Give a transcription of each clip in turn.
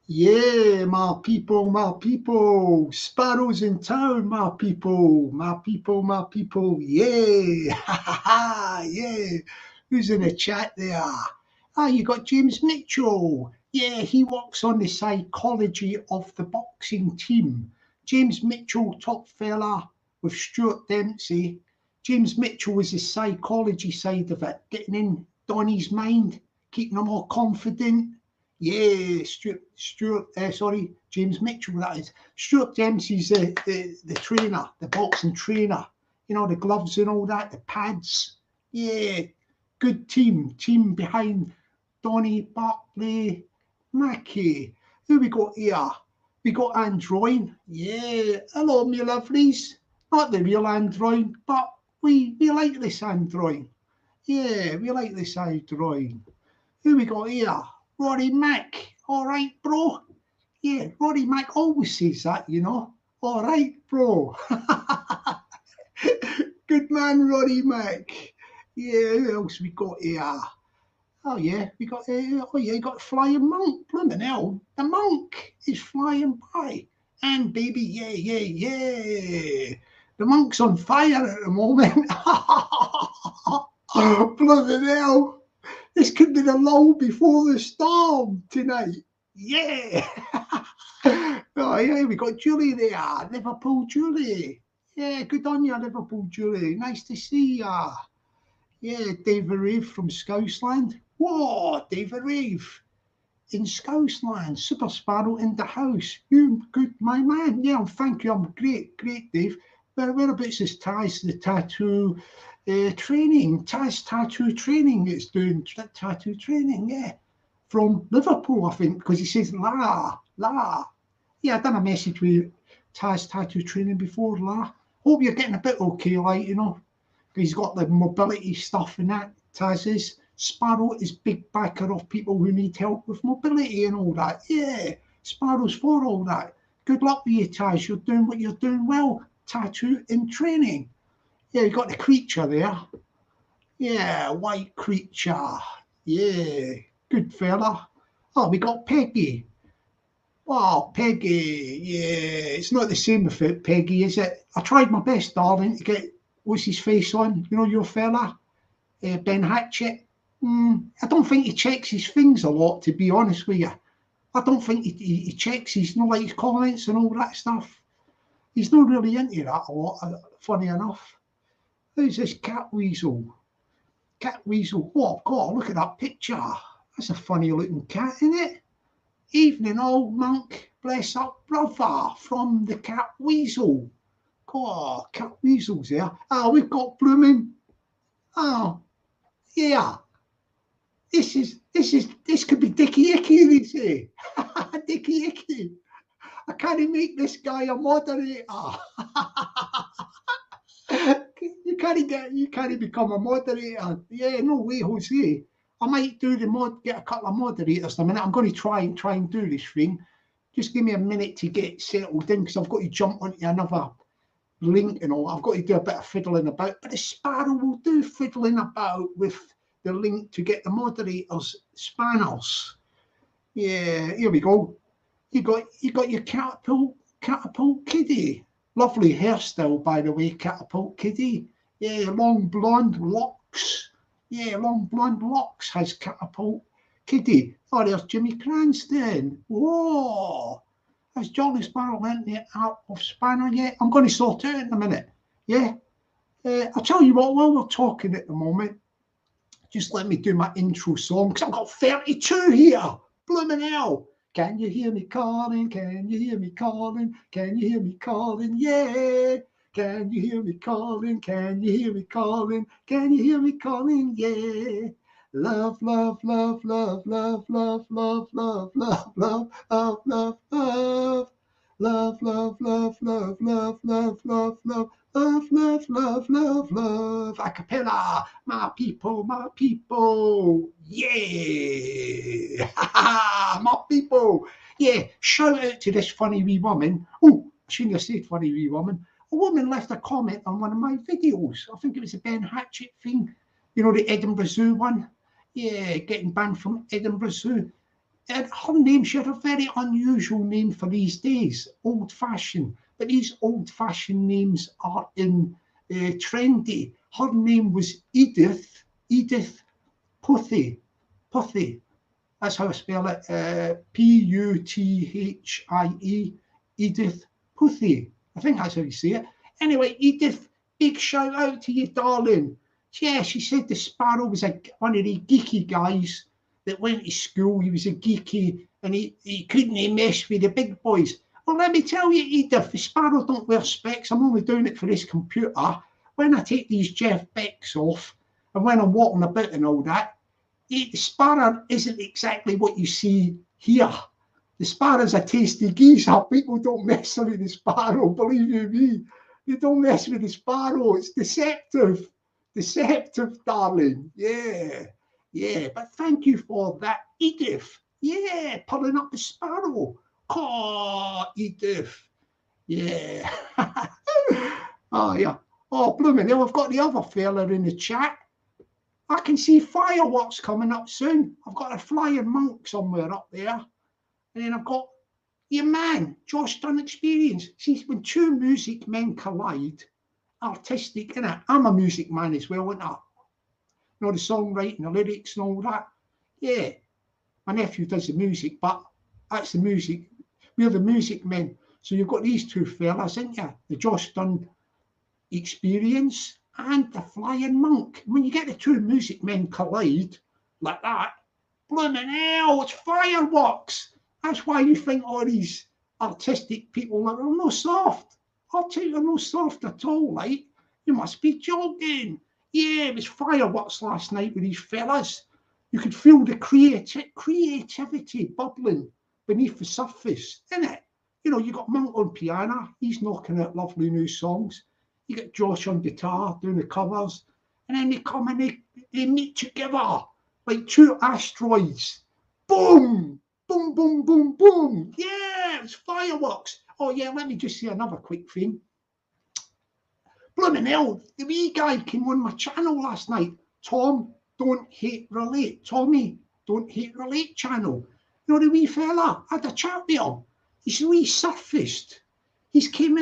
Yeah, my people, Sparrow's in town, my people, my people, my people, yeah, ha ha ha, yeah. Who's in the chat there? Ah, you got James Mitchell. Yeah, he works on the psychology of the boxing team. James Mitchell, top fella with Stuart Dempsey. James Mitchell was the psychology side of it, getting in Donny's mind, keeping him all confident. Yeah, sorry, James Mitchell, that is. Stuart Dempsey's the trainer, the boxing trainer. You know, the gloves and all that, the pads. Yeah, good team behind Donny, Bartley, Mackie. Who we got here? We got Android. Yeah, hello, me lovelies. Not the real Android, but we like this Android. Yeah, we like this Android. Who we got here? Roddy Mack. All right, bro. Yeah, Roddy Mack always says that, you know. All right, bro. Good man, Roddy Mack. Yeah, who else we got here? Oh yeah, we got you got Flying Monk. Blimmin' hell, the monk is flying by. And baby, yeah. The monk's on fire at the moment. Blimmin' hell. This could be the lull before the storm tonight. Yeah. Oh, yeah, we got Julie there. Liverpool Julie. Yeah, good on you, Liverpool Julie. Nice to see ya. Yeah, David Reeve from Scousland. Whoa, David Reeve in Scousland. Super Sparrow in the house. You good, my man. Yeah, thank you. I'm great, Dave. Whereabouts is Taz, the tattoo training? Taz tattoo training. It's doing tattoo training, yeah. From Liverpool, I think, because he says la. Yeah, I done a message with Taz tattoo training before, la. Hope you're getting a bit okay, like, you know. He's got the mobility stuff and that. Taz is. Sparrow is big backer of people who need help with mobility and all that. Yeah, Sparrow's for all that. Good luck with you, Taz. You're doing what you're doing well. Tattoo in training. Yeah, you got the creature there. Yeah, white creature. Yeah, good fella. Oh, we got Peggy. Oh, Peggy. Yeah, it's not the same without Peggy, is it? I tried my best, darling, to get what's his face on. You know your fella, Ben Hatchett. I don't think he checks his things a lot, to be honest with you. I don't think he checks his, like his comments and all that stuff. He's not really into that a lot, funny enough. Who's this Cat Weasel? Cat Weasel. Oh, God, look at that picture. That's a funny looking cat, isn't it? Evening, old monk. Bless up, brother, from the Cat Weasel. God, Cat Weasel's there. Oh, we've got blooming. Oh, yeah. This could be Dickie Icky, they say. Dickie Icky. I can't make this guy a moderator. You can't become a moderator. Yeah, no way, Jose. I might do get a couple of moderators in a minute. I'm going to try and do this thing. Just give me a minute to get settled in because I've got to jump onto another link and all. I've got to do a bit of fiddling about. But the Sparrow will do fiddling about with the link to get the moderators spanners. Yeah, here we go. You got your catapult kiddie. Lovely hairstyle, by the way, catapult kiddie. Yeah, long blonde locks. Yeah, long blonde locks has catapult kiddie. Oh, there's Jimmy Cranston. Whoa. Has Jockney Sparrow learnt the art of spanner yet? I'm going to sort it out in a minute. Yeah. I'll tell you what, while we're talking at the moment, just let me do my intro song because I've got 32 here. Blooming hell. Can you hear me calling? Can you hear me calling? Can you hear me calling? Yeah. Can you hear me calling? Can you hear me calling? Can you hear me calling? Yeah. Love, love, love, love, love, love, love, love, love, love, love, love, love. Love, love, love, love, love, love, love, love. Love, love, love, love, love. A cappella, my people. Yeah. My people. Yeah. Shout out to this funny wee woman. Oh, I shouldn't have said funny wee woman. A woman left a comment on one of my videos. I think it was a Ben Hatchett thing. You know, the Edinburgh Zoo one. Yeah, getting banned from Edinburgh Zoo. And her name, she had a very unusual name for these days, old-fashioned. But these old-fashioned names are in trendy. Her name was Edith Puthie. That's how I spell it. Puthie. Edith Puthie. I think that's how you say it. Anyway, Edith, big shout out to you, darling. Yeah, she said the Sparrow was one of the geeky guys that went to school. He was a geeky and he couldn't mess with the big boys. Well, let me tell you, Edith, the Sparrow don't wear specs. I'm only doing it for this computer. When I take these Jeff Becks off and when I'm walking about and all that, the Sparrow isn't exactly what you see here. The Sparrow's a tasty geezer. People don't mess with the Sparrow, believe you me. They don't mess with the Sparrow. It's deceptive. Deceptive, darling. Yeah. Yeah, but thank you for that, Edith. Yeah, pulling up the Sparrow. Oh, Edith. Yeah. Oh, yeah. Oh, blooming hell, I've got the other fella in the chat. I can see fireworks coming up soon. I've got a flying monk somewhere up there. And then I've got your man, Josh Done Experience. See, when two music men collide, artistic, innit? I'm a music man as well, ain't I? You know, the songwriting, the lyrics and all that. Yeah, my nephew does the music, but that's the music. We're the music men. So you've got these two fellas, ain't you? The Josh Done Experience and the Flying Monk. When you get the two music men collide like that, blooming hell, it's fireworks. That's why you think all these artistic people are no soft. I'll tell you, they're no soft at all, like. You must be joking. Yeah, it was fireworks last night with these fellas. You could feel the creativity bubbling beneath the surface, innit? You know, you got Monk on piano, he's knocking out lovely new songs. You get Josh on guitar doing the covers, and then they come and they meet together like two asteroids. Boom! Boom, boom, boom, boom. Yeah, it's fireworks. Oh, yeah, let me just say another quick thing. Blooming hell, the wee guy came on my channel last night. Tom, Don't Hate Relate. Tommy, Don't Hate Relate channel. You know the wee fella? I had a chat with him. He's resurfaced. He's came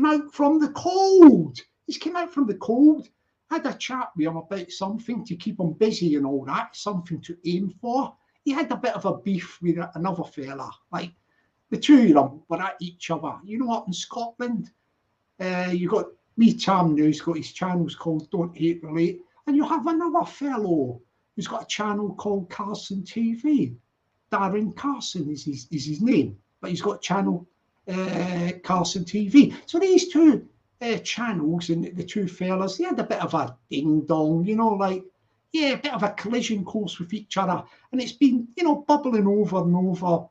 out from the cold. He's came out from the cold. I had a chat with him about something to keep him busy and all that, something to aim for. He had a bit of a beef with another fella. Like, the two of them were at each other. You know what, in Scotland, you got me, Tam now, he's got his channels called Don't Hate Relate. And you have another fellow who's got a channel called Carson TV. Darren Carson is his name, but he's got a channel, Carson TV. So these two channels and the two fellas, they had a bit of a ding-dong, you know, like, yeah, a bit of a collision course with each other. And it's been, you know, bubbling over and over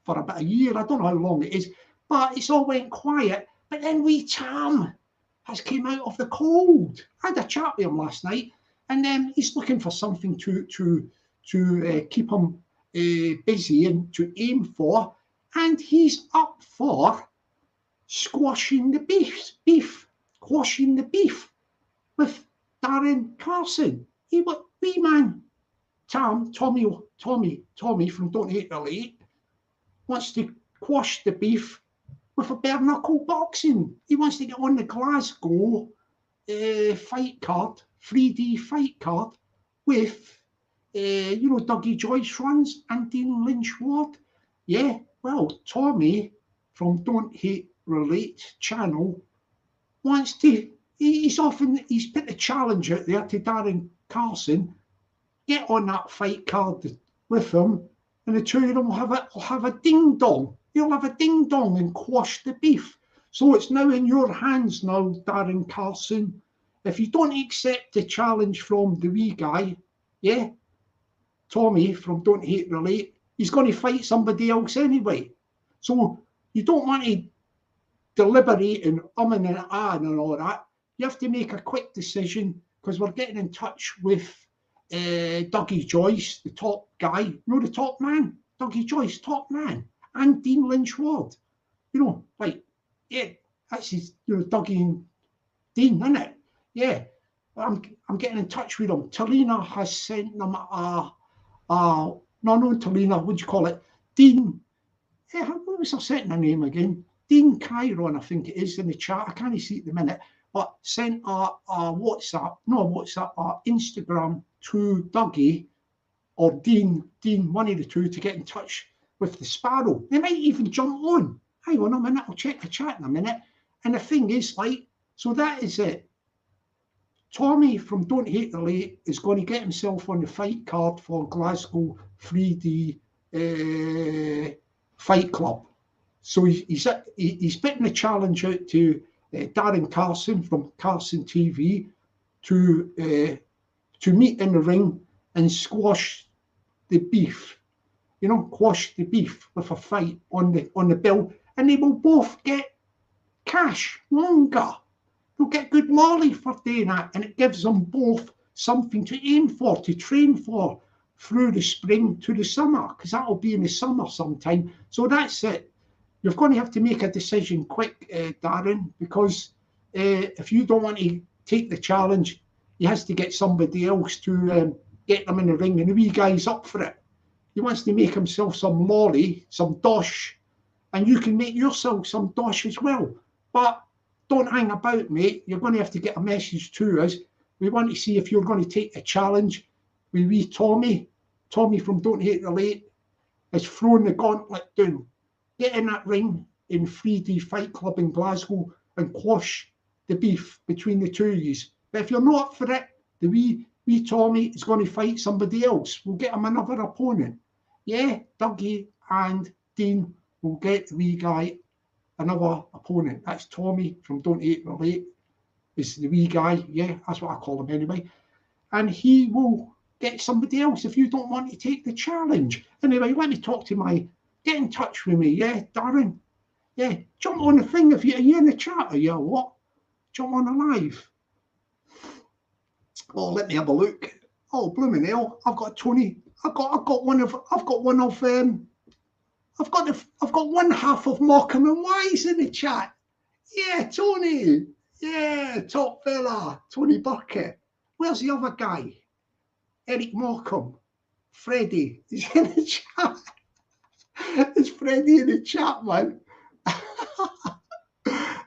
for about a year. I don't know how long it is, but it's all went quiet. But then wee Tam has came out of the cold. I had a chat with him last night, and he's looking for something to keep him busy and to aim for, and he's up for squashing the beef, quashing the beef with Darren Carson. He was wee man, Tommy from Don't Hate Relate wants to quash the beef with a bare knuckle boxing. He wants to get on the Glasgow fight card, 3D fight card with, you know, Dougie Joyce runs and Dean Lynch Ward. Yeah, well, Tommy from Don't Hate Relate channel wants to, he's put the challenge out there to Darren Carson, get on that fight card with him, and the two of them will have a ding dong. You'll have a ding dong and quash the beef. So it's now in your hands now, Darren Carson. If you don't accept the challenge from the wee guy, yeah, Tommy from Don't Hate Relate, he's going to fight somebody else anyway. So you don't want to deliberate and and ahhing and all that. You have to make a quick decision, because we're getting in touch with Dougie Joyce, the top guy. You know, the top man? Dougie Joyce, top man. And Dean Lynch Ward. You know, like, yeah, that's his, you know, Dougie and Dean, isn't it? Yeah, I'm getting in touch with them. Talina has sent them a no, not Talina, what do you call it? Dean, what was her second name again? Dean Chiron, I think it is, in the chat. I can't see it at the minute, but sent a WhatsApp, Instagram to Dougie or Dean, one of the two, to get in touch with the Sparrow. They might even jump on. Hang on a minute, I'll check the chat in a minute. And the thing is, like, so that is it. Tommy from Don't Hate the Late is going to get himself on the fight card for Glasgow 3D Fight Club. So he's putting a challenge out to Darren Carson from Carson TV to meet in the ring and squash the beef. You know, quash the beef with a fight on the bill, and they will both get cash longer. They'll get good money for doing that, and it gives them both something to aim for, to train for through the spring to the summer, because that'll be in the summer sometime. So that's it. You're going to have to make a decision quick, Darren, because if you don't want to take the challenge, he has to get somebody else to get them in the ring, and the wee guy's up for it. He wants to make himself some lolly, some dosh, and you can make yourself some dosh as well. But don't hang about, mate. You're going to have to get a message to us. We want to see if you're going to take the challenge. We wee Tommy from Don't Hate the Late has thrown the gauntlet down. Get in that ring in 3D Fight Club in Glasgow and quash the beef between the two of you. But if you're not up for it, the wee Tommy is going to fight somebody else. We'll get him another opponent. Yeah, Dougie and Dean will get the wee guy another opponent. That's Tommy from Don't Hate the Late. Is the wee guy. Yeah, that's what I call him anyway. And he will get somebody else if you don't want to take the challenge. Anyway, let me talk to get in touch with me, yeah, Darren? Yeah, jump on the thing. Are you in the chat, or you what? Jump on the live. Oh, let me have a look. Oh, blooming hell! I've got Tony. I've got one half of Morecambe and Wise in the chat. Yeah, Tony. Yeah, top fella, Tony Burkett. Where's the other guy? Eric Morecambe. Freddie. He's in the chat. It's Freddie in the chat, man.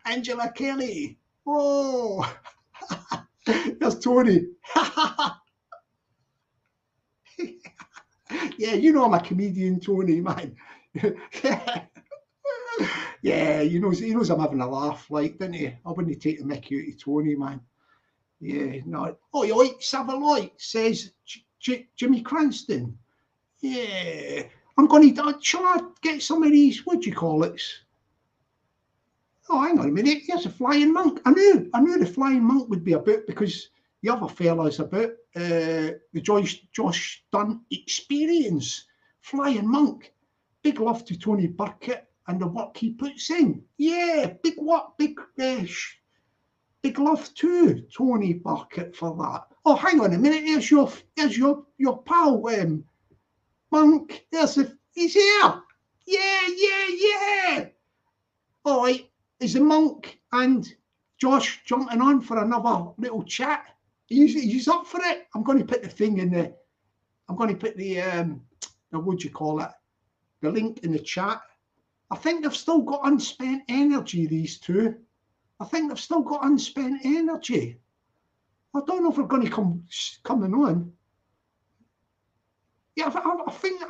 Angela Kelly. Oh. There's Tony. Yeah, you know I'm a comedian, Tony, man. Yeah, he knows I'm having a laugh, like, doesn't he? I wouldn't take the mickey out of Tony, man. Yeah, no. Oh, Savaloy says Jimmy Cranston. Yeah. I'm going to, shall I get some of these, what do you call it? Oh, hang on a minute. Here's a flying monk. I knew the flying monk would be a bit, because the other fella's a bit, the Josh Dunn experience. Flying monk. Big love to Tony Burkett and the work he puts in. Yeah, big love to Tony Burkett for that. Oh, hang on a minute. Here's your pal, Monk. He's here. Yeah. All right. Is the Monk and Josh jumping on for another little chat? He's up for it. I'm going to put the thing in the. I'm going to put the what do you call it? The link in the chat. I think they've still got unspent energy, these two. I think they've still got unspent energy. I don't know if they're going to coming on. Yeah, I think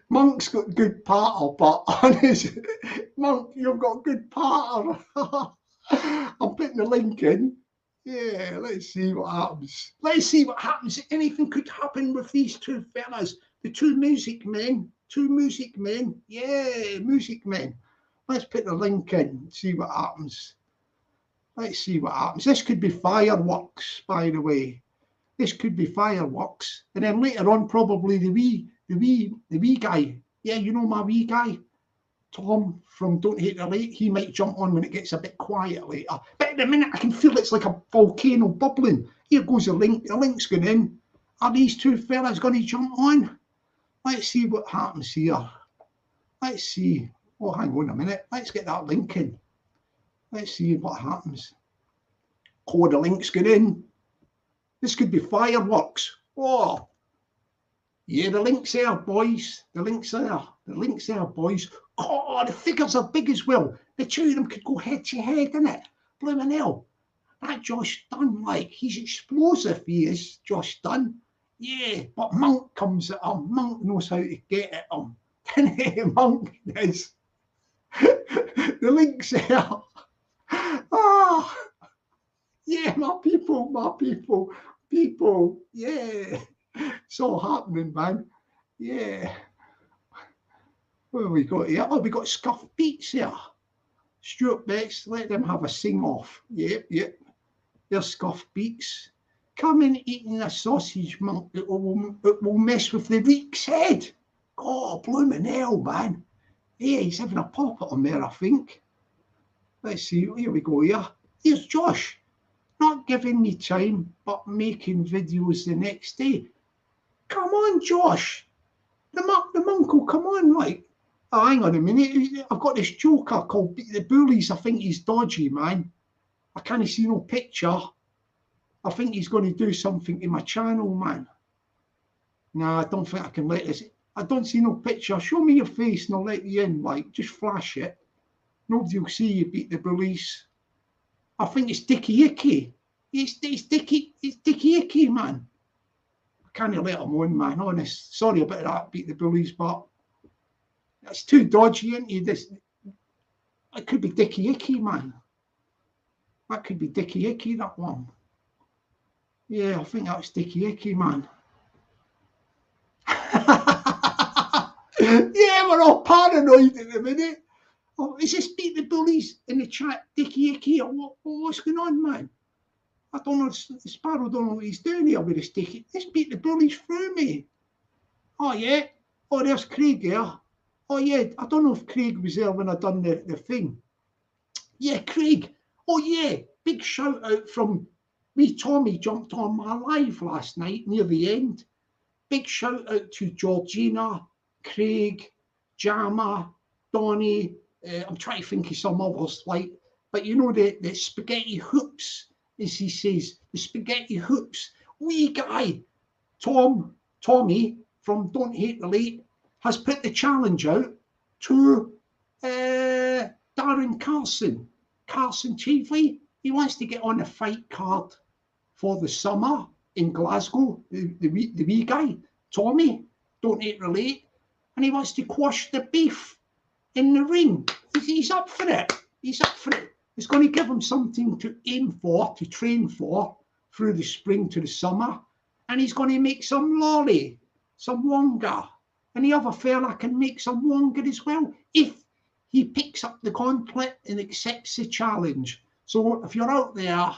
Monk's got good partner, but honest, Monk, you've got good partner. I'm putting the link in. Yeah, let's see what happens. Anything could happen with these two fellas, the two music men. Yeah, music men. Let's put the link in, see what happens. This could be fireworks, by the way. This could be fireworks. And then later on, probably the wee guy. Yeah, you know my wee guy, Tom from Don't Hate the Late. He might jump on when it gets a bit quiet later. But at the minute, I can feel it's like a volcano bubbling. Here goes the link. The link's going in. Are these two fellas going to jump on? Let's see what happens here. Let's see. Oh, hang on a minute. Let's get that link in. Let's see what happens. Oh, the link's going in. This could be fireworks. Oh, Yeah, the link's there, boys. The link's there. The link's there, boys. Oh, the figures are big as well. The two of them could go head to head, innit? Blooming hell. That Josh Dunn, like, he's explosive, he is, Josh Dunn. Yeah, but Monk comes at him. Monk knows how to get at him. Monk is. The link's there. Ah, yeah, my people, yeah. It's all happening, man. Yeah. What have we got here? Oh, we got Scuff Beats here. Stuart Betts, let them have a sing-off. Yep. There's Scuff Beats. Come in eating a sausage, Monk. It will mess with the Reek's head. Oh, blooming hell, man. Yeah, he's having a pop at him there, I think. Let's see. Here we go here. Here's Josh. Not giving me time, but making videos the next day. Come on, Josh. The monk will come on, like. Oh, hang on a minute. I've got this joker called The Bullies. I think he's dodgy, man. I can't see no picture. I think he's going to do something to my channel, man. Nah, I don't think I can let this. I don't see no picture. Show me your face and I'll let you in. Like, just flash it. Nobody will see you beat the Bullies. I think it's Dickie Icky. It's Dickie Icky, man. I can't let him on, man. Honest. Sorry about that, beat the Bullies, but that's too dodgy, ain't you? This, it could be Dickie Icky, man. That could be Dickie Icky, that one. Yeah, I think that's Dickie Icky, man. Yeah, we're all paranoid at the minute. Oh, is this beat the Bullies in the chat, Dickie Icky, or what's going on, man? I don't know. Sparrow don't know what he's doing here with this Dickie. This beat the Bullies through me. Oh, yeah. Oh, there's Craig here. Oh, yeah. I don't know if Craig was there when I done the thing. Yeah, Craig. Oh, yeah. Big shout out from me. Tommy jumped on my live last night near the end. Big shout out to Georgina, Craig, Jama, Donnie. I'm trying to think of some others, like, but you know, the spaghetti hoops, as he says, the spaghetti hoops. Wee guy, Tommy from Don't Hate the Late, has put the challenge out to Darren Carson TV. He wants to get on a fight card for the summer in Glasgow. The wee guy, Tommy, Don't Hate the Late, and he wants to quash the beef in the ring. He's up for it. He's up for it. It's going to give him something to aim for, to train for through the spring to the summer. And he's going to make some lolly, some wonga. And the other fella can make some wonga as well if he picks up the gauntlet and accepts the challenge. So if you're out there,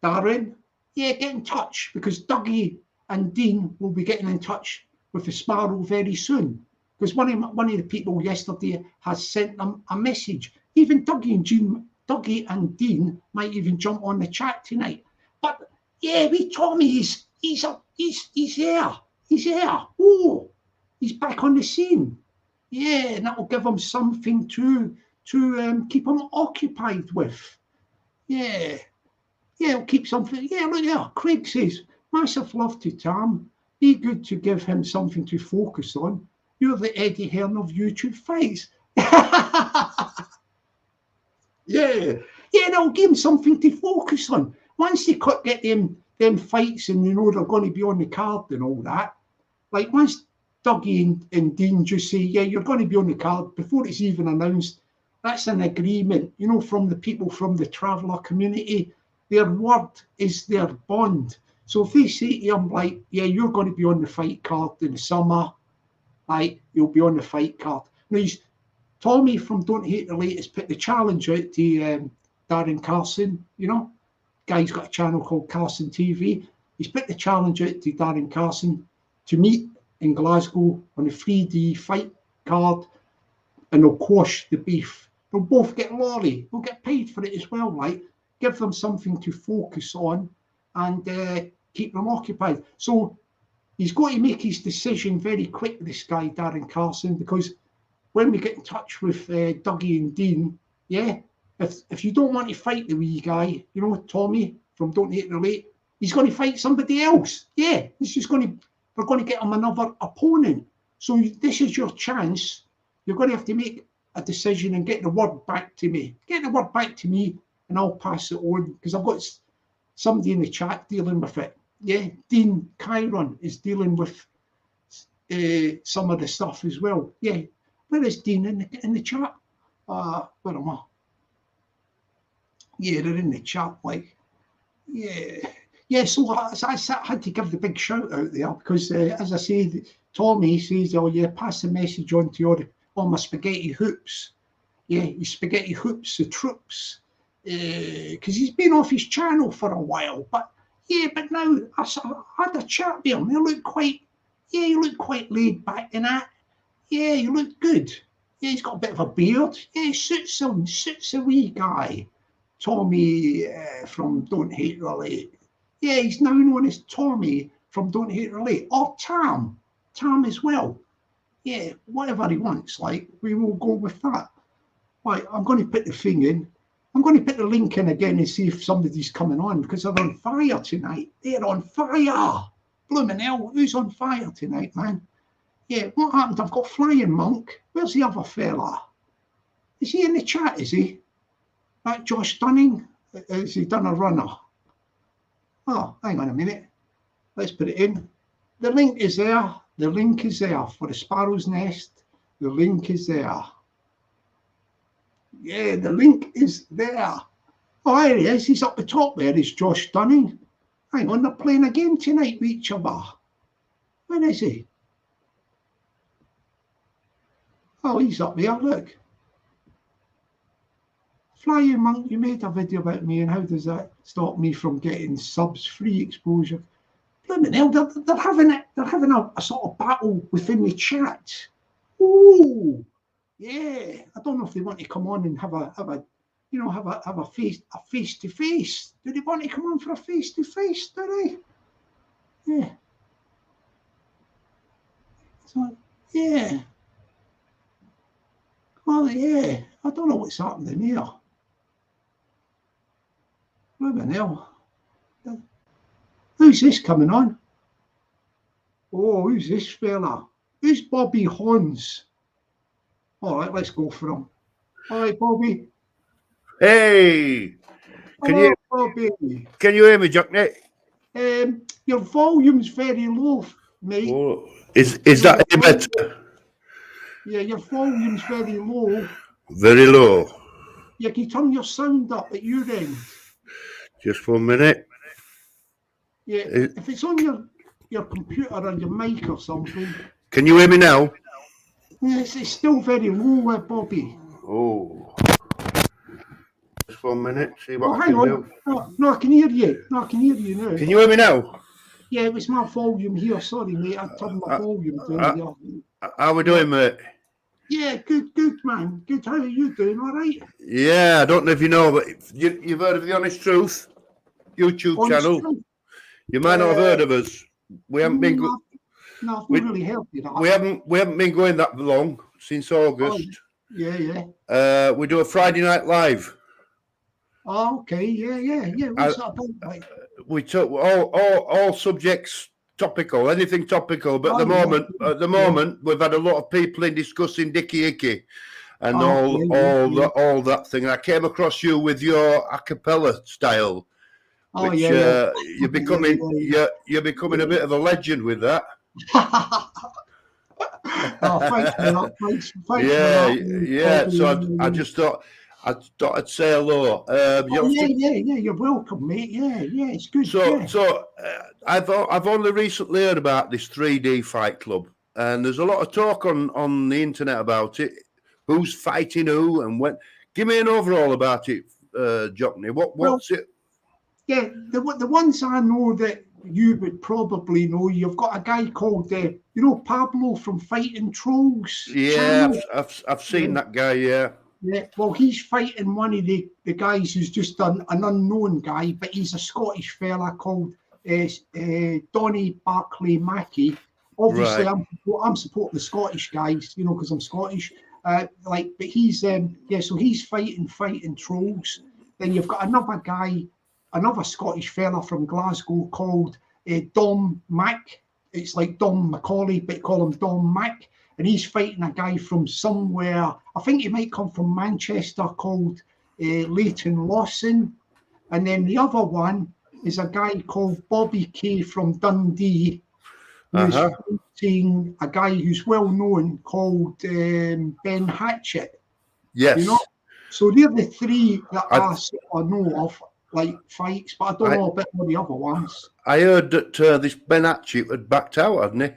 Darren, yeah, get in touch, because Dougie and Dean will be getting in touch with the Sparrow very soon. Because one of the people yesterday has sent them a message. Even Dougie and Dean might even jump on the chat tonight. But yeah, we Tommy, he's there. He's there. Oh, he's back on the scene. Yeah, and that will give him something to keep him occupied with. Yeah, it'll keep something. Yeah, look there. Craig says, massive love to Tam. Be good to give him something to focus on. You're the Eddie Hearn of YouTube fights. Yeah, that'll give him something to focus on. Once they get them fights and you know they're going to be on the card and all that, like once Dougie and Dean just say, yeah, you're going to be on the card before it's even announced, that's an agreement, you know, from the people from the traveller community. Their word is their bond. So if they say to him, like, yeah, you're going to be on the fight card in the summer, like, you'll be on the fight card. Now, Tommy from Don't Hate the Late has put the challenge out to Darren Carson, you know. Guy's got a channel called Carson TV. He's put the challenge out to Darren Carson to meet in Glasgow on a 3D fight card, and they'll quash the beef. They'll both get lolly. They'll get paid for it as well, like. Give them something to focus on and keep them occupied. So he's got to make his decision very quick, this guy, Darren Carson, because when we get in touch with Dougie and Dean, yeah, if you don't want to fight the wee guy, you know, Tommy from Don't Hate the Late, he's going to fight somebody else. Yeah, he's just going to we're going to get him another opponent. So this is your chance. You're going to have to make a decision and get the word back to me. Get the word back to me and I'll pass it on, because I've got somebody in the chat dealing with it. Yeah, Dean Chiron is dealing with some of the stuff as well. Yeah, where is Dean in the chat? Where am I? Yeah, they're in the chat, like, yeah. So I had to give the big shout out there because, as I said, Tommy says, "Oh yeah, pass the message on to all my spaghetti hoops." Yeah, his spaghetti hoops, the troops, because he's been off his channel for a while. But yeah, but now I had a chat with him. He looked quite laid back in that. Yeah, he looked good. Yeah, he's got a bit of a beard. Yeah, suits him. Suits a wee guy. Tommy from Don't Hate Relate. Yeah, he's now known as Tommy from Don't Hate Relate, or Tam as well. Yeah, whatever he wants, like, we will go with that. Right, I'm going to put the thing in. I'm going to put the link in again and see if somebody's coming on, because they're on fire tonight. They're on fire. Blooming hell, who's on fire tonight, man? Yeah, what happened? I've got Flying Monk. Where's the other fella? Is he in the chat, is he? That Josh Dunning? Has he done a runner? Oh, hang on a minute. Let's put it in. The link is there. The link is there for the Sparrow's Nest. The link is there. Yeah, the link is there. Oh, there he is. He's up the top there. Is Josh Dunning. Hang on, they're playing a game tonight with each other. Where is he? Oh, he's up there, look. Flying Monk, you made a video about me, and how does that stop me from getting subs, free exposure? Blimey hell, they're having a sort of battle within the chat. Ooh, yeah. I don't know if they want to come on and have a face to face. Do they want to come on for a face to face? Do they? Yeah. So yeah. Oh yeah. I don't know what's happening here. Blimey hell. Who's this coming on? Oh, who's this fella? Who's Bobby Hons? All right, let's go for him. All right, Bobby. Hey, Bobby. Can you hear me, Jockney? Your volume's very low, mate. Oh, is that any better? Yeah, your volume's very low. Very low. Yeah, can you turn your sound up at your end? Just 1 minute. Yeah, if it's on your computer or your mic or something. Can you hear me now? Yes, it's still very low, Bobby. Oh. Just 1 minute. See what I hang can on. do. No, I can hear you. No, I can hear you now. Can you hear me now? Yeah, it was my volume here. Sorry, mate. I turned my volume down. How we doing, mate? Yeah, good, man. Good. How are you doing? All right? Yeah, I don't know if you know, but you've heard of The Honest Truth YouTube channel. Truth. You might not have heard of us. We haven't been. No, I've not really helped you. We haven't been going that long, since August. Oh, yeah. We do a Friday night live. Oh, okay. Yeah. What's that about? Like? We took all subjects topical, anything topical. But at the moment, we've had a lot of people in discussing Dickie Hickey and all that thing. And I came across you with your a cappella style. Oh, which, yeah. You're becoming a bit of a legend with that. Thanks for that. Thanks yeah. So I just thought I'd say hello. You're welcome, mate. Yeah, it's good. So I've only recently heard about this 3D fight club, and there's a lot of talk on the internet about it. Who's fighting who and when? Give me an overall about it, Jockney. What's it? Yeah, the ones I know that you would probably know, you've got a guy called Pablo from Fighting Trolls. Yeah, I've seen that guy. Yeah. Yeah, well, he's fighting one of the guys who's just an unknown guy, but he's a Scottish fella called Donny Barclay Mackey. Obviously, right. I'm supporting the Scottish guys, because I'm Scottish. But he's so he's fighting trolls. Then you've got another guy, another Scottish fella from Glasgow called Dom Mac. it's like Dom Macaulay, but call him Dom Mac, and he's fighting a guy from somewhere. I think he might come from Manchester, called Leighton Lawson, and then the other one is a guy called Bobby Kay from Dundee, who's fighting a guy who's well known called Ben Hatchett. Yes. You know, so they're the three that I sort of know of, like fights, but I don't know about all the other ones. I heard that this Ben Hatchett had backed out, hadn't he?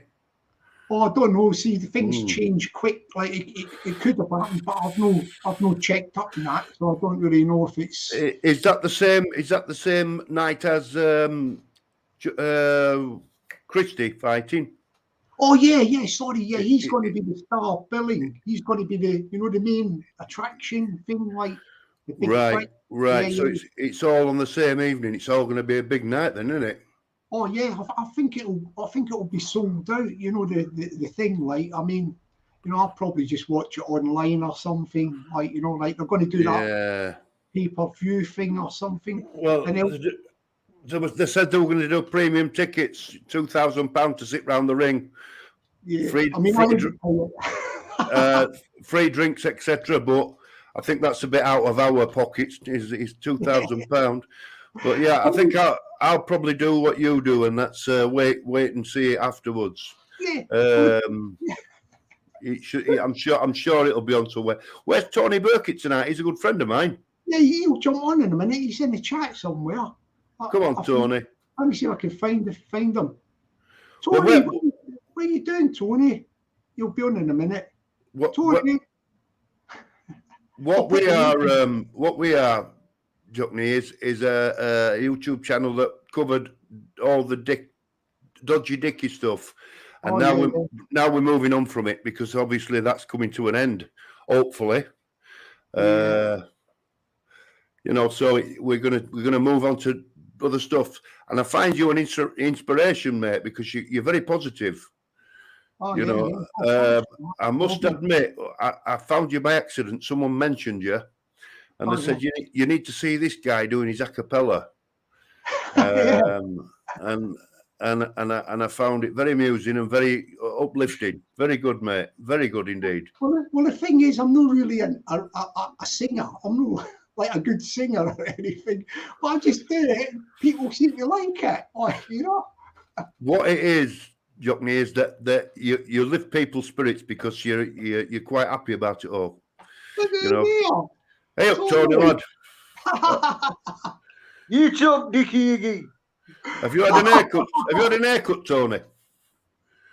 Oh, I don't know. See, the things change quick. Like it could have happened, but I've no checked up on that, so I don't really know if it's. Is that the same? Is that the same night as Christie fighting? Oh yeah. Sorry, yeah. He's going to be the star billing. He's going to be the main attraction thing, like the big fight. Right. Yeah, so it's all on the same evening. It's all going to be a big night, then, isn't it? Oh yeah, I think it'll be sold out. You know the thing. Like, I mean, I'll probably just watch it online or something. Like, like they're going to do that pay-per-view thing or something. Well, they said they were going to do premium tickets, £2,000 to sit round the ring. Yeah, free drinks, etc. But I think that's a bit out of our pockets. Is £2,000? But yeah, I think I'll probably do what you do, and that's wait and see it afterwards. Yeah. I'm sure it'll be on somewhere. Where's Tony Burkett tonight? He's a good friend of mine. Yeah, he'll jump on in a minute. He's in the chat somewhere. Come on, Tony. Let me see if I can find him. Tony, what are you doing, Tony? You'll be on in a minute. Tony. What we are, Jockney, is a YouTube channel that covered all the dodgy Dickie stuff, and now we're moving on from it, because obviously that's coming to an end, hopefully. So we're gonna move on to other stuff, and I find you an inspiration, mate, because you're very positive. I must admit, I found you by accident. Someone mentioned you, and they said you need to see this guy doing his a cappella, and I found it very amusing and very uplifting. Very good, mate. Very good indeed. Well, the thing is, I'm not really a singer. I'm not like a good singer or anything. But I just do it. People seem to like it. What it is, Jockney, is that you lift people's spirits because you're quite happy about it all. Hey up, Tony, lad. YouTube, Dickie. Have you had an haircut? Tony?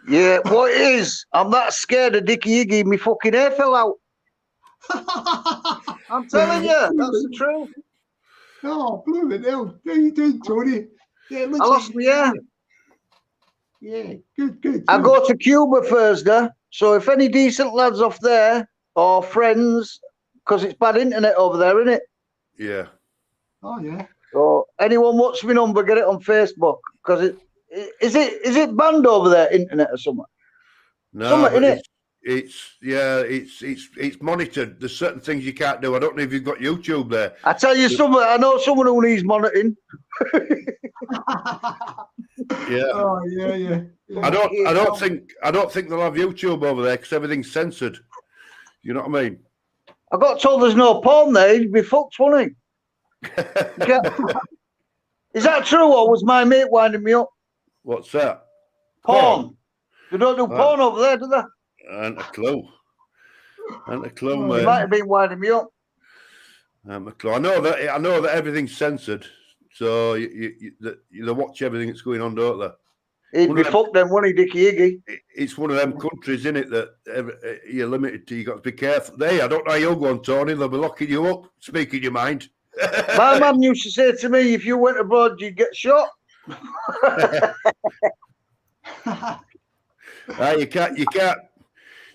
Yeah, what it is? I'm that scared of Dickie Iggy, my fucking hair fell out. I'm telling you, that's the truth. Oh, blooming hell. How you doing, Tony? Yeah, I lost my hair. Yeah, good. I go to Cuba Thursday, so if any decent lads off there or friends, because it's bad internet over there, isn't it? Yeah. Oh yeah. So anyone wants my number, get it on Facebook, because is it banned over there, internet or something? No, it's monitored. There's certain things you can't do. I don't know if you've got YouTube there. I tell you something. I know someone who needs monitoring. Yeah. Oh yeah. I don't think they'll have YouTube over there because everything's censored. You know what I mean? I got told there's no porn there. He'd be fucked, wouldn't he? Is that true, or was my mate winding me up? What's that? Porn. They don't do porn over there, do they? And a clue, mate. He might have been winding me up. I know that everything's censored, so they watch everything that's going on, don't they? He'd be fucked then, wouldn't he, Dickie Iggy? It's one of them countries, isn't it, that you're limited to. You got to be careful. I don't know how you'll go on, Tony. They'll be locking you up. Speaking your mind. My mum used to say to me, if you went abroad, you'd get shot.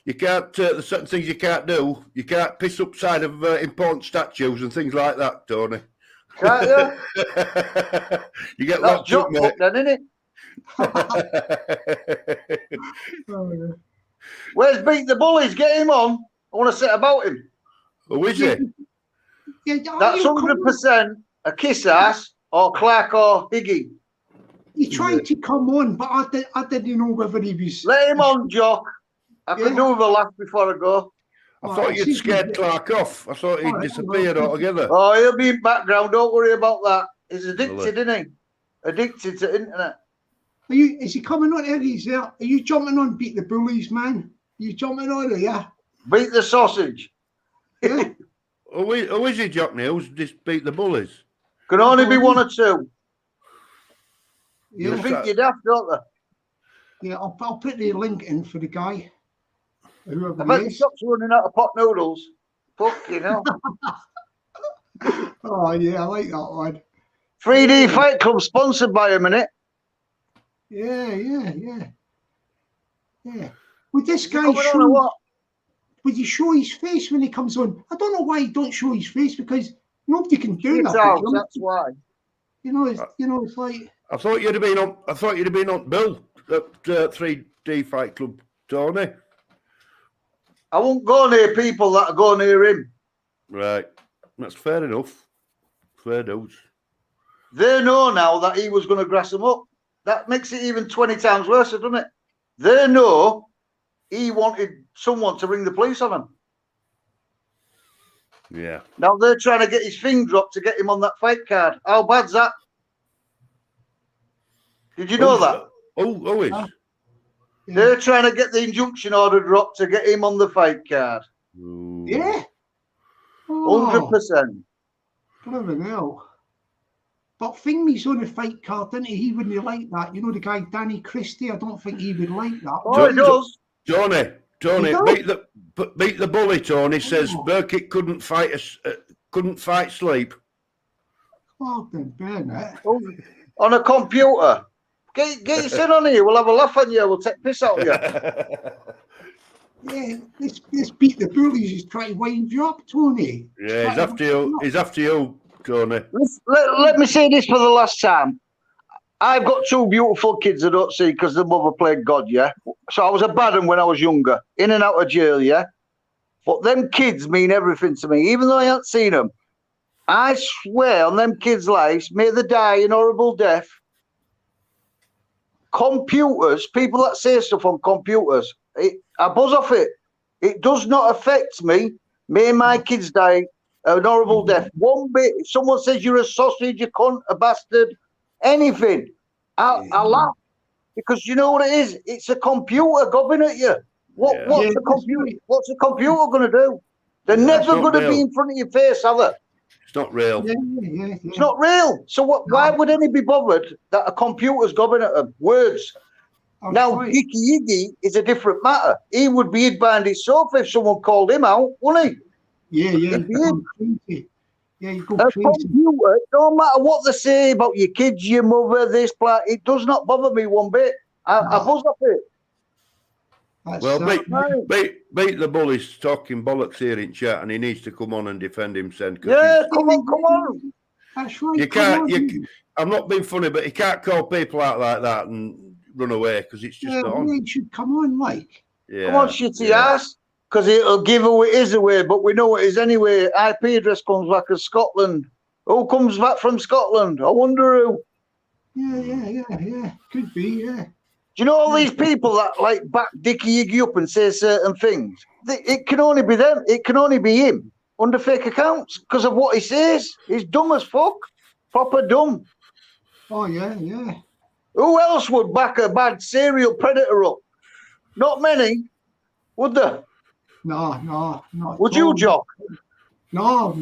You can't. There's certain things you can't do. You can't piss upside of important statues and things like that, Tony. Can't you? You get locked up, mate. Then, isn't it? Where's Beat the Bullies? Get him on. I want to sit about him. Who is he? That's 100% a kiss ass or Clark or Higgy. He tried to come on, but I didn't know whether he was. Let him on, Jock. I could do with a laugh before I go. I thought you'd scared Clark off. I thought he'd disappeared altogether. Oh, he'll be in background. Don't worry about that. He's addicted, isn't he? Addicted to internet. Is he coming on here? He's there. Are you jumping on Beat the Bullies, man? Are you jumping on it, yeah? Beat the sausage. Yeah. Who is he, Jockney? Who's just Beat the Bullies? Can only be one or two. Yeah. You think you'd have, don't they? Yeah, I'll put the link in for the guy. Whoever I bet he the is. shop's running out of pot noodles. Fucking hell. Oh, yeah, I like that one. 3D Fight Club sponsored by him, innit? Yeah. Would this guy Coming on or what? would he show his face when he comes on? I don't know why he don't show his face, because nobody can do It's that. out, that's why. It's like. I thought you'd have been on Bill at 3D Fight Club, Tony. I won't go near people that go near him. Right, that's fair enough. Fair dues. They know now that he was going to grass them up. That makes it even 20 times worse, doesn't it? They know he wanted someone to ring the police on him. Yeah. Now they're trying to get his thing dropped to get him on that fight card. How bad's that? Did you know that? Who is? They're trying to get the injunction order dropped to get him on the fight card. Ooh. Yeah. 100%. Bloody hell. But Thingy's on the fight card, didn't he? He wouldn't like that. You know the guy Danny Christie? I don't think he would like that. Oh, he does. Tony, He beat the bully. Tony says Burkitt couldn't fight sleep. Oh, then Bernard. On a computer. Get your son on here. We'll have a laugh on you. We'll take piss out of you. Yeah, let's beat the bullies. He's trying to wind you up, Tony. Yeah, he's after you. He's after you, Tony. Let me say this for the last time. I've got two beautiful kids I don't see because the mother played God, yeah? So I was a bad one when I was younger, in and out of jail, yeah? But them kids mean everything to me, even though I haven't seen them. I swear on them kids' lives, may they die in horrible death. Computers, people that say stuff on computers, I buzz off it. It does not affect me. May my kids die an horrible death. One bit. If someone says you're a sausage, a cunt, a bastard, anything, I laugh. Because you know what it is? It's a computer gobbing at you. What's a computer going to do? They're never going to be in front of your face, are they? It's not real. Yeah. It's not real. So why would any be bothered that a computer's gobbing at them? Words. Now, Dicky Iggy is a different matter. He would be hid behind his sofa if someone called him out, wouldn't he? Yeah. You go a crazy. computer, no matter what they say about your kids, your mother, this, that, it does not bother me one bit. I buzz off it. Beat the bullies talking bollocks here in chat, and he needs to come on and defend himself. Yeah, come on. That's right. You can't. I'm not being funny, but you can't call people out like that and run away because it's just not on. It should come on, like. Yeah, come on, shitty ass. Because it'll give his away, but we know it is anyway. IP address comes back as Scotland. Who comes back from Scotland? I wonder who. Yeah. Could be, yeah. Do you know all these people that like back Dickie Iggy up and say certain things? It can only be them. It can only be him under fake accounts because of what he says. He's dumb as fuck. Proper dumb. Oh, yeah. Who else would back a bad serial predator up? Not many, would there? No, not. Would you, Jock? No.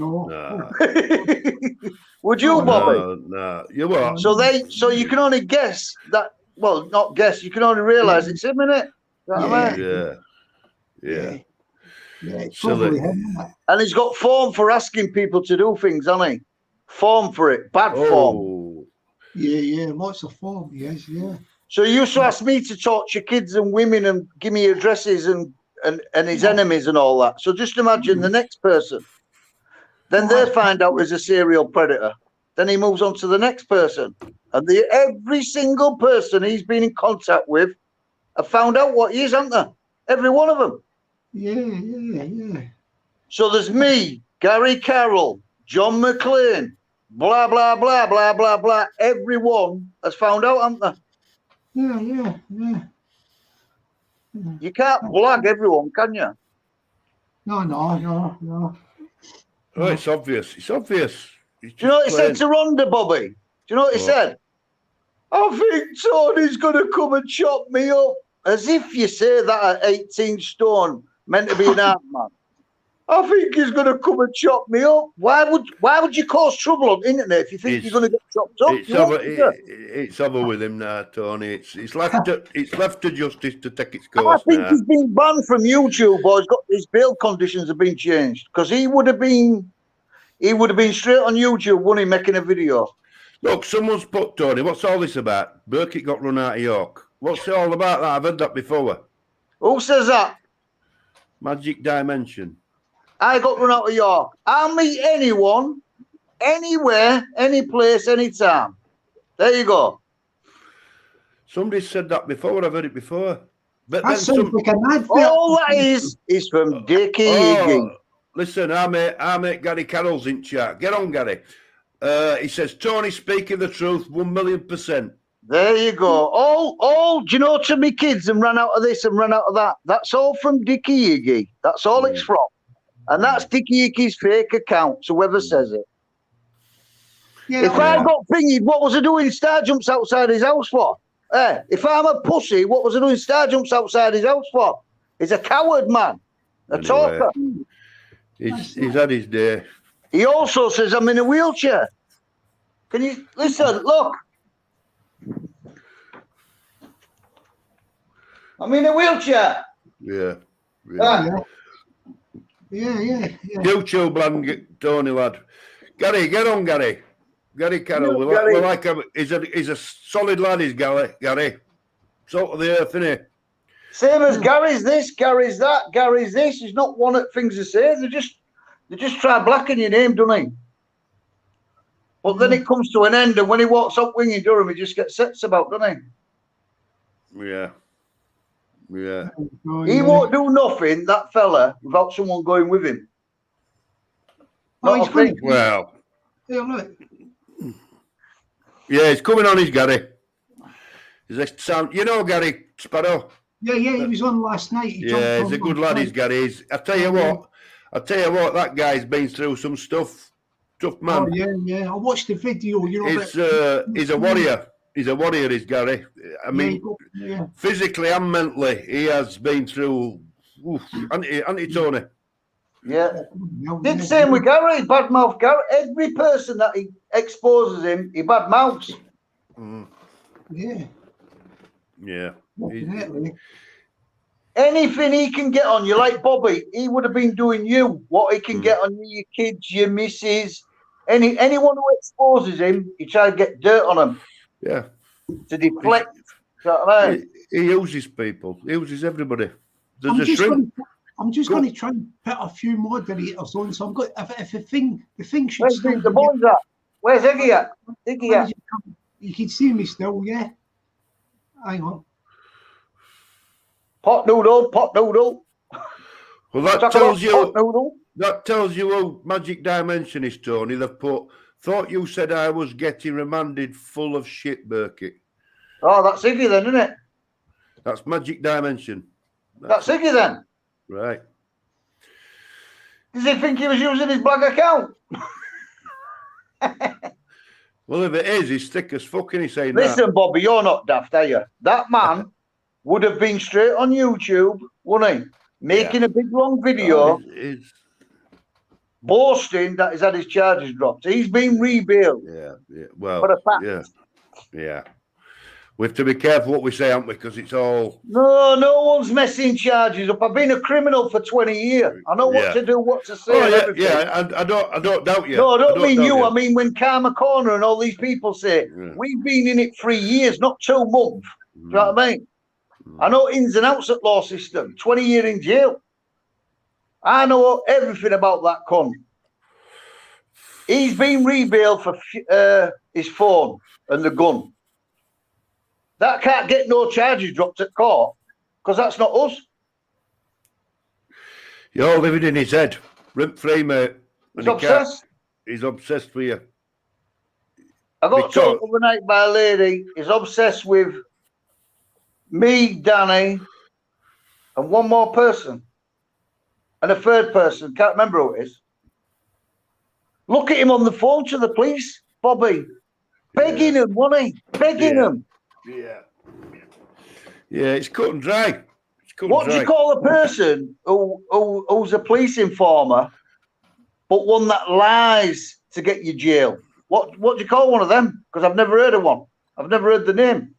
Would you, Bobby? No. You what? So you can only guess that. Well, not guess. You can only realise it's him, innit? Yeah. It's probably him, isn't it? And he's got form for asking people to do things, hasn't he? Form for it. Bad form. Yeah. Lots of form, yes, yeah. So you used to ask me to torture kids and women and give me addresses and his enemies and all that. So just imagine the next person. Then they find out he's a serial predator. Then he moves on to the next person. And every single person he's been in contact with have found out what he is, haven't they? Every one of them. Yeah. So there's me, Gary Carroll, John McLean, blah, blah, blah, blah, blah, blah. Everyone has found out, haven't they? Yeah. You can't blag everyone, can you? No. Oh, it's obvious. It's obvious. Do you know what he said to Rhonda, Bobby? Do you know what he said? I think Tony's going to come and chop me up. As if you say that at 18 stone, meant to be an art man. I think he's going to come and chop me up. Why would you cause trouble on the internet if you think you're going to get chopped up? It's over with him now, Tony. It's left to justice to take its course. I think he's been banned from YouTube, or his bail conditions have been changed, because he would have been straight on YouTube, wouldn't he, making a video? Look, someone's put, Tony, what's all this about? Burkitt got run out of York. What's it all about that? I've heard that before. Who says that? Magic Dimension. I got run out of York. I'll meet anyone, anywhere, any place, anytime. There you go. Somebody said that before. I've heard it before. But That sounds like an advert. All that is from Dickie Higgy. Listen, our mate Gary Carroll's in chat. Get on, Gary. He says, Tony speaking the truth, 1,000,000%. There you go. All, do you know, to me kids and run out of this and run out of that. That's all from Dickie Higgy. That's all it's from. And that's Dickie Higgy's fake account, so whoever says it. Yeah, if I got thingied, what was I doing star jumps outside his house for? If I'm a pussy, what was I doing star jumps outside his house for? He's a coward, man. A talker. He's had his day. He also says I'm in a wheelchair. Can you listen? Look. I'm in a wheelchair. Yeah. YouTube land, Tony lad. Gary, get on, Gary. Gary Carroll. We like him. He's a solid lad, he's Gary. Salt of the earth, isn't he? Same as Gary's this, Gary's that, Gary's this. He's not one of things to say. They just try blacking your name, don't he? But then it comes to an end, and when he walks up winging Durham, he just gets sets about, doesn't he? Yeah. He won't do nothing, that fella, without someone going with him. Not a thing. Well. Yeah, look. Yeah, he's coming on, Gary. You know Gary Sparrow? Yeah, he was on last night. He's a good lad, he's Gary. I tell you what, that guy's been through some stuff. Tough man. Oh, yeah. I watched the video. He's a warrior. He's a warrior, is Gary. I mean, physically and mentally, he has been through. Auntie Tony. Yeah. Did the same with Gary. Badmouth Gary. Every person that he exposes him, he badmouths. Yeah. Anything he can get on you, like Bobby, he would have been doing you. What he can get on you, your kids, your missus, anyone who exposes him, he try to get dirt on him. Yeah. To deflect. You know what I mean? He uses people. He uses everybody. I'm just going to try and put a few moderators on. So I've got if the thing should. Where's the boys at? Where's Iggy at? You can see me still, yeah. Hang on. Pot noodle. Well, that tells you how Magic Dimension is, Tony. They've put. Thought you said I was getting remanded full of shit, Burkitt. Oh, that's Iggy then, isn't it? That's Magic Dimension. That's Iggy then. Right. Does he think he was using his blag account? Well, if it is, he's thick as fucking. He's saying Listen, Bobby, you're not daft, are you? That man would have been straight on YouTube, wouldn't he? Making a big long video. Boasting that he's had his charges dropped. He's been rebailed. Yeah. Well, for a fact. Yeah. We have to be careful what we say, haven't we? Because it's all... No one's messing charges up. I've been a criminal for 20 years. I know what to do, what to say. Oh, yeah. I don't doubt you. No, I don't mean you. I mean when Karma Corner and all these people say, we've been in it 3 years, not 2 months. Do you know what I mean? I know ins and outs at law system. 20 years in jail. I know everything about that cunt. He's been rebailed for his phone and the gun. That can't get no charges dropped at court because that's not us. You're living in his head. Rent free, mate. He's obsessed. He's obsessed with you. I got told overnight by a lady is obsessed with me, Danny, and one more person. And a third person, can't remember who it is. Look at him on the phone to the police, Bobby. Begging him, wasn't he? Begging him. Yeah. Yeah, it's cut and dry. What do you call a person who's a police informer, but one that lies to get you jail? What do you call one of them? Because I've never heard of one. I've never heard the name.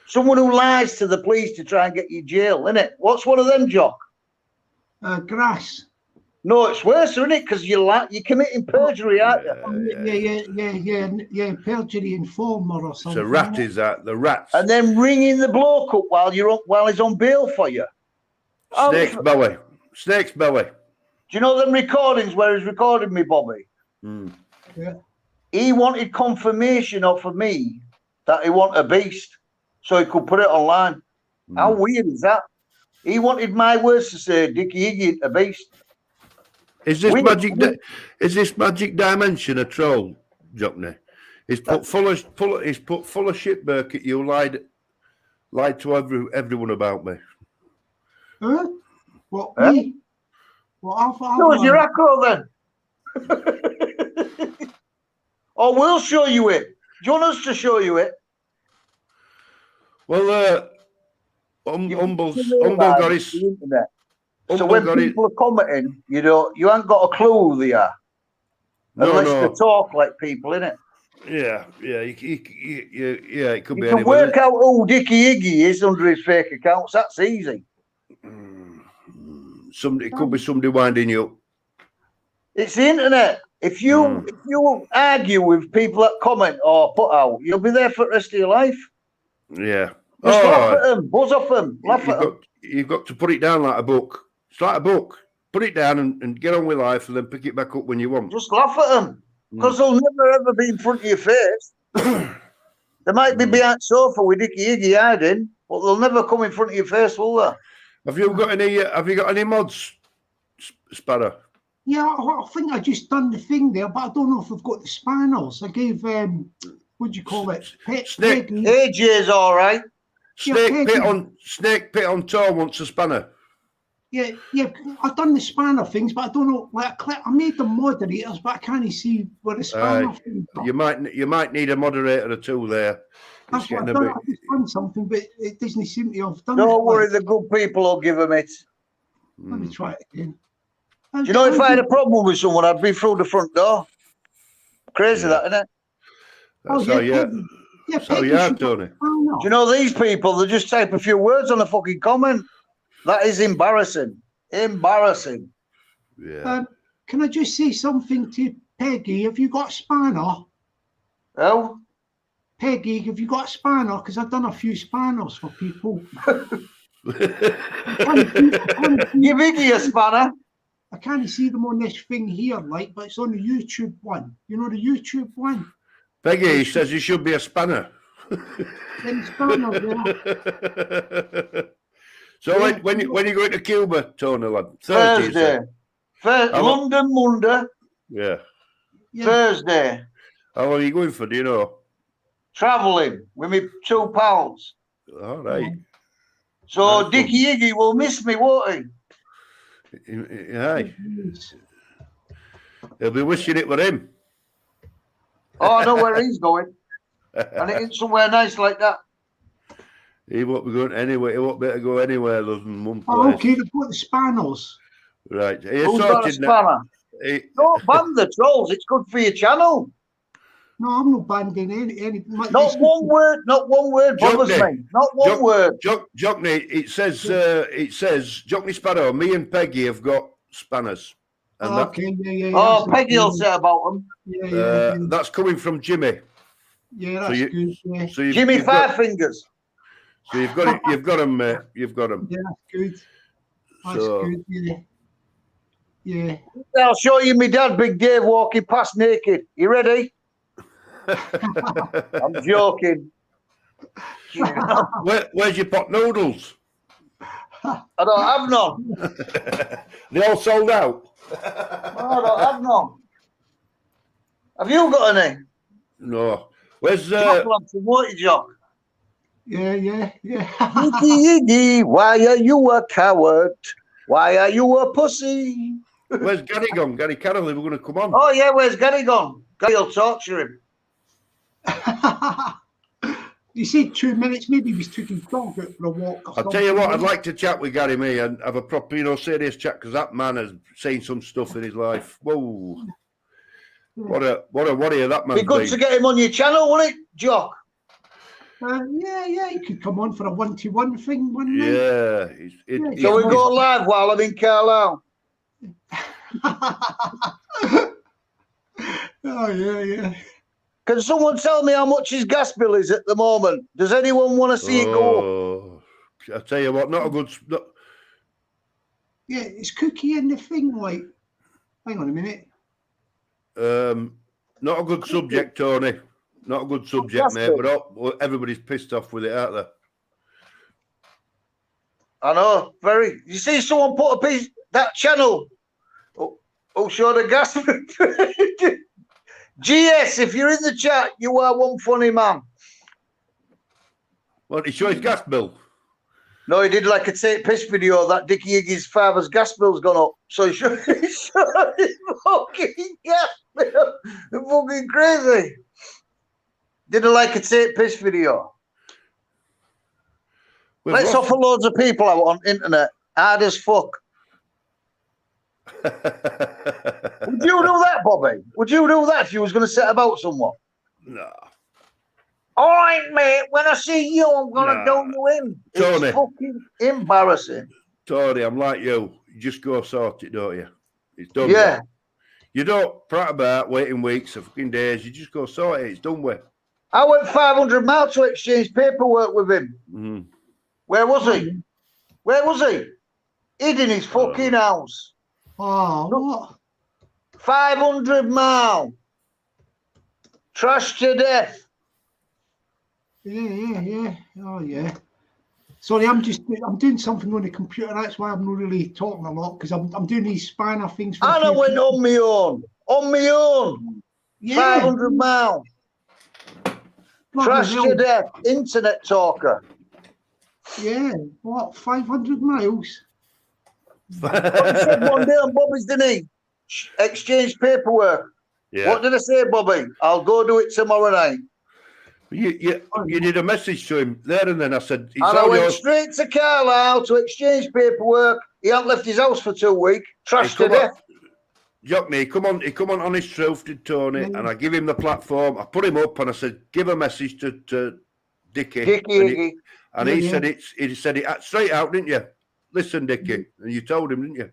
Someone who lies to the police to try and get you jail, innit? What's one of them, Jock? Grass. No, it's worse, isn't it? Because you're committing perjury, aren't you? Yeah, perjury informer or something. It's a rat, is that? The rats. And then ringing the bloke up while he's on bail for you. Snake's belly. Snake's belly. Do you know them recordings where he's recording me, Bobby? Mm. Yeah. He wanted confirmation off of me that he wanted a beast so he could put it online. Mm. How weird is that? He wanted my words to say, Dickie Iggy, a beast. Is this magic dimension a troll, Jockney? He's put full of shitberk at you, lied to everyone about me. Huh? What me? What so is your acro then? Or we'll show you it. Do you want us to show you it? Well, Humble got his internet. So when people are commenting, you ain't got a clue who they are. Unless they talk like people, innit? Yeah. It could be. You can work out who Dickie Iggy is under his fake accounts. That's easy. It could be somebody winding you up. It's the internet. If you argue with people that comment or put out, you'll be there for the rest of your life. Yeah. Just laugh at them, buzz off them, laugh at them. You've got to put it down like a book. It's like a book. Put it down and get on with life, and then pick it back up when you want. Just laugh at them, because they'll never ever be in front of your face. They might be behind the sofa with Dickie Iggy hiding, but they'll never come in front of your face, will they? Have you got any mods, Sparrow? Yeah, I think I just done the thing there, but I don't know if I've got the spanners. I gave what do you call it? Snake. AJ's all right. Snake pit on toe wants a spanner. Yeah, I've done the spanner things, but I don't know. Like I made them moderators, but I can't see where the spanner things are. You might need a moderator or two there. That's what I've done. I've just done something, but it doesn't seem to have done. Don't worry, the good people will give them it. Let me try it again. Do you know, if I had a problem with someone, I'd be through the front door. Crazy, that, isn't it? That's how you are, Tony. Do you know these people? They just type a few words on a fucking comment. That is embarrassing. Embarrassing. Yeah. Can I just say something to Peggy? Have you got a spanner? Oh? Peggy, have you got a spanner? Because I've done a few spanners for people. Give Iggy a spanner. I can't see them on this thing here, like, but it's on the YouTube one. You know the YouTube one? Peggy says you should be a spanner. Spanner, yeah. So when you going to Cuba, Tony, lad? Thursday. London, Monday. Yeah. Thursday. How long are you going for, do you know? Travelling with me 2 pals. All right. So nice. Dickie Iggy will miss me, won't he? Aye. He'll be wishing it were him. Oh, I know where he's going. And it ain't somewhere nice like that. He won't be going anywhere. He won't be able to go anywhere other than one place. Oh, okay, they've got the spanners. Right. Who's got a spanner? Don't ban the trolls. It's good for your channel. No, I'm not banning any. Not one word bothers me. Not one word. Jockney, it says Jockney Sparrow, me and Peggy have got spanners. And okay, yeah. Oh, Peggy will say about them. Yeah. That's coming from Jimmy. Yeah, that's good. Yeah. So Jimmy Five Fingers. So you've got it. You've got them, mate. You've got them. Yeah, that's good. That's good. Yeah. I'll show you my dad, Big Dave, walking past naked. You ready? I'm joking. Where's your pot noodles? I don't have none. They all sold out. I don't have none. Have you got any? No. Where's what, Jock? Yeah. Iggy, Iggy, why are you a coward? Why are you a pussy? Where's Gary gone? Gary Carroll, we're going to come on. Oh, yeah, where's Gary gone? Gary'll torture him. You said 2 minutes, maybe he's taking dog out for a walk. I'll tell you what, I'd like to chat with Gary, me, and have a proper, serious chat, because that man has seen some stuff in his life. Whoa. What a warrior that man's Be good to get him on your channel, wouldn't it, Jock? Yeah, he could come on for a 1-to-1 thing, wouldn't he? Yeah. So we go live while I'm in Carlisle. Oh, yeah. Can someone tell me how much his gas bill is at the moment? Does anyone want to see it go up? I tell you what, not a good. Yeah, is Cookie in the thing? Like, hang on a minute. Not a good subject, Tony. Not a good subject, mate. But everybody's pissed off with it, aren't they? I know, very. You see, someone put a piece that channel. Oh, show the gas. GS, if you're in the chat, you are one funny man. What, he show his gas bill? No, he did like a take piss video that Dickie Iggy's father's gas bill's gone up. So he showed his fucking gas bill. They're fucking crazy. Did a like a take piss video. Let's offer loads of people out on internet. Hard as fuck. Would you do that, Bobby? Would you do that if you was going to set about someone? No. All right, mate. When I see you, I'm going to do you in. Tony. It's fucking embarrassing. Tony, I'm like you. You just go sort it, don't you? It's done. Yeah. With. You don't prat about waiting weeks or fucking days. You just go sort it. It's done with. I went 500 miles to exchange paperwork with him. Mm-hmm. Where was he? Where was he? Hid in his fucking house. Oh, what? 500 miles. Trashed to death. Yeah. Oh, yeah. Sorry, I'm doing something on the computer. That's why I'm not really talking a lot, because I'm doing these spanner things. For and I went on my own. On my own. Yeah. 500 miles. Trashed to death. Internet talker. Yeah. What? 500 miles? Bobby said one day on Bobby's, didn't he? Exchange paperwork. Yeah. What did I say, Bobby? I'll go do it tomorrow night. You did a message to him there and then. I said, and I went straight to Carlisle to exchange paperwork. He hadn't left his house for 2 weeks. Trashed to death. Jockney, he come on Honest Truth, did Tony, and I give him the platform. I put him up and I said, give a message to Dickie. And he said it straight out, didn't you? Listen, Dickie, and you told him, didn't you?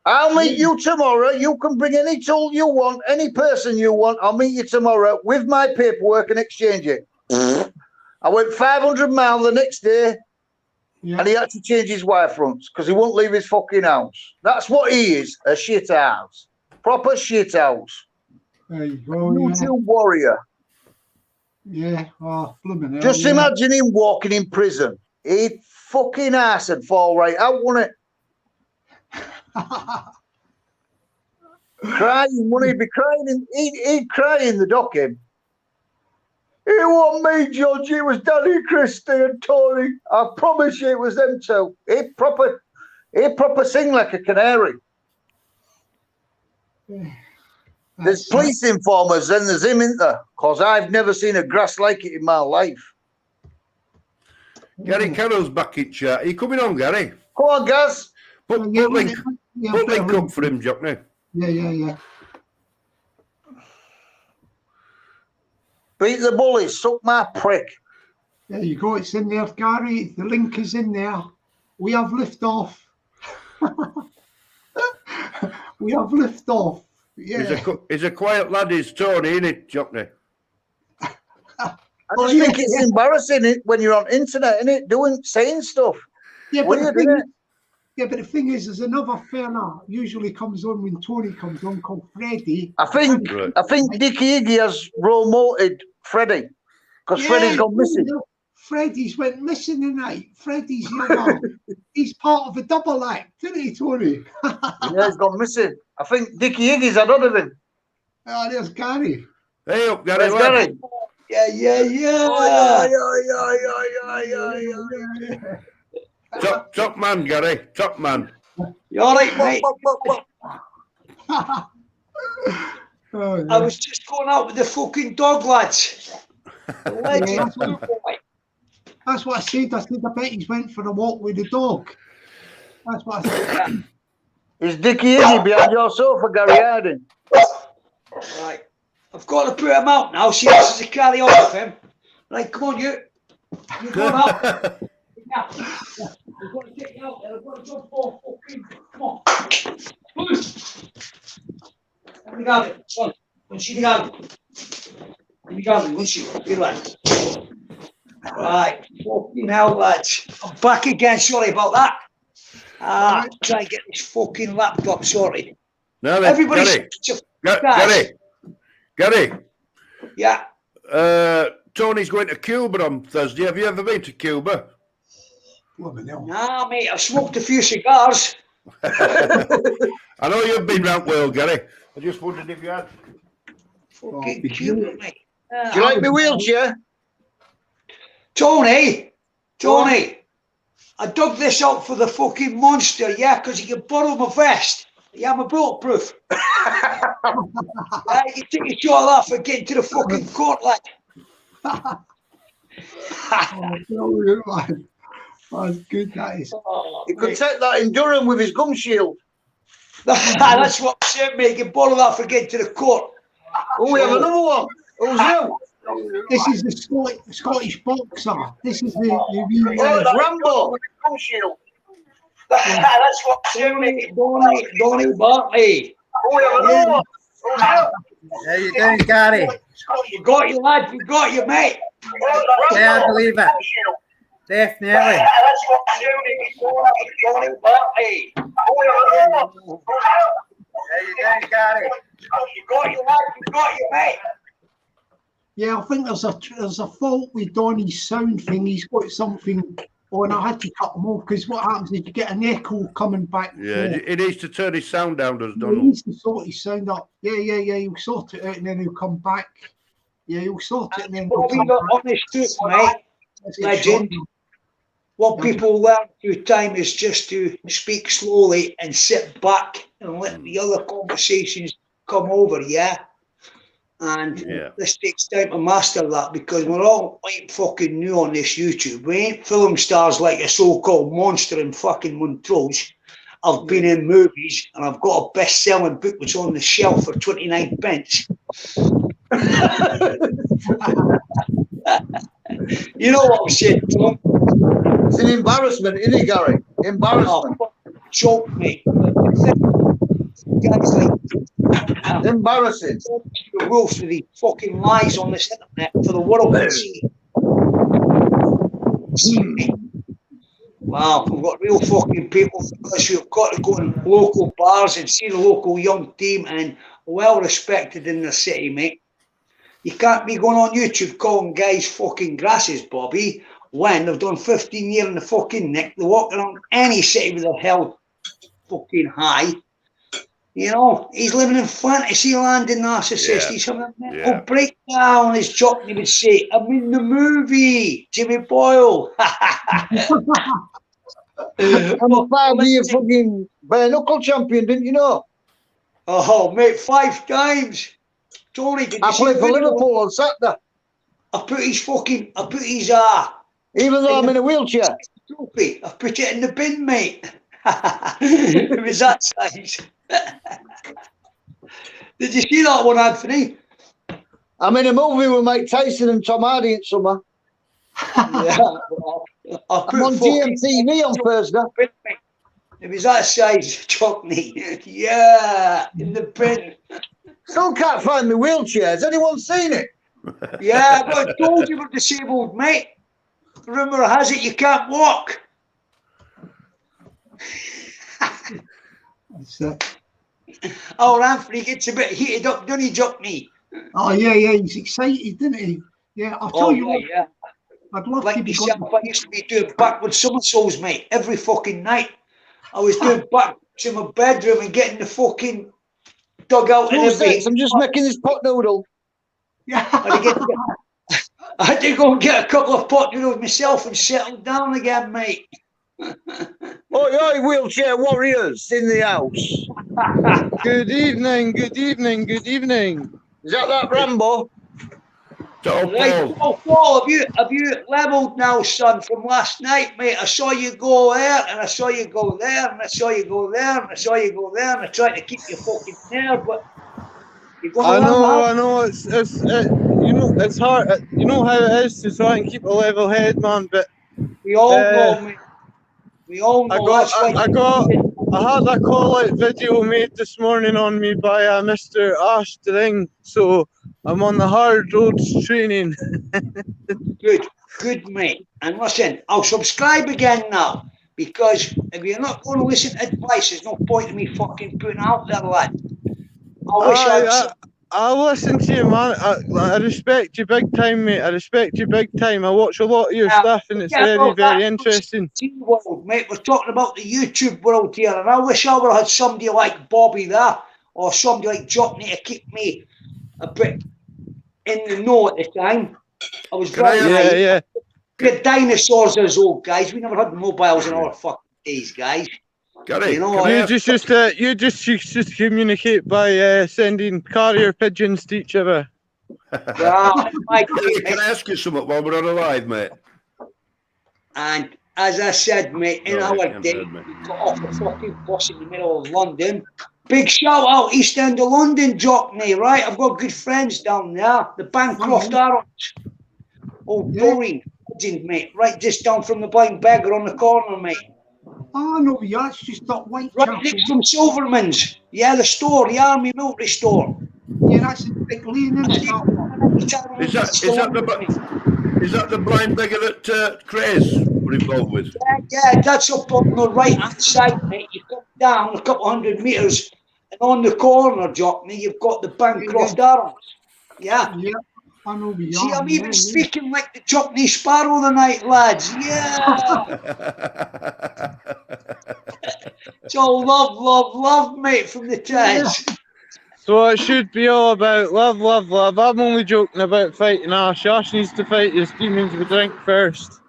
I'll meet you tomorrow. You can bring any tool you want, any person you want. I'll meet you tomorrow with my paperwork and exchange it. I went 500 miles the next day, and he had to change his wirefronts because he won't leave his fucking house. That's what he is, a shit house. Proper shit house. There you go. YouTube warrior. Yeah, blooming hell. Just imagine him walking in prison. He'd fucking ass and fall right out, wouldn't it? Crying, wouldn't he be crying? He'd cry in the dock, him. It wasn't me, George. It was Danny, Christy, and Tony. I promise you, it was them two. He'd proper sing like a canary. There's police informers, then there's him, isn't there? Because I've never seen a grass like it in my life. Gary Carroll's back in chat. Are you coming on, Gary? Come on, Gaz. Put link up for him, Jockney. Yeah. Beat the bullies, suck my prick. There you go, it's in there, Gary. The link is in there. We have liftoff. We have liftoff. Yeah. He's a quiet lad, is Tony, isn't it, Jockney? I just think it's embarrassing when you're on internet, isn't it? Saying stuff. Yeah, but the thing is, there's another fella usually comes on when Tony comes on called Freddie. I think Dickie Iggy has promoted Freddie because Freddie's gone missing. Freddie's went missing tonight. Freddie's he's part of a double act, isn't he, Tony? Yeah, he's gone missing. I think Dickie Iggy's had hold of him. Oh, there's Gary. Hey up, Gary. Where's Gary? Yeah, yeah, yeah. Top man, Gary. Top man. You all right, mate? Oh, yeah. I was just going out with the fucking dog, lads. The legend. Yeah, that's what I said. I said, I bet he's went for a walk with the dog. That's what I said. Is Dickie Iggy behind your sofa, Gary Harding? Right. I've got to put him out now. She has to carry on with him. Right, come on, you. You're going out. Yeah. I've got to get you out there. I've got to jump off. Fucking. Come on. Let me grab it. Son, don't she grab it? Let me grab it, won't you? Relax. Right. Fucking hell, lads. I'm back again. Sorry about that. Try and get this fucking laptop sorted. Now then, Gary. Yeah. Tony's going to Cuba on Thursday. Have you ever been to Cuba? Nah, mate. I've smoked a few cigars. I know you've been round well, Gary. I just wondered if you had. Fucking Cuba, mate. Do you like my wheelchair? Tony, I dug this out for the fucking monster, yeah, because you can borrow my vest. Yeah, I'm a bulletproof. You can take your shot off and get into the fucking court, lad. That's good, that is. You could take that in Durham with his gum shield. That's what I'm saying, mate. You can borrow that for getting to the court. Oh, we have another one. Who's you? This is the Scottish boxer. This is the Rambo with his gum shield. That's what I'm saying, mate. Donny Bartley. Oh, we have another one. Who's you? How you doing, Gary? We got you, lad. We got you, mate. Yeah, I believe it. Definitely. That's what I'm saying, mate. Donny Bartley. How you doing, Gary? We got you, lad. We got you, mate. Yeah, I think there's a fault with Donny's sound thing. He's got something on. I had to cut him off because what happens is you get an echo coming back. Yeah, he needs to turn his sound down, does He Donald? needs to sort his sound up. Yeah. He'll sort it out and then he'll come back. Yeah, he'll sort it and then he'll Well, we come got back. honest truth, mate. Legend. What people learn through time is just to speak slowly and sit back and let the other conversations come over, yeah? And this takes time to master that because we're all like fucking new on this YouTube. We ain't film stars like a so-called monster in fucking Montrose. I've been in movies and I've got a best-selling book that's on the shelf for 29 pence. You know what I'm saying, Tom? It's an embarrassment, isn't it, Gary? Embarrassment. Oh, joke, mate. Guys like embarrassing. The wolves with these fucking lies on this internet for the world to see. Wow, we've got real fucking people because you've got to go in local bars and see the local young team and well respected in the city, mate. You can't be going on YouTube calling guys fucking grasses, Bobby, when they've done 15 years in the fucking nick. They walk around any city with their held fucking high. You know, he's living in fantasy land in narcissist. He's having a mental breakdown, as Jockney would say. I'm in the movie, Jimmy Boyle. I'm a 5-year fucking bare knuckle champion, didn't you know? Oh, mate, 5 times. Tony, did you I played for Liverpool on Saturday. I put his even though I'm in a wheelchair. Trophy. I put it in the bin, mate. It was that size. Did you see that one, Anthony? I'm in a movie with Mike Tyson and Tom Hardy in summer. Yeah, well, I'm on GMTV on Thursday. It was that size, Jockney. Yeah, in the bin. Still can't find my wheelchair. Has anyone seen it? Yeah, but I told you we're disabled, mate. Rumour has it you can't walk. Oh, Anthony gets a bit heated up, doesn't he, Jockney? Oh, yeah, he's excited, didn't he? Yeah, I'll tell you what. Yeah. I'd love like to be myself, I used to be doing backward somersaults, mate, every fucking night. I was doing backwards in my bedroom and getting the fucking dugout and everything. I'm just making this pot noodle. I had to go and get a couple of pot noodles myself and settle down again, mate. Oi, wheelchair warriors in the house. Good evening, good evening, good evening. Is that Rambo? Right, Paul, have you levelled now, son, from last night, mate? I saw you go there, and I saw you go there, and I saw you go there, and I saw you go there, and I tried to keep you fucking there, but you're going to I know, it's you know, it's hard. You know how it is to try and keep a level head, man. But we all know, mate. We all know. I had a call-out video made this morning on me by Mr. Ash Dring, so I'm on the hard roads training. Good, mate. And listen, I'll subscribe again now, because if you're not going to listen to advice, there's no point in me fucking putting out there, lad. I'll listen to you, man. I respect you big time, mate. I respect you big time. I watch a lot of your stuff, and it's very interesting. World, mate. We're talking about the YouTube world here, and I wish I would have had somebody like Bobby there, or somebody like Jockney to keep me a bit in the know at the time. I was very We had dinosaurs as old guys. We never had mobiles in our fucking days, guys. You know, you just used to communicate by sending carrier pigeons to each other. Yeah, can I ask you something while we're on the live, mate? And as I said, mate, in our day, we got off the fucking bus in the middle of London. Big shout out East End of London, Jockney, right? I've got good friends down there. The Bancroft Arrows. Old boring legend, mate. Right just down from the Blind Beggar on the corner, mate. Oh, no, yeah, it's just that white right next from Silverman's. Yeah, the store, the Army Military store. Yeah, that's a big lane, isn't it? Is that the Blind Beggar that Craze were involved with? Yeah, that's up on the right-hand side, mate. You come down a couple hundred metres, and on the corner, Jockney, you've got the Bancroft Arms. Yeah. Yeah. I know we See, I'm even speaking like the Jockney Sparrow tonight, lads. Yeah. It's all love, mate, from the Teds. So it should be all about love. I'm only joking about fighting Ash. Ash needs to fight his demons with drink first.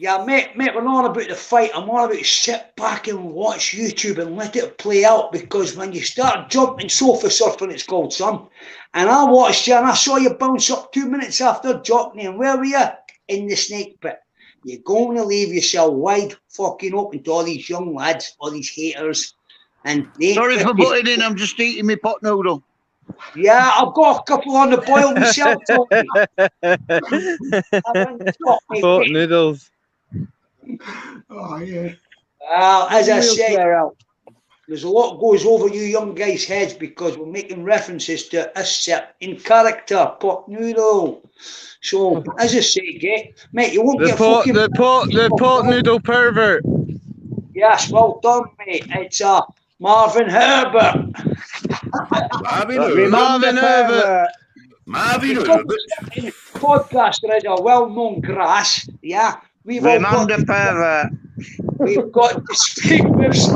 Yeah, mate, we're not about the fight. I'm all about sit back and watch YouTube and let it play out, because when you start jumping sofa surfing, it's called, son. And I watched you and I saw you bounce up 2 minutes after Jockney, and where were you? In the snake pit. You're going to leave yourself wide fucking open to all these young lads, all these haters. And sorry for butting in, I'm just eating my pot noodle. Yeah, I've got a couple on the boil myself. Pot noodles. Oh, yeah. As I said, there's a lot goes over you young guys' heads because we're making references to a certain character, pot noodle. So, as I say, mate, you won't get fucking... The pot noodle pervert. Yes, well done, mate. It's Marvin Herbert. Marvin Herbert. Podcaster is a well-known grass, yeah. We've got to speak with this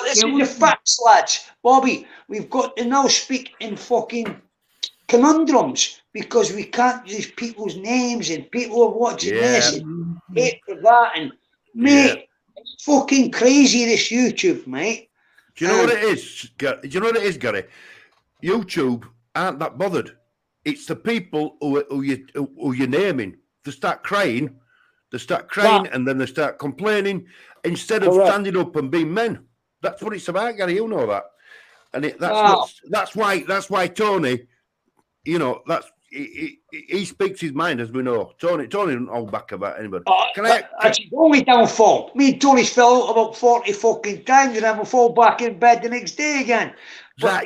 is the facts, lads. Bobby, we've got to now speak in fucking conundrums, because we can't use people's names, and people are watching this and hate for that, and mate, it's fucking crazy, this YouTube, mate. Do you know what it is? Do you know what it is, Gary? YouTube aren't that bothered. It's the people who you're naming. They start crying, and then they start complaining instead of standing up and being men. That's what it's about, Gary. You know that, and that's why Tony, you know, he speaks his mind, as we know. Tony doesn't hold back about anybody. That's the only downfall. Me and Tony's fell out about 40 fucking times, and then we'll fall back in bed the next day again. But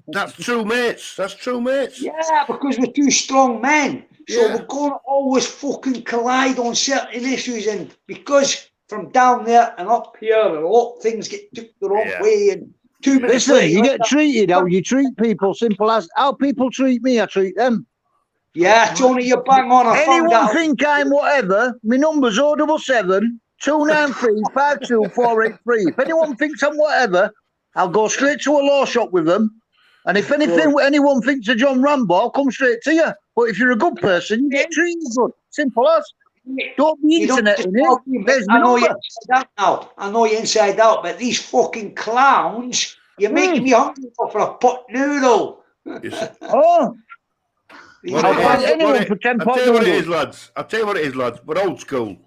that's true, mates. That's true, mates. Yeah, because we're two strong men. So we're going to always fucking collide on certain issues, and because from down there and up here, a lot of things get took the wrong way, and 2 minutes later, you get treated how you treat people. Simple as how people treat me, I treat them. Yeah, Tony, you're bang on. Anyone think I'm whatever? My number's 077 293 52483. If anyone thinks I'm whatever, I'll go straight to a law shop with them. And if anyone thinks of John Rambo, I'll come straight to you. But if you're a good person, you get treated good. Simple as. Don't be internet in it. I know you're inside out now. I know you're inside out, but these fucking clowns, you're making me hungry for a pot noodle. Oh. I'll tell you what it is, lads. We're old school.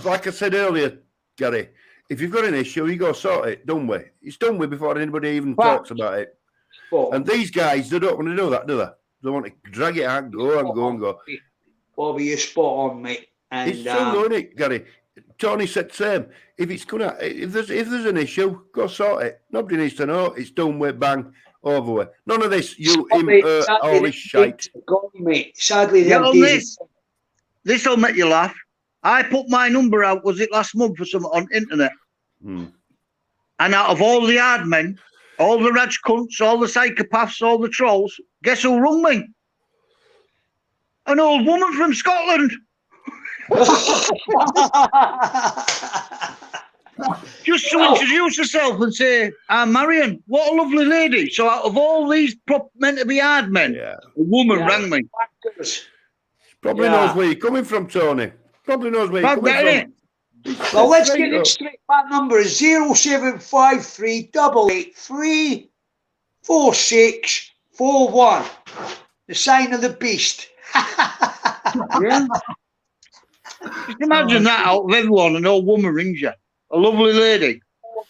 Like I said earlier, Gary, if you've got an issue, you go sort it. Done with. It's done with before anybody even talks about it. And these guys, they don't want to do that, do they? They want to drag it out, go. Bobby, you're spot on, mate. And, it's true, isn't it, Gary? Tony said the same. If there's an issue, go sort it. Nobody needs to know. It's done with, bang, over with. None of this, all this shite. Sadly, this will make you laugh. I put my number out, was it last month or something, on internet? And out of all the hard men, all the raj cunts, all the psychopaths, all the trolls, guess who rung me? An old woman from Scotland. Just to introduce herself and say, I'm Marion. What a lovely lady. So out of all these meant to be hard men, a woman rang me. Probably knows where you're coming from, Tony. Probably knows where you're coming from. Well, let's get it straight. That number is 0753 883 4641. The sign of the beast. Just imagine that out of everyone, an old woman rings you. A lovely lady.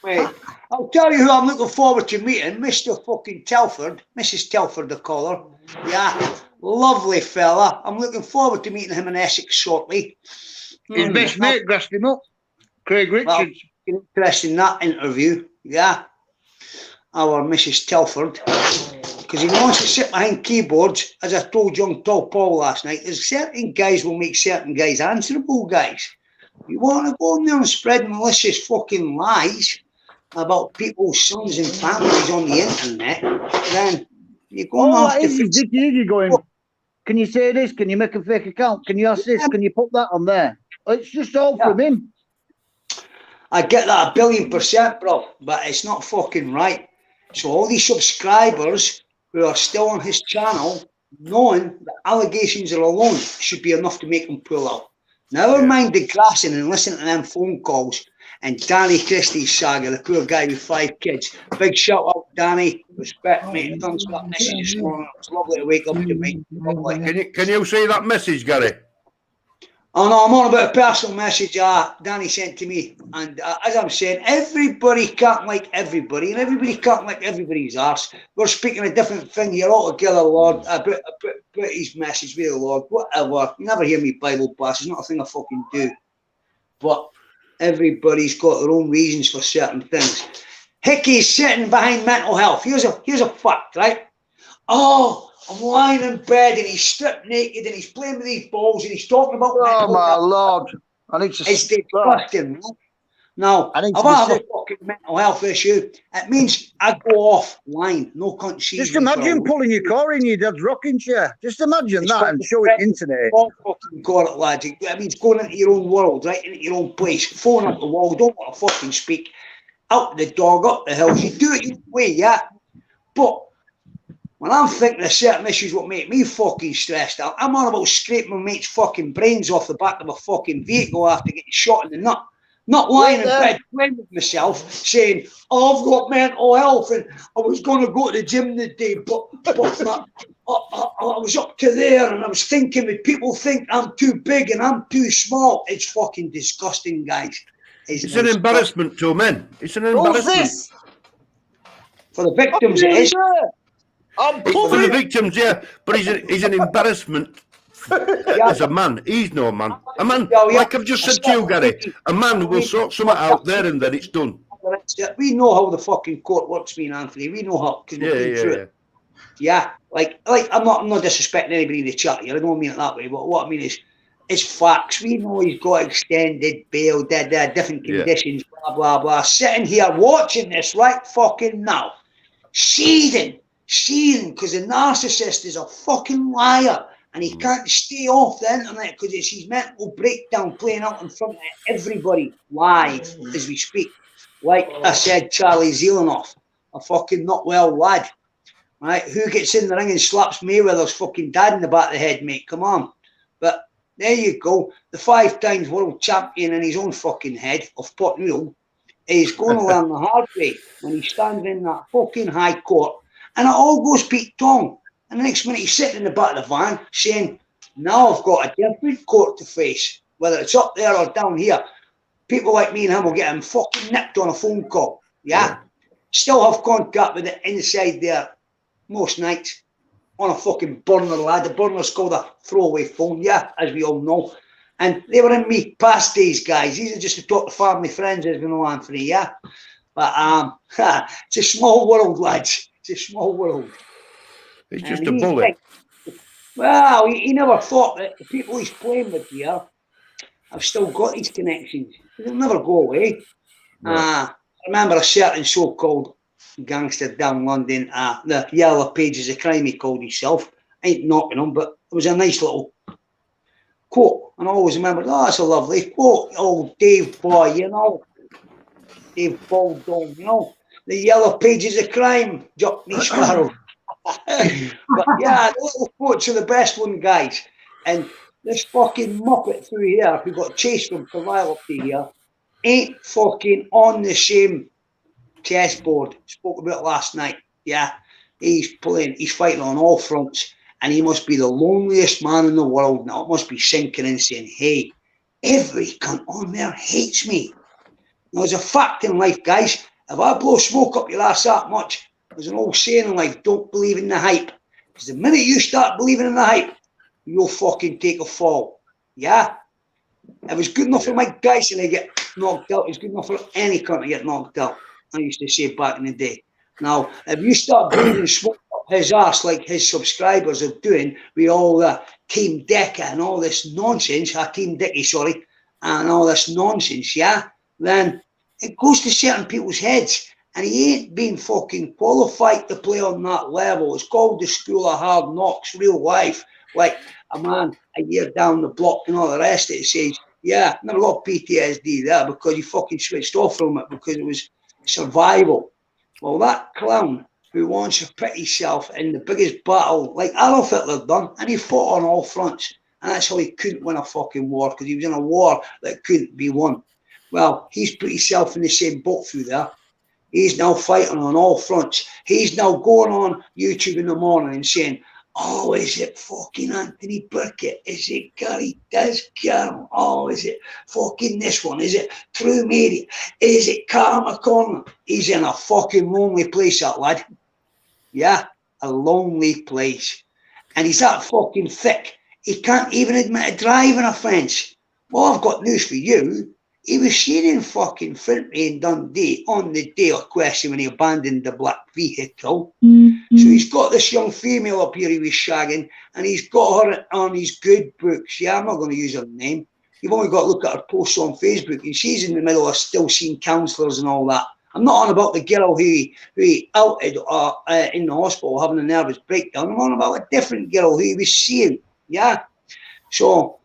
Mate, I'll tell you who I'm looking forward to meeting, Mr. fucking Telford. Mrs. Telford, the caller. Yeah, lovely fella. I'm looking forward to meeting him in Essex shortly. His best mate grassed him up. Craig Richards. Well, interesting, that interview. Yeah. Our Mrs. Telford. Because he wants to sit behind keyboards, as I told young Tall Paul last night. There's certain guys will make certain guys answerable, guys. You want to go in there and spread malicious fucking lies about people's sons and families on the internet, then you're going to have to... Dickie going, can you say this? Can you make a fake account? Can you ask this? Can you put that on there? It's just all from him. I get that 1,000,000%, bro, but it's not fucking right. So all these subscribers who are still on his channel, knowing that allegations are alone should be enough to make them pull out. Never mind the grassing and listening to them phone calls and Danny Christie's saga, the poor guy with 5 kids. Big shout out, Danny. Respect, mate. Thanks for that message this morning. It's lovely to wake up to me. Can you see that message, Gary? Oh no, I'm on about a personal message Danny sent to me. And as I'm saying, everybody can't like everybody, and everybody can't like everybody's arse. We're speaking a different thing here altogether, Lord. I put his message with the Lord, whatever. You never hear me Bible pass. It's not a thing I fucking do. But everybody's got their own reasons for certain things. Hickey's sitting behind mental health. Here's a fact, right? Oh, I'm lying in bed and he's stripped naked and he's playing with these balls and he's talking about mental health. Lord. I need to... It's disgusting, right? Now, if I have a fucking mental health issue, it means I go offline. No cunt sees Just imagine pulling your car in your dad's rocking chair. Just imagine that and show it internet. Fucking got it, lads. It means going into your own world, right? Into your own place. Phone up the wall. Don't want to fucking speak. Out the dog, up the hills. You do it your way, yeah? But when I'm thinking of certain issues what make me fucking stressed out, I'm on about scraping my mate's fucking brains off the back of a fucking vehicle after getting shot in the nut. Not lying in bed playing with myself, saying, oh, I've got mental health and I was going to go to the gym today, but I was up to there and I was thinking that people think I'm too big and I'm too small. It's fucking disgusting, guys. It's an embarrassment to men. It's an embarrassment. For the victims, it is. For the victims, yeah, but he's an embarrassment as a man. He's no man. A man, like I've just said to you, Gary, a man will sort something out there and then it's done. We know how the fucking court works, me and Anthony. We know how. Yeah, like I'm not disrespecting anybody in the chat here. I don't mean it that way, but what I mean is, it's facts. We know he's got extended bail, different conditions, blah, blah, blah. Sitting here watching this right fucking now, seething, because the narcissist is a fucking liar and he can't stay off the internet because it's his mental breakdown playing out in front of everybody live as we speak. Like I said, Charlie Zelenoff, a fucking not well lad. Right? Who gets in the ring and slaps Mayweather's fucking dad in the back of the head, mate? Come on. But there you go. The 5 times world champion in his own fucking head of pot noodle is going to learn the hard way when he's standing in that fucking high court. And it all goes Pete Tong. And the next minute he's sitting in the back of the van saying, now I've got a different court to face, whether it's up there or down here. People like me and him will get him fucking nipped on a phone call. Yeah? Still have contact with the inside there most nights on a fucking burner, lad. The burner's called a throwaway phone, yeah, as we all know. And they were in me past days, guys. These are just to talk to family friends, as we know, Anthony, yeah? But it's a small world, lads. It's a small world. He's just a bullet. Well, he never thought that the people he's playing with here have still got these connections. They'll never go away. I remember a certain so-called gangster down London, the Yellow Pages of Crime, he called himself. I ain't knocking him, but it was a nice little quote. And I always remember, oh, that's a lovely quote. Oh, Dave Boy, you know. Dave Baldon, you know. The Yellow Pages of Crime, Jockney Sparrow. But yeah, the little quotes are the best one, guys. And this fucking muppet through here, who got chased from Carlisle up to here, ain't fucking on the same chessboard. Spoke about it last night. Yeah, he's fighting on all fronts, and he must be the loneliest man in the world now. It must be sinking in saying, hey, every cunt on there hates me. Now, there's a fact in life, guys. If I blow smoke up your ass that much, there's an old saying in life, don't believe in the hype. Because the minute you start believing in the hype, you'll fucking take a fall. Yeah? It was good enough for Mike Tyson to get knocked out. It's good enough for any cunt to get knocked out. I used to say back in the day. Now, if you start breathing smoke up his ass like his subscribers are doing with all the Team Deca and all this nonsense, Team Dicky, sorry, and all this nonsense, yeah, then it goes to certain people's heads. And he ain't been fucking qualified to play on that level. It's called the School of Hard Knocks, real life. Like a man a year down the block and all the rest of it says, yeah, never got PTSD there because he fucking switched off from it because it was survival. Well, that clown who wants to pit himself in the biggest battle, like Adolf Hitler done, and he fought on all fronts. And that's how he couldn't win a fucking war, because he was in a war that couldn't be won. Well, he's put himself in the same boat through there. He's now fighting on all fronts. He's now going on YouTube in the morning and saying, oh, is it fucking Anthony Burkett? Is it Gary Descartes? Oh, is it fucking this one? Is it True Media? Is it Karma Corner? He's in a fucking lonely place, that lad. Yeah, a lonely place. And he's that fucking thick. He can't even admit a driving offence. Well, I've got news for you. He was seen in fucking Fintry in Dundee on the day of question when he abandoned the black vehicle. So he's got this young female up here he was shagging, and he's got her on his good books. Yeah, I'm not going to use her name. You've only got to look at her posts on Facebook, and she's in the middle of still seeing counsellors and all that. I'm not on about the girl who he outed in the hospital having a nervous breakdown. I'm on about a different girl who he was seeing. Yeah? So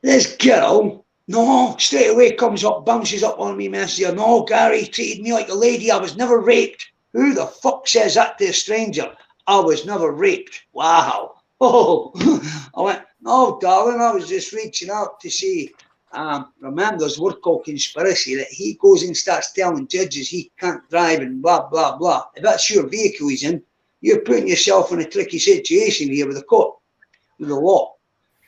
this girl... no, straight away comes up, bounces up on me, messenger. No, Gary treated me like a lady. I was never raped. Who the fuck says that to a stranger? I was never raped. Wow. Oh, I went, no, darling, I was just reaching out to see. Remember, there's a word called conspiracy that he goes and starts telling judges he can't drive and blah, blah, blah. If that's your vehicle he's in, you're putting yourself in a tricky situation here with the court, with the law.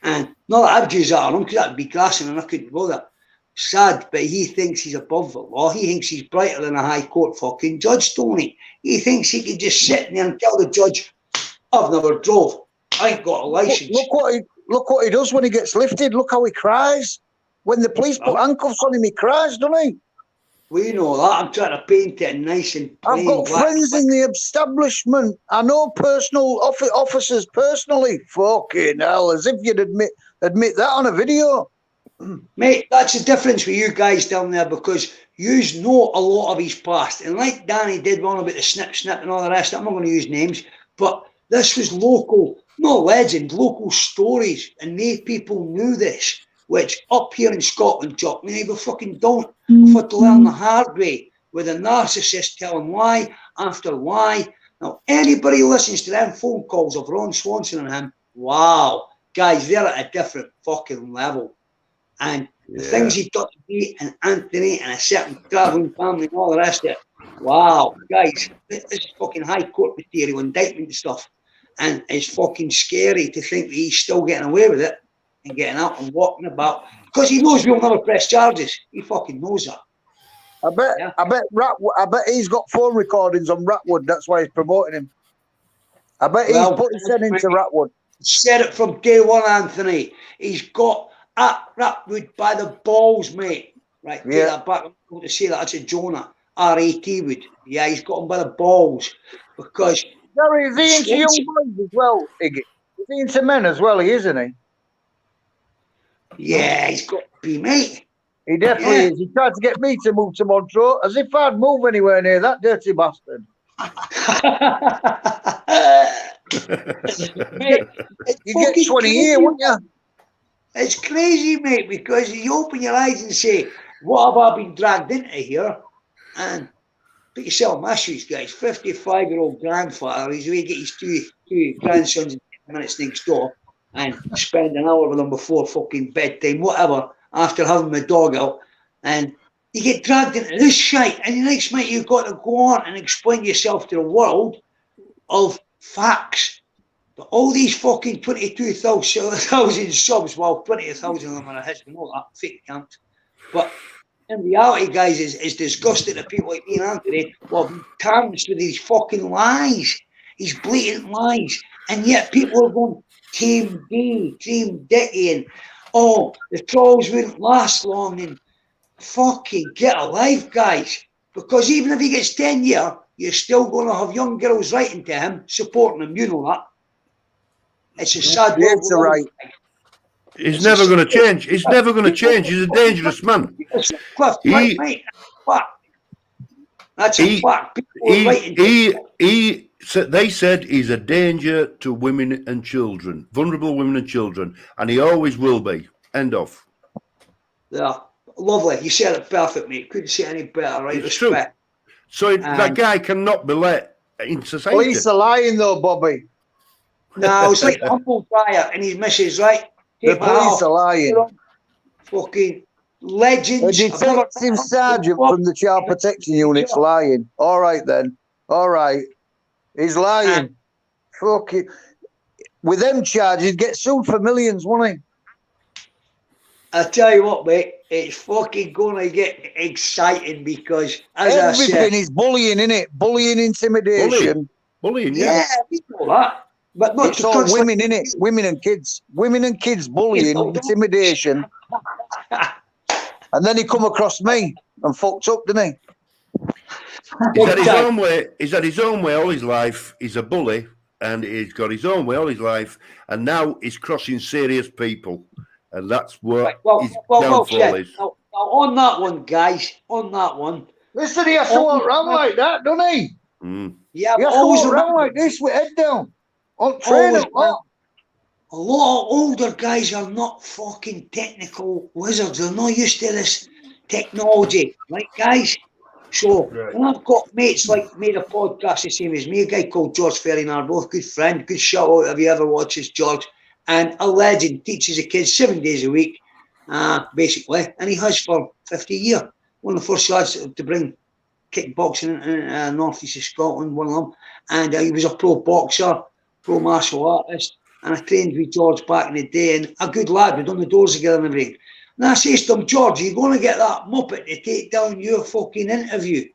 And not that I'd use that on him, because that'd be gassing and I couldn't bother. Sad, but he thinks he's above the law. He thinks he's brighter than a high court fucking judge, Tony. He thinks he could just sit there and tell the judge, I've never drove. I ain't got a licence. Look what he does when he gets lifted. Look how he cries. When the police put handcuffs on him, he cries, doesn't he? We know that. I'm trying to paint it nice and plain. I've got friends in the establishment. I know personal officers personally. Fucking hell, as if you'd admit that on a video. Mate, that's the difference with you guys down there, because you know a lot of his past. And like Danny did one about the snip and all the rest, I'm not going to use names, but This was local, not legend, local stories, and they people knew this. Which up here in Scotland, Jockney, we fucking don't. We've had to learn the hard way with a narcissist telling lie after lie. Now, anybody who listens to them phone calls of Ron Swanson and him, wow, guys, they're at a different fucking level. And the things he done to me and Anthony and a certain travelling family and all the rest of it, wow, guys, this is fucking high court material, indictment stuff. And it's fucking scary to think that he's still getting away with it and getting out and walking about because he knows we'll never press charges. He fucking knows that. I bet he's got phone recordings on Ratwood. That's why he's promoting him. I bet he's put his head into Ratwood. Said it from day one, Anthony. He's got at Ratwood by the balls, mate. Right, take that back. I'm going to say that. That's a Jonah. R-A-T Wood. Yeah, he's got him by the balls because. Gary, is he into young boys as well, Iggy? Is he into men as well? Isn't he? Yeah, he's got to be, mate. He definitely is. He tried to get me to move to Montreux, as if I'd move anywhere near that dirty bastard. Mate, you get 20 years, wouldn't you? It's crazy, mate, because you open your eyes and say, what have I been dragged into here? And put yourself in my shoes, guys. 55-year-old grandfather, he's going to get his two grandsons in 10 minutes next door and spend an hour with them before fucking bedtime, whatever, after having my dog out. And you get dragged into this shite, and the next minute you've got to go on and explain yourself to the world of facts. But all these fucking 22,000 subs, well, 20,000 of them are a hit, and all that fake accounts. But in reality, guys, is disgusting that people like me and Anthony will be tarnished with these fucking lies, these blatant lies, and yet people are going Team D, Team Dickie, and the trolls wouldn't last long, and fucking get a life, guys, because even if he gets 10 years, you're still going to have young girls writing to him, supporting him, you know that. It's a sad world. Right. He's never going to change. He's never going to change. He's a dangerous man. Cliff, mate. That's a fact. They said he's a danger to women and children, vulnerable women and children, and he always will be. End of. Yeah, lovely. You said it perfect, mate. Couldn't say any better, right? It's Respect. True. So that guy cannot be let in society. Police are lying, though, Bobby. No, it's like Humble Dyer and his missus, right? The police are lying. Fucking legends. A detective sergeant from the Child Protection Unit's lying. All right, then. All right. He's lying. Fucking. With them charges, he'd get sued for millions, wouldn't he? I tell you what, mate, it's fucking going to get exciting because, as everything I said, is bullying, innit? Bullying, intimidation. Bullying, yeah, we know that. But not it's all women, innit? Women and kids. Women and kids bullying, intimidation. And then he come across me and fucked up, didn't he? He's had his own way. He's had his own way all his life. He's a bully, and he's got his own way all his life. And now he's crossing serious people, and that's what his downfall is. Now, on that one, guys, on that one. Listen, he has to walk around like that, doesn't he? Mm. Yeah, he has to walk around like this with head down. On training. A lot of older guys are not fucking technical wizards. They're not used to this technology, right, guys? So when I've got mates like made a podcast the same as me, a guy called George Ferrinard, both good friend, good shout out if you ever watches George, and a legend, teaches the kids 7 days a week, basically, and he has for 50 years. One of the first lads to bring kickboxing in north east of Scotland, one of them, and he was a pro boxer, pro martial artist, and I trained with George back in the day, and a good lad. We'd done the doors together and everything. And I says to him, George, are you going to get that muppet to take down your fucking interview?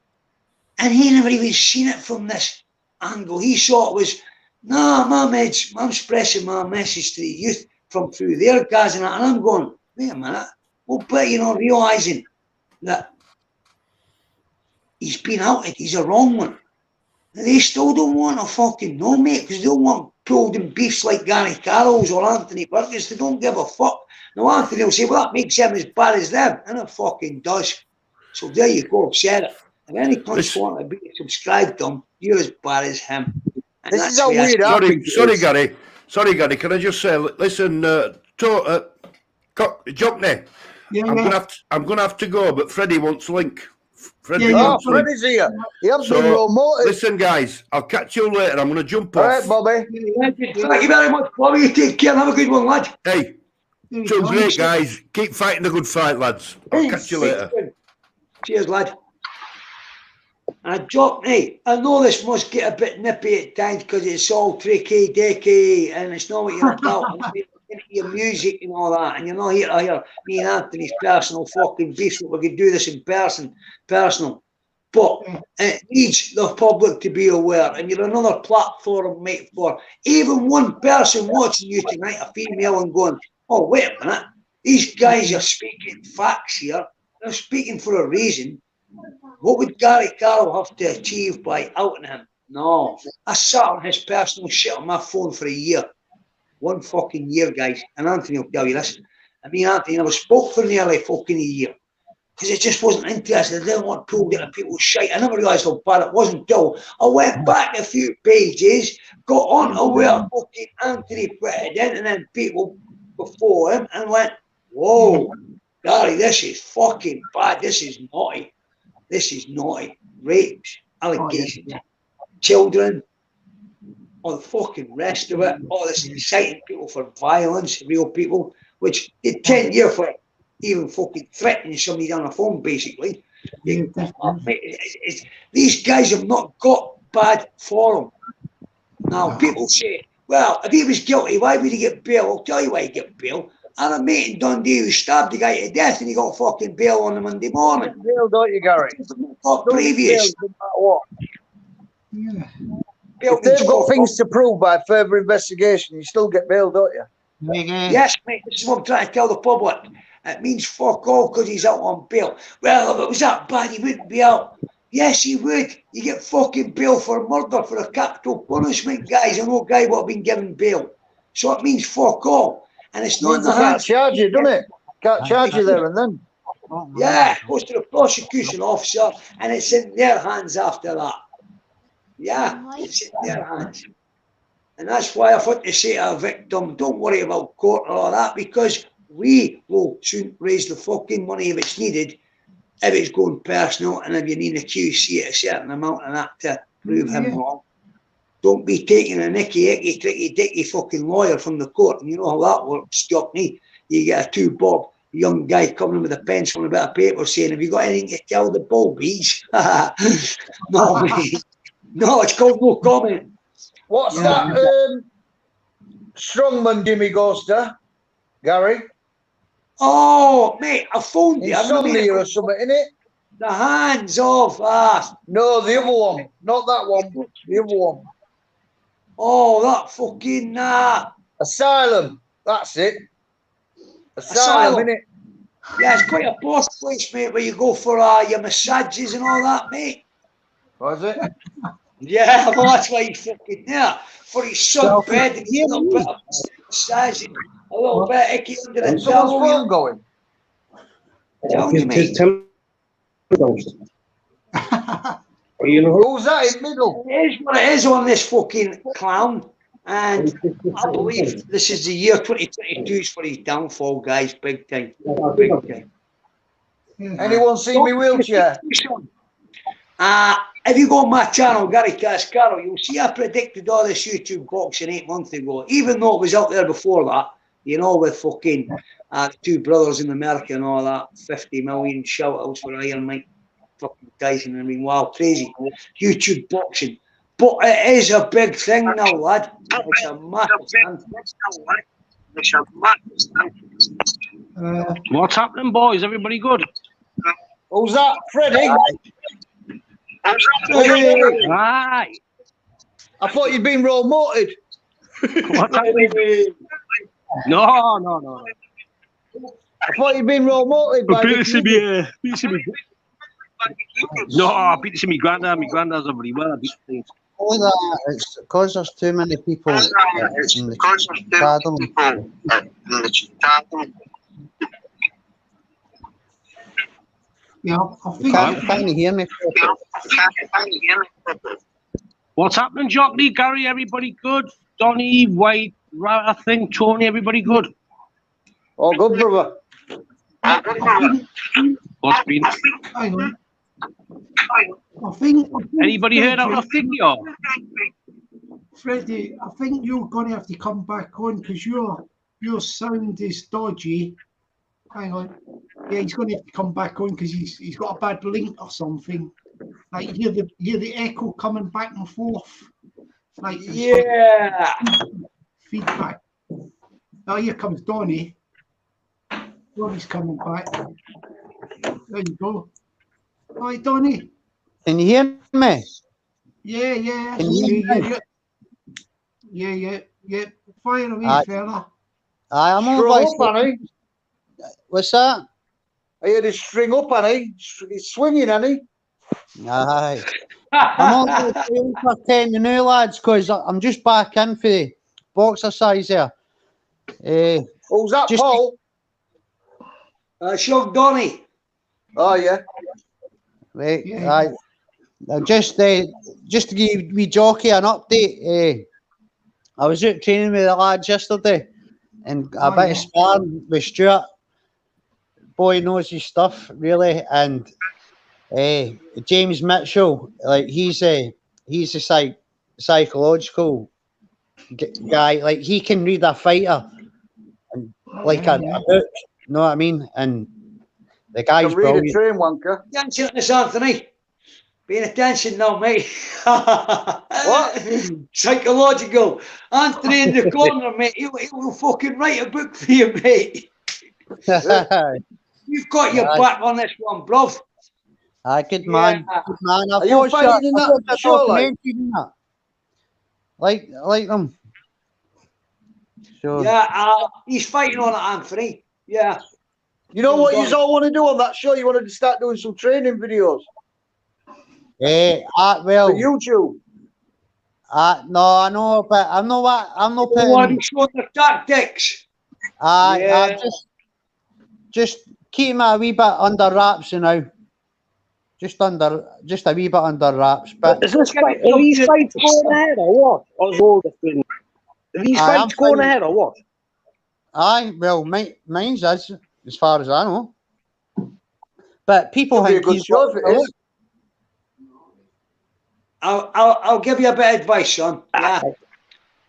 And he never even seen it from this angle. He saw it was, nah, I'm expressing my message to the youth from through their guys and that. And I'm going, wait a minute, we'll bet you're not realising that he's been outed, he's a wrong one. And they still don't want to fucking know, mate, because they don't want pulled in beefs like Gary Carroll's or Anthony Burgess. They don't give a fuck. Now, Anthony will say, well, that makes him as bad as them. And it fucking does. So there you go, I've said it. If any cunts want to be subscribed to him, you're as bad as him. And This that's is how where I weird I Sorry, think it sorry, is. Gary. Sorry, Gary. Can I just say, listen, Jockney, I'm gonna have to go, but Freddie wants link. Freddie wants link. Freddie's here. He hasn't been So promoted. listen, guys, I'll catch you later. I'm gonna jump All off. right, Bobby. Thank you very much, Bobby. You take care and have a good one, lad. Hey, two great guys. Keep fighting the good fight, lads. I'll catch you later. Cheers, lad. Jockney, I know this must get a bit nippy at times because it's all tricky, dicky, and it's not what you're about. And your music and all that, and you're not here to hear me and Anthony's personal fucking beef. We could do this in personal. But it needs the public to be aware, and you're another platform, mate, for even one person watching you tonight, a female, and going, oh, wait a minute, these guys are speaking facts here. They're speaking for a reason. What would Gary Carroll have to achieve by outing him? No. I sat on his personal shit on my phone for a year. 1 fucking year, guys. And Anthony will tell you this. I mean, Anthony never spoke for nearly fucking a year. Because it just wasn't interested. I didn't want to pull into people's shite. I never realised how bad it was until I went back a few pages, got on to where fucking Anthony put it in, and then people before him, and went, whoa, Gary, this is fucking bad. This is naughty. This is naughty. Rapes, allegations, children, all the fucking rest of it. All this inciting people for violence, real people, which did 10 years for even fucking threatening somebody down the phone, basically. These guys have not got bad form. Now, people say, well, if he was guilty, why would he get bail? I'll tell you why he get bail. I had a mate in Dundee who stabbed the guy to death and he got fucking bail on a Monday morning. Bail, don't you, Gary? Previous. No matter what. Yeah. If they've got things to prove by further investigation, you still get bail, don't you? Yes, mate, this is what I'm trying to tell the public. It means fuck all because he's out on bail. Well, if it was that bad, he wouldn't be out. Yes, he would. You get fucking bail for murder, for a capital punishment, guys. I know a guy would have been given bail. So it means fuck all. And it's not in the Can't hands. charge you, doesn't it? Can't charge you there and then. Yeah, it goes to the prosecution officer and it's in their hands after that. Yeah, it's in their hands. And that's why I thought to say to a victim, don't worry about court or all that, because we will soon raise the fucking money if it's needed, if it's going personal, and if you need a QC at a certain amount of that to prove him wrong. Don't be taking a nicky, tricky, dicky fucking lawyer from the court. And you know how that works, Jockney. You get a 2-bob young guy coming with a pencil and a bit of paper saying, have you got anything to tell the bulbies? No, mate. No, it's called no comment. What's that strongman Jimmy goes to, Gary? Oh, mate, I phoned you. Insomnia or something, innit? The hands of no, the other one. Not that one. The other one. Oh, that fucking Asylum. That's it. Asylum, innit? Yeah, it's quite a posh place, mate, where you go for your massages and all that, mate. Was it? Yeah, well, that's why he's fucking there. For his son bed and he's a little bit of massaging, a little bit icky under the Someone's towel. phone going. Tell you, mate. Who's that in middle? It is what it is on this fucking clown. And I believe this is the year 2022 for his downfall, guys. Big time. Big time. Anyone see me wheelchair? If you go on my channel, Gary Cascaro, you'll see I predicted all this YouTube boxing 8 months ago, even though it was out there before that, you know, with fucking 2 brothers in America and all that, 50 million shout-outs for Iron Mike fucking Tyson. I mean, wow, crazy. YouTube boxing. But it is a big thing now, lad. It's a massive thing. What's happening, boys? Everybody good? Who's that? Freddie? Aye. I thought you'd been promoted. What's happening? No. I thought you'd been promoted by Peter see me. No, Peter see me granddad. My granddad's already well. Only that, it's because there's too many people in the garden. Yeah, I think Can't you hear me? What's happening, Jockney? Gary, everybody good? Donny, White, I think, Tony, everybody good? All good, brother. What's been? Hang on. I think Anybody heard out of figure? Freddie, I think you're going to have to come back on because your sound is dodgy. Hang on. Yeah, he's going to have to come back on because he's got a bad link or something. Like you hear the echo coming back and forth. Like Yeah. feedback. Oh, here comes Donny. Donny's coming back. There you go. Hi, Donny. Can you hear me? Yeah, yeah. Can you hear me? Yeah. Fire away, fella. I'm on String up, Annie. What's that? I hear this string up, Annie. He's swinging, Annie. Aye. I'm on for 10 the new lads because I'm just back in for the boxercise there. Who's that, just Paul? Shug Donny. Oh, yeah. Right, Yeah. just to give me jockey an update. I was out training with the lads yesterday and a bit of sparring with Stuart. Boy knows his stuff really, and James Mitchell, like he's a psychological guy. Like he can read a fighter, and like a book. You know what I mean? And the guy's read a brilliant. train wanker. Attention, Miss Anthony. Paying attention now, mate. What? Psychological. Anthony in the corner, mate. He will fucking write a book for you, mate. You've got your back on this one, bruv. Good man. Good man. Are you fighting in that show, like them? Sure. Yeah, he's fighting on it, Anthony. Yeah. You know what you all want to do on that show? You wanted to start doing some training videos. Well, for YouTube. No, I know, but I'm not putting. One showing the tactics. Just keep me a wee bit under wraps, you know. Just a wee bit under wraps. But Is this fight, are these fights going ahead or what? Or is all different? Are these fights going ahead or what? Aye, well, mine's is, as far as I know. But people think good show if it is. I'll give you a bit of advice, son. Yeah.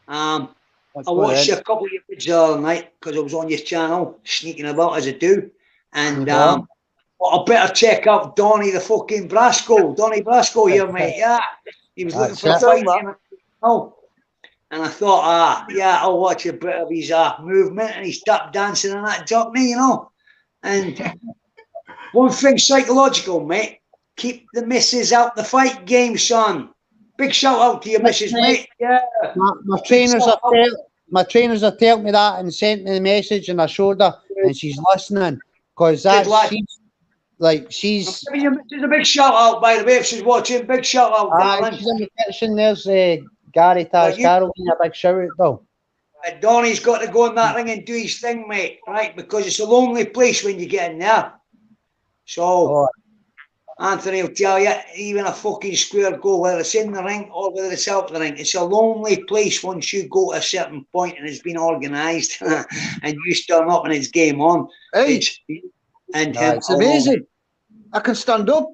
I watched a couple of your videos the other night because I was on your channel, sneaking about as I do. And I better check out Donny the fucking Brasco. Donny Brasco here, mate. Yeah. He was looking for a fight. And I thought, I'll watch a bit of his movement and his tap dancing and that Jockney, you know. And one thing psychological, mate. Keep the missus out the fight game, son. Big shout out to your missus, mate. Yeah. My trainers have told me that and sent me the message, and I showed her, and she's listening because that's she's. I'm giving your missus a big shout out, by the way, if she's watching. Big shout out, darling. She's in the kitchen. There's Gary Carol giving a big shout out though. Donny's got to go in that ring and do his thing, mate. Right, because it's a lonely place when you get in there. So. Anthony will tell you, even a fucking square goal, whether it's in the ring or whether it's out the ring, it's a lonely place once you go to a certain point and it's been organised and you turn up and it's game on. Hey, it's amazing. I can stand up.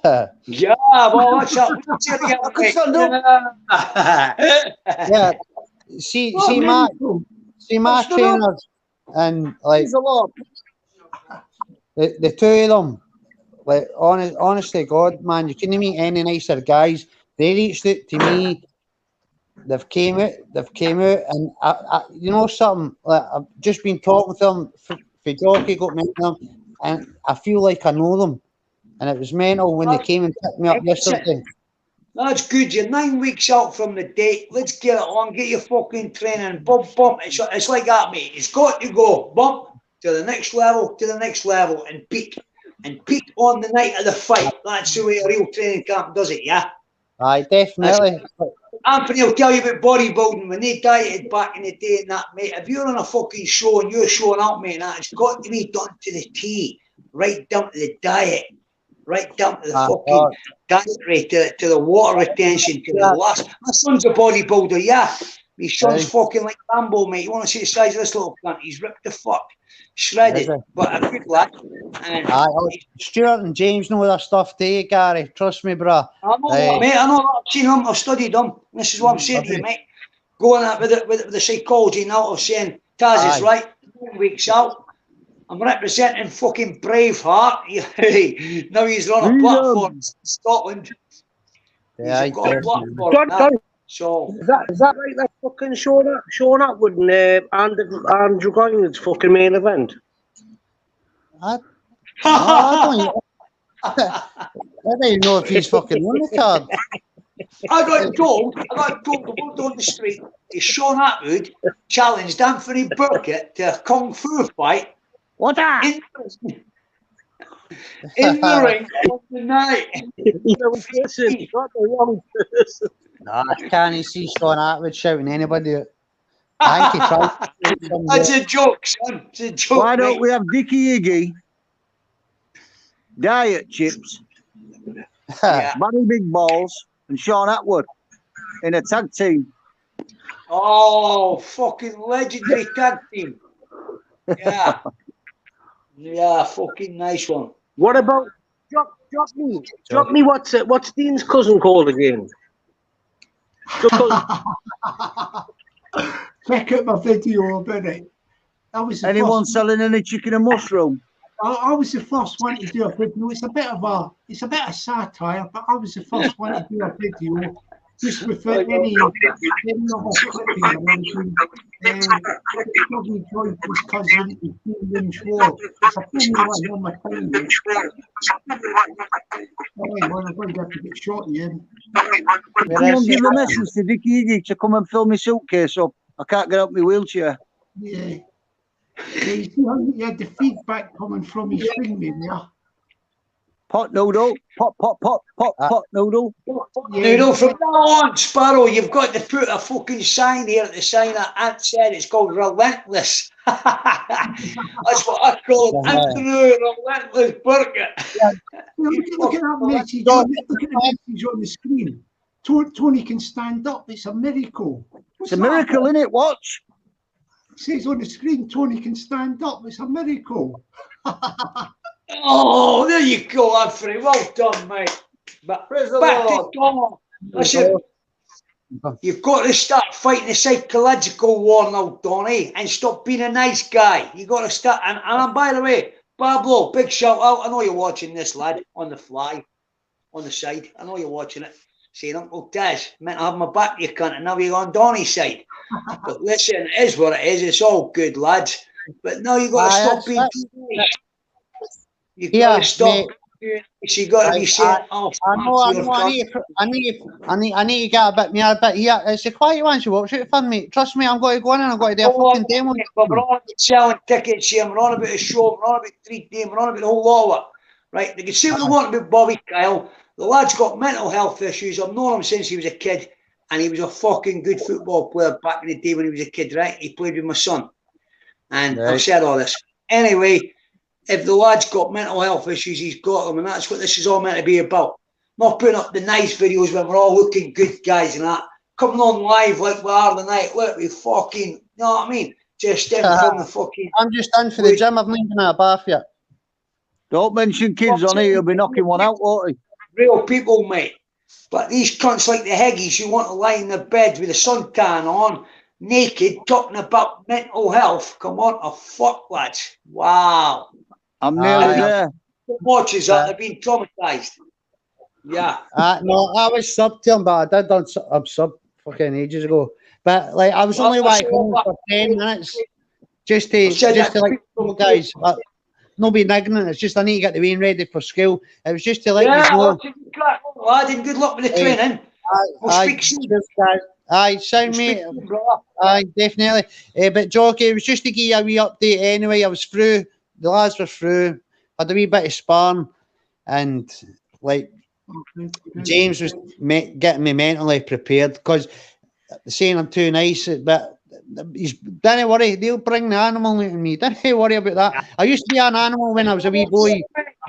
Yeah, well, what's up? I can stand up. Yeah. See my trainers and like the two of them. Like honestly, God, man, you couldn't meet any nicer guys. They reached out to me. They've came out, and I you know something. Like I've just been talking to them. For jockey got me them, and I feel like I know them. And it was mental when they came and picked me up yesterday. That's good. You're 9 weeks out from the date. Let's get it on. Get your fucking training. Bump. It's like that, mate. It's got to go. Bump to the next level, and peak. And peak on the night of the fight. That's the way a real training camp does it, yeah? Aye, definitely. Anthony will tell you about bodybuilding when they dieted back in the day and that, mate. If you're on a fucking show and you're showing out, mate, that it's got to be done to the T, right down to the diet, right down to the fucking dietary, to the water retention, to the last. My son's a bodybuilder, yeah. My son's fucking like Rambo, mate. You want to see the size of this little cunt? He's ripped the fuck, shredded, but a good lad. And Stuart and James know their stuff too, Gary. Trust me, bro. I know that, mate. I know that. I've seen them. I've studied them. This is what I'm saying to you, mate. Going out with the psychology now of saying, Taz is right. 9 weeks out. I'm representing fucking Braveheart. Now he's on a platform in Scotland. Yeah, he's got a platform now. So is that right? That fucking Sean Atwood and Andrew Goggins fucking main event. I don't even know if he's fucking on the card. I got told the word on the street is Sean Atwood challenged Anthony Burkett to a kung fu fight. What that? In the ring on the night. I can't see Sean Atwood shouting anybody out. I think he tried. That's a joke, son. It's a joke. Why don't we have Dickie Iggy, Diet Chips, Barry Big Balls, and Sean Atwood in a tag team? Oh, fucking legendary tag team. Yeah. Yeah, fucking nice one. What about Jockney? Jockney, what's Dean's cousin called again? Check out my video about it. Anyone selling any chicken and mushroom? I was the first one to do a video. It's a bit of satire, but I was the first one to do a video just without any other clipping or anything. Dougie Joyce's cousin is Dean Lynch Ward. I filmed one on my phone. I'm going to have to get shot again. Someone give a message to Dickie Iggy to come and fill my suitcase up. I can't get up my wheelchair. Yeah. You see how you had the feedback coming from his thing there? Pot noodle, pot noodle. Noodle, from now on, Sparrow, you've got to put a fucking sign here at the sign that Ant said. It's called Relentless. That's what I call it. Anthony Relentless Burger. Look at that message. Look at the message on the screen. Tony can stand up. It's a miracle. It's a miracle, isn't it? Watch. It says on the screen, Tony can stand up. It's a miracle. Oh, there you go, Anthony. Well done, mate. But back to Tom. Listen, you've got to start fighting the psychological war now, Donny, and stop being a nice guy. You've got to start. And by the way, Pablo, big shout out. I know you're watching this, lad, on the fly, on the side. I know you're watching it. Saying, Uncle Taz, meant to have my back, you cunt, and now you're on Donny's side. But listen, it is what it is. It's all good, lads. But now you've got to stop being too nice. You've got to stop. You got to be saying, "Oh, I need to get a bit more. But here, it's a quiet one. You watch it for me. Trust me, I'm going to go in and I'm going to do a fucking demo. We're on about selling tickets here. We're on about a show. We're on about 3D. We're on about the whole lot of it. Right? They can say what they want about Bobby Kyle. The lad's got mental health issues. I've known him since he was a kid, and he was a fucking good football player back in the day when he was a kid. Right? He played with my son, and I've said all this anyway. If the lad's got mental health issues, he's got them, and that's what this is all meant to be about. Not putting up the nice videos when we're all looking good guys and that. Coming on live like we are tonight. Look, we fucking, you know what I mean? Just from the fucking... I'm just done for the gym. I've not even had a bath yet. Don't mention kids on here. You'll be knocking one out, won't he? Real people, mate. But these cunts like the Heggies who want to lie in their beds with a suntan on, naked, talking about mental health. Come on, a fuck, lads. Wow. I'm nearly there. Watches that, they've been traumatized. Yeah. No, I was sub to him, but I did done sub fucking ages ago. But like, I was only like home for 10 minutes just to like, guys, not being ignorant. It's just I need to get the vein ready for school. It was just to let you know. Lad, and good luck with the training. We'll speak soon. Aye, sound mate. Aye, definitely. But Jockey, it was just to give you a wee update anyway. I was through. The lads were through. Had a wee bit of sparring, and like James was getting me mentally prepared because saying I'm too nice, but he's don't worry, they'll bring the animal into me. Don't worry about that. I used to be an animal when I was a wee boy,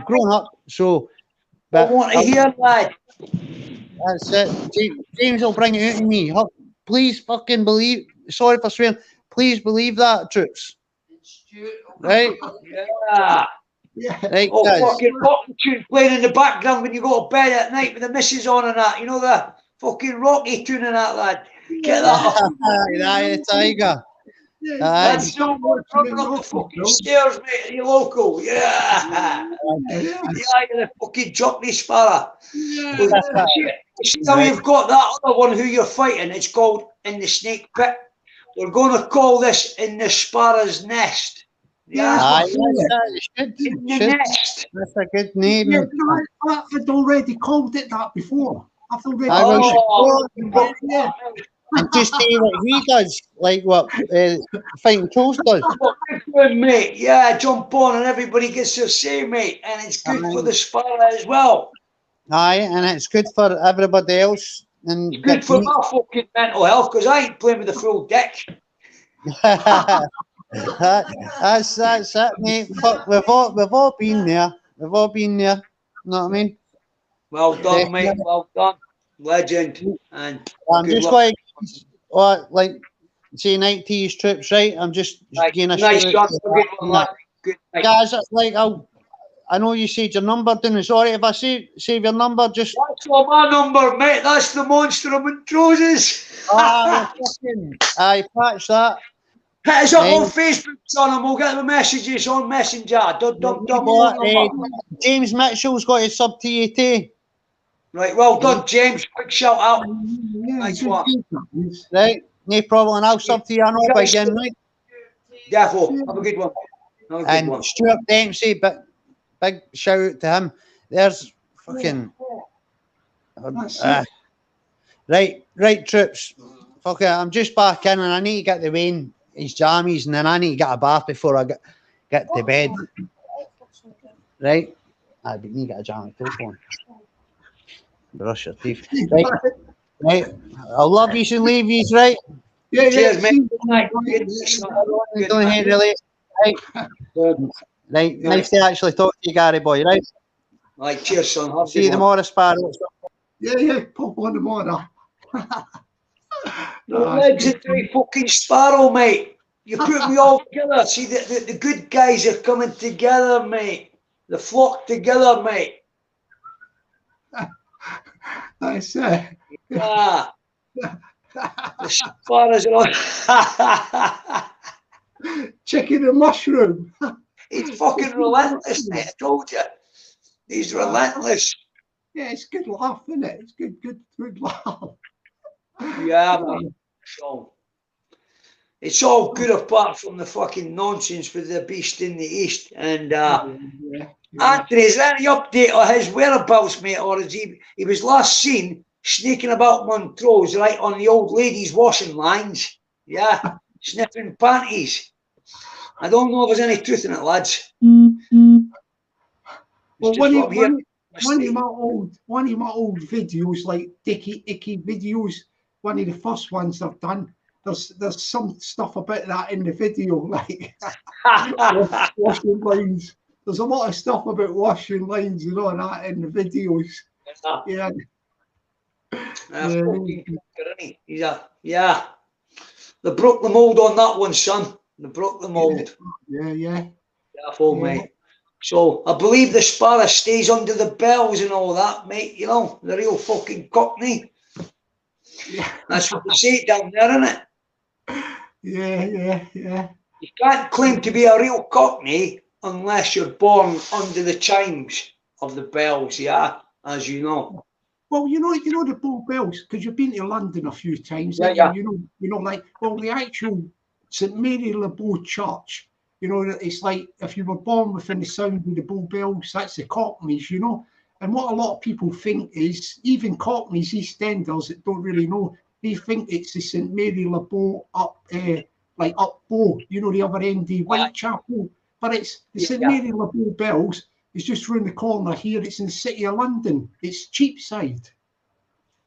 growing up, so But I want to hear, lad. that's it. James will bring it out in me. Please fucking believe. Sorry for swearing. Please believe that, troops. Right? Yeah. Yeah. Right, Oh, guys. fucking rocking tune playing in the background when you go to bed at night with the missus on and that. You know the fucking Rocky tune and that, lad. Get that up. Aye, Tiger. Yeah, Aye. That's the one running up the fucking stairs, mate, at your local. Yeah. yeah. Yeah, you're the fucking Jockney Sparrow. Yeah. Now you've got that other one who you're fighting. It's called In the Snake Pit. We're going to call this In the Sparrow's Nest. Yeah. Aye, that's good. In the Should. Nest. That's a good name. Yeah, I'd already called it that before. I've already I was- Oh, yeah. And just say what he does, like what Fighting Toast does. good, mate. Yeah, jump on and everybody gets their say, mate. And it's good for the Sparrow as well. Aye, and it's good for everybody else. And It's good for my fucking mental health because I ain't playing with the full deck. that's it, mate. Fuck, we've all been there. We've all been there. You know what I mean? Well done, mate. Well done. Legend. And I'm good just luck. like say night to his troops, right? I'm just getting a Nice shout out shot. to Good that. one, lad. Good night. Guys, like I know you said your number, didn't you? Sorry if I save your number, just That's not my number, mate. That's the monster of Montrose's. aye, patch that. Hit us up on Facebook, son, and we'll get the messages on Messenger. James Mitchell's got his sub to you too. Right, well done, James. Quick shout out. Nice one. Right, no problem. And I'll sub to you on over again, right? Therefore, have a good one. Have a good And one. Stuart Dempsey, big shout out to him. There's fucking right troops. Fuck it, I'm just back in and I need to get the Wayne his jammies and then I need to get a bath before I get to bed. Right? I need to get a jammy telephone. Brush your teeth. Right. I love you and leave you, right? Yeah, Cheers, yeah. mate. Good night. Good night. Don't hate really. Right. Nice to actually talk to you, Gary boy, right? Right, cheers, son. Have a See you good tomorrow, Sparrow. Yeah, pop on tomorrow. The legendary fucking Sparrow, mate. You put me all together. See, the good guys are coming together, mate. The flock together, mate. That's Yeah. The Sparrows are on. chicken and mushroom. He's fucking relentless, mate. I told you. He's relentless. Yeah, it's good laugh, isn't it? It's good laugh. Yeah, mate. So, it's all good apart from the fucking nonsense with the beast in the east. And Anthony, is there any update on his whereabouts, mate? Or is he was last seen sneaking about Montrose, right on the old ladies' washing lines? Yeah, sniffing panties. I don't know if there's any truth in it, lads. Well, one of my old videos, like Dicky Icky videos, one of the first ones I've done, there's some stuff about that in the video, like washing lines. There's a lot of stuff about washing lines and all that in the videos. Yeah. Yeah. They broke the mold on that one, son. They broke the mold. Yeah. Careful, mate. So I believe the Sparrow stays under the bells and all that, mate. You know, the real fucking Cockney. Yeah. That's what they say down there, isn't it? Yeah. You can't claim to be a real Cockney unless you're born under the chimes of the bells, yeah, as you know. Well, you know the Bow Bells, because you've been to London a few times. Yeah. You know, like, well, the actual St Mary Le Bow Church, you know, it's like if you were born within the sound of the Bow Bells, that's the Cockneys, you know. And what a lot of people think is, even Cockneys, EastEnders that don't really know, they think it's the St Mary Le Bow up Bow, you know, the other end of Whitechapel. But it's the St Mary Le Bow Bells. It's just round the corner here. It's in the city of London. It's Cheapside.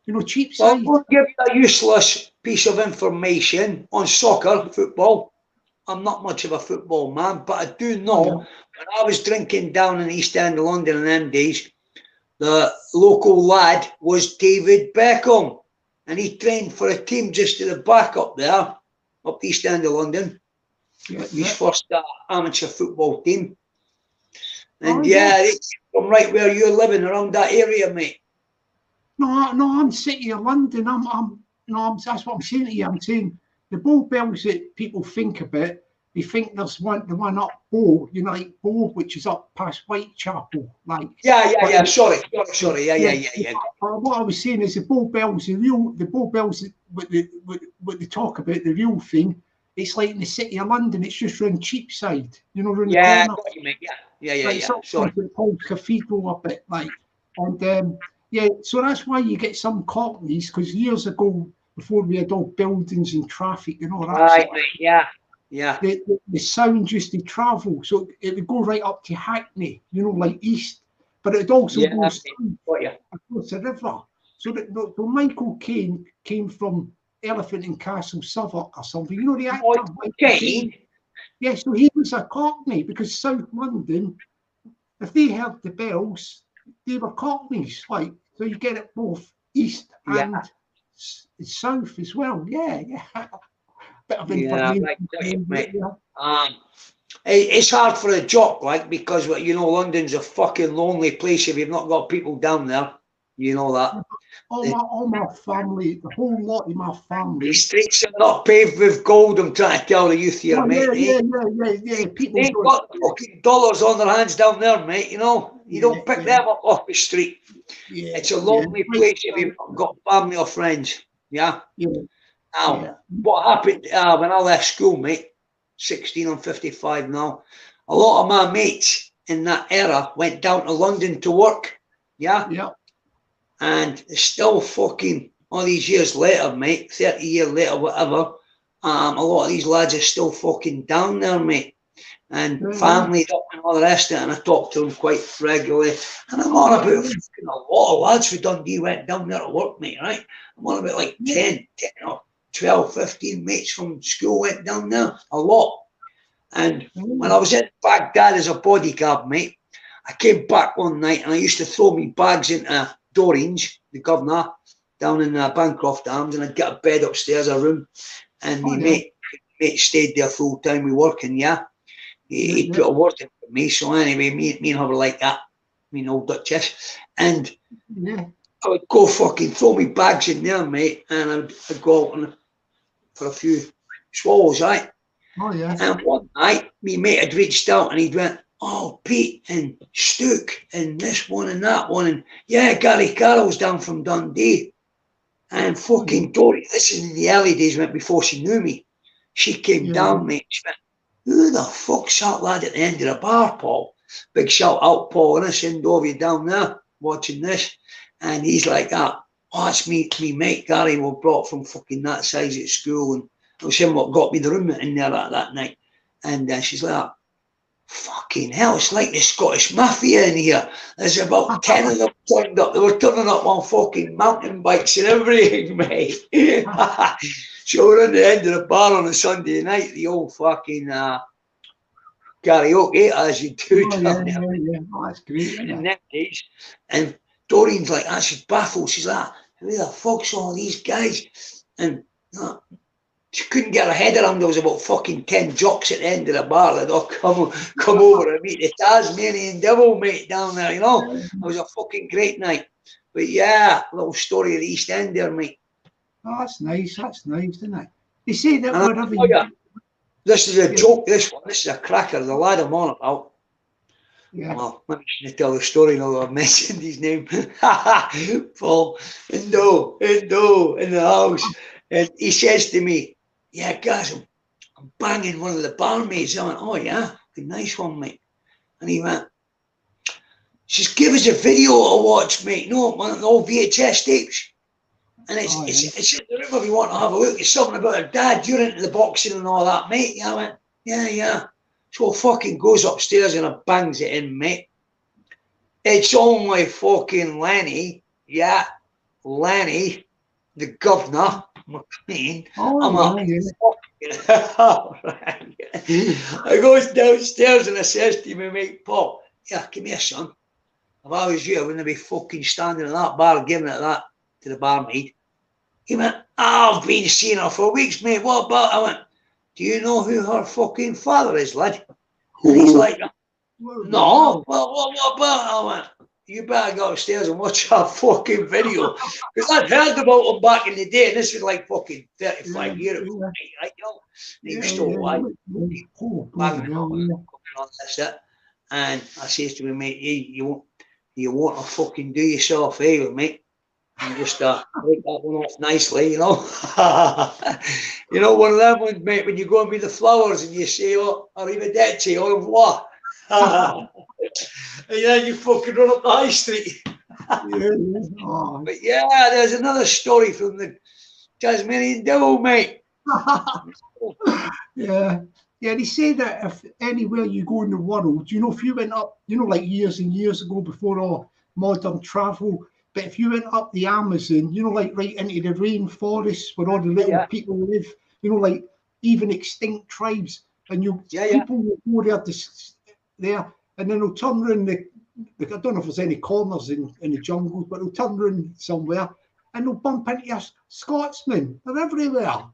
You know, Cheapside. Well, I'll give you a useless piece of information on soccer, football. I'm not much of a football man, but I do know when I was drinking down in the East End of London in them days, the local lad was David Beckham, and he trained for a team just to the back up there, up the East End of London. His first amateur football team. And from right where you're living, around that area, mate. No, I'm City of London. That's what I'm saying to you. I'm saying the Bow Bells that people think about, they think there's the one up Bow, United Bow, which is up past Whitechapel. Like Sorry. But what I was saying is the Bow Bells, the Bow Bells, what they talk about, the real thing. It's like in the City of London. It's just around Cheapside, around the corner. Got you, mate. Sorry. St Paul's Cathedral up it, like, and so that's why you get some cockneys, because years ago, before we had all buildings and traffic and all that, right, mate, the sound used to travel, so it would go right up to Hackney, like east, but it would also go south across the river. So that Michael Caine came from Elephant and Castle, Southwark or something. The actor Caine? Yeah, so he was a cockney, because South London, if they heard the bells, they were cockneys, like, so you get it both east and south as well. Bit of information. Mate. It's hard for a jock, like, because London's a fucking lonely place if you've not got people down there. You know that. All my family, the whole lot of my family. The streets are not paved with gold, I'm trying to tell the youth here, mate. People ain't got fucking dollars on their hands down there, mate, You don't pick them up off the street. It's a lonely place if you've not got family or friends. Now, what happened when I left school, mate, 16, I'm 55 now, a lot of my mates in that era went down to London to work. And still fucking all these years later, mate, 30 years later, whatever, a lot of these lads are still fucking down there, mate. And family and all the rest of it, and I talk to them quite regularly. And I'm on about fucking a lot of lads from Dundee went down there to work, mate, right? I'm on about like 10 or 12, 15 mates from school went down there, a lot. And when I was in Baghdad as a bodyguard, mate, I came back one night and I used to throw me bags into Doreen's, the governor, down in Bancroft Arms, and I'd get a bed upstairs, a room, and my mate stayed there full time with working, He'd put a word in for me, so anyway, me and her were like that, me and old Duchess, and I would go fucking throw me bags in there, mate, and I'd go out for a few swallows, right? And one night, me mate had reached out and he'd went, "Oh, Pete and Stook and this one and that one, and Gary Carroll's down from Dundee." And fucking Dory, this is in the early days, went before she knew me. She came down, mate. She went, "Who the fuck's that lad at the end of the bar, Paul?" Big shout out, Paul, and I send over you down there watching this. And he's like that. "Oh, that's me mate Gary, we brought from fucking that size at school." And it was him what got me the room in there that night. And she's like, "Fucking hell, it's like the Scottish Mafia in here. There's about 10 of them turned up. They were turning up on fucking mountain bikes and everything, mate." So we're at the end of the bar on a Sunday night, the old fucking karaoke, as you do down there. Oh, that's great. In them days. And Doreen's like, she's baffled. She's like, "Who the fuck's all these guys?" And she couldn't get her head around. There was about fucking 10 jocks at the end of the bar that all come over and meet the Tasmanian devil, mate, down there, It was a fucking great night. But a little story of the East End there, mate. Oh, that's nice, isn't it? They say that whatever. This is a joke, this one. This is a cracker, the lad I'm on about. Well, maybe I shouldn't tell the story now that I've mentioned his name. Paul, Indo in the house. And he says to me, "Guys, I'm banging one of the barmaids." I went, "Oh, yeah, a nice one, mate." And he went, "Just give us a video to watch, mate. No, one of the old VHS tapes. And it's in the room if you want to have a look. It's something about her dad. You're into the boxing and all that, mate." I went, Yeah. So fucking goes upstairs and I bangs it in, mate. It's only fucking Lenny, Lenny, the governor, McLean. I goes downstairs and I says to my mate Paul, "Come here, son." if I was you, I wouldn't be fucking standing in that bar giving it that to the barmaid. He went, I've been seeing her for weeks, mate. What about? I went, do you know who her fucking father is, lad? And he's like, no. Well, what about? I went, you better go upstairs and watch our fucking video. Because I'd heard about him back in the day, and this was like fucking 35 years ago, right? You know? And he was still alive. And I says to him, mate, you want to fucking do yourself a favour, mate. And just break that one off nicely, you know. You know, one of them ones, mate, when you go and meet the flowers and you say, oh, arrivederci, au revoir. And then you fucking run up the high street. But yeah, there's another story from the Tasmanian Devil, mate. Yeah. Yeah, they say that if anywhere you go in the world, you know, if you went up, you know, like years and years ago before all modern travel, but if you went up the Amazon, you know, like right into the rainforest where all the little people live, you know, like even extinct tribes, and people will go there, and then they'll turn around I don't know if there's any corners in the jungle, but they'll turn around somewhere and they'll bump into a Scotsman. They're everywhere.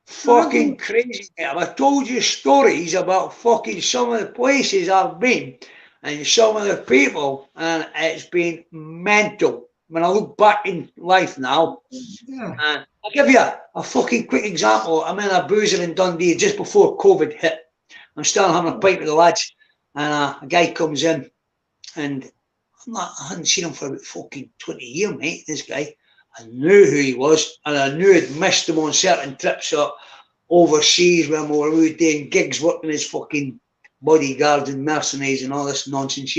Fucking crazy. I told you stories about fucking some of the places I've been and some of the people, and it's been mental. When I look back in life now, and I'll give you a fucking quick example. I'm in a boozer in Dundee just before COVID hit. I'm still having a pint with the lads, and a guy comes in, and I hadn't seen him for about fucking 20 years, mate, this guy. I knew who he was, and I knew I'd missed him on certain trips overseas when we were doing gigs, working as fucking bodyguards and mercenaries and all this nonsense,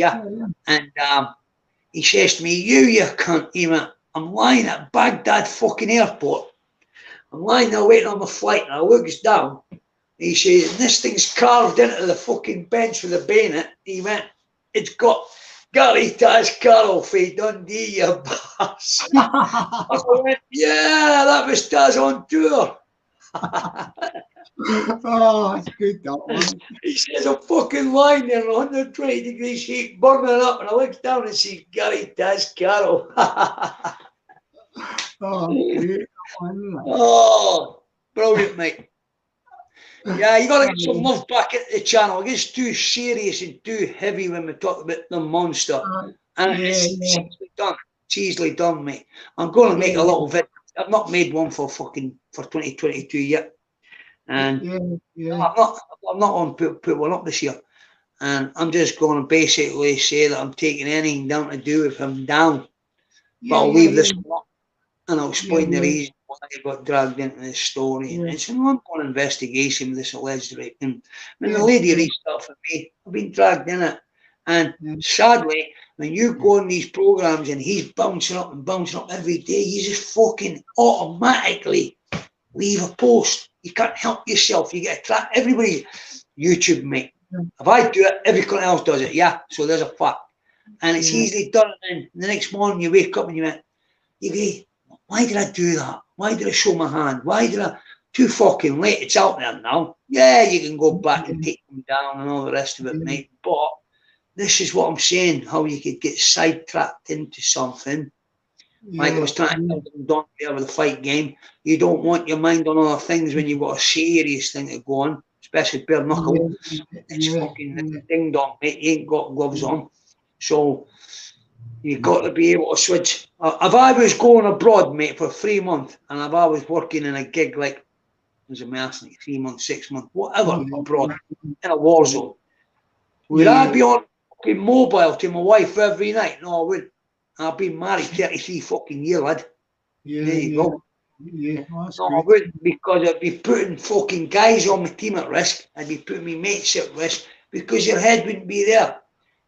And he says to me, you cunt, he went, I'm lying at Baghdad fucking airport. I'm lying there waiting on my flight, and I looks down. He says, and this thing's carved into the fucking bench with a bayonet. He went, it's got Gary Taz Carroll for Dundee, you bastard. I went, yeah, that was Taz on tour. Oh, it's good, that one. He says, I'm fucking lying there in 120 degrees heat, burning up, and I look down and see Gary Taz Carroll. Oh, brilliant, mate. Yeah, you got to get some love back at the channel. It gets too serious and too heavy when we talk about the monster. And it's easily done. It's easily done, mate. I'm going to make a little video. I've not made one for 2022 yet. And I'm not going to put one up this year. And I'm just going to basically say that I'm taking anything down to do with him down. But I'll leave this one up and I'll explain the reason why I got dragged into this story. And it's an ongoing investigation with this alleged rape. And when the lady reached out for me, I've been dragged in it. And sadly, when you go on these programs and he's bouncing up every day, you just fucking automatically leave a post. You can't help yourself. You get attracted. Everybody, YouTube, mate. If I do it, everyone else does it. Yeah, so there's a fact. And it's easily done. And the next morning you wake up and you went, why did I do that? Why did I show my hand? Why did I? Too fucking late. It's out there now. Yeah, you can go back and take them down and all the rest of it, mate. But this is what I'm saying, how you could get sidetracked into something. Like I was trying to tell them with the fight game. You don't want your mind on other things when you've got a serious thing to go on, especially bare knuckle. It's fucking ding dong, mate. You ain't got gloves on. So you've got to be able to switch. If I was going abroad, mate, for 3 months, and if I was working in a gig like as a mercenary, 3 months, 6 months, whatever, abroad, in a war zone, would I be on fucking mobile to my wife every night? No, I wouldn't. I've been married 33 fucking years, lad. There you go. No, I wouldn't, because I'd be putting fucking guys on my team at risk. I'd be putting my mates at risk because your head wouldn't be there.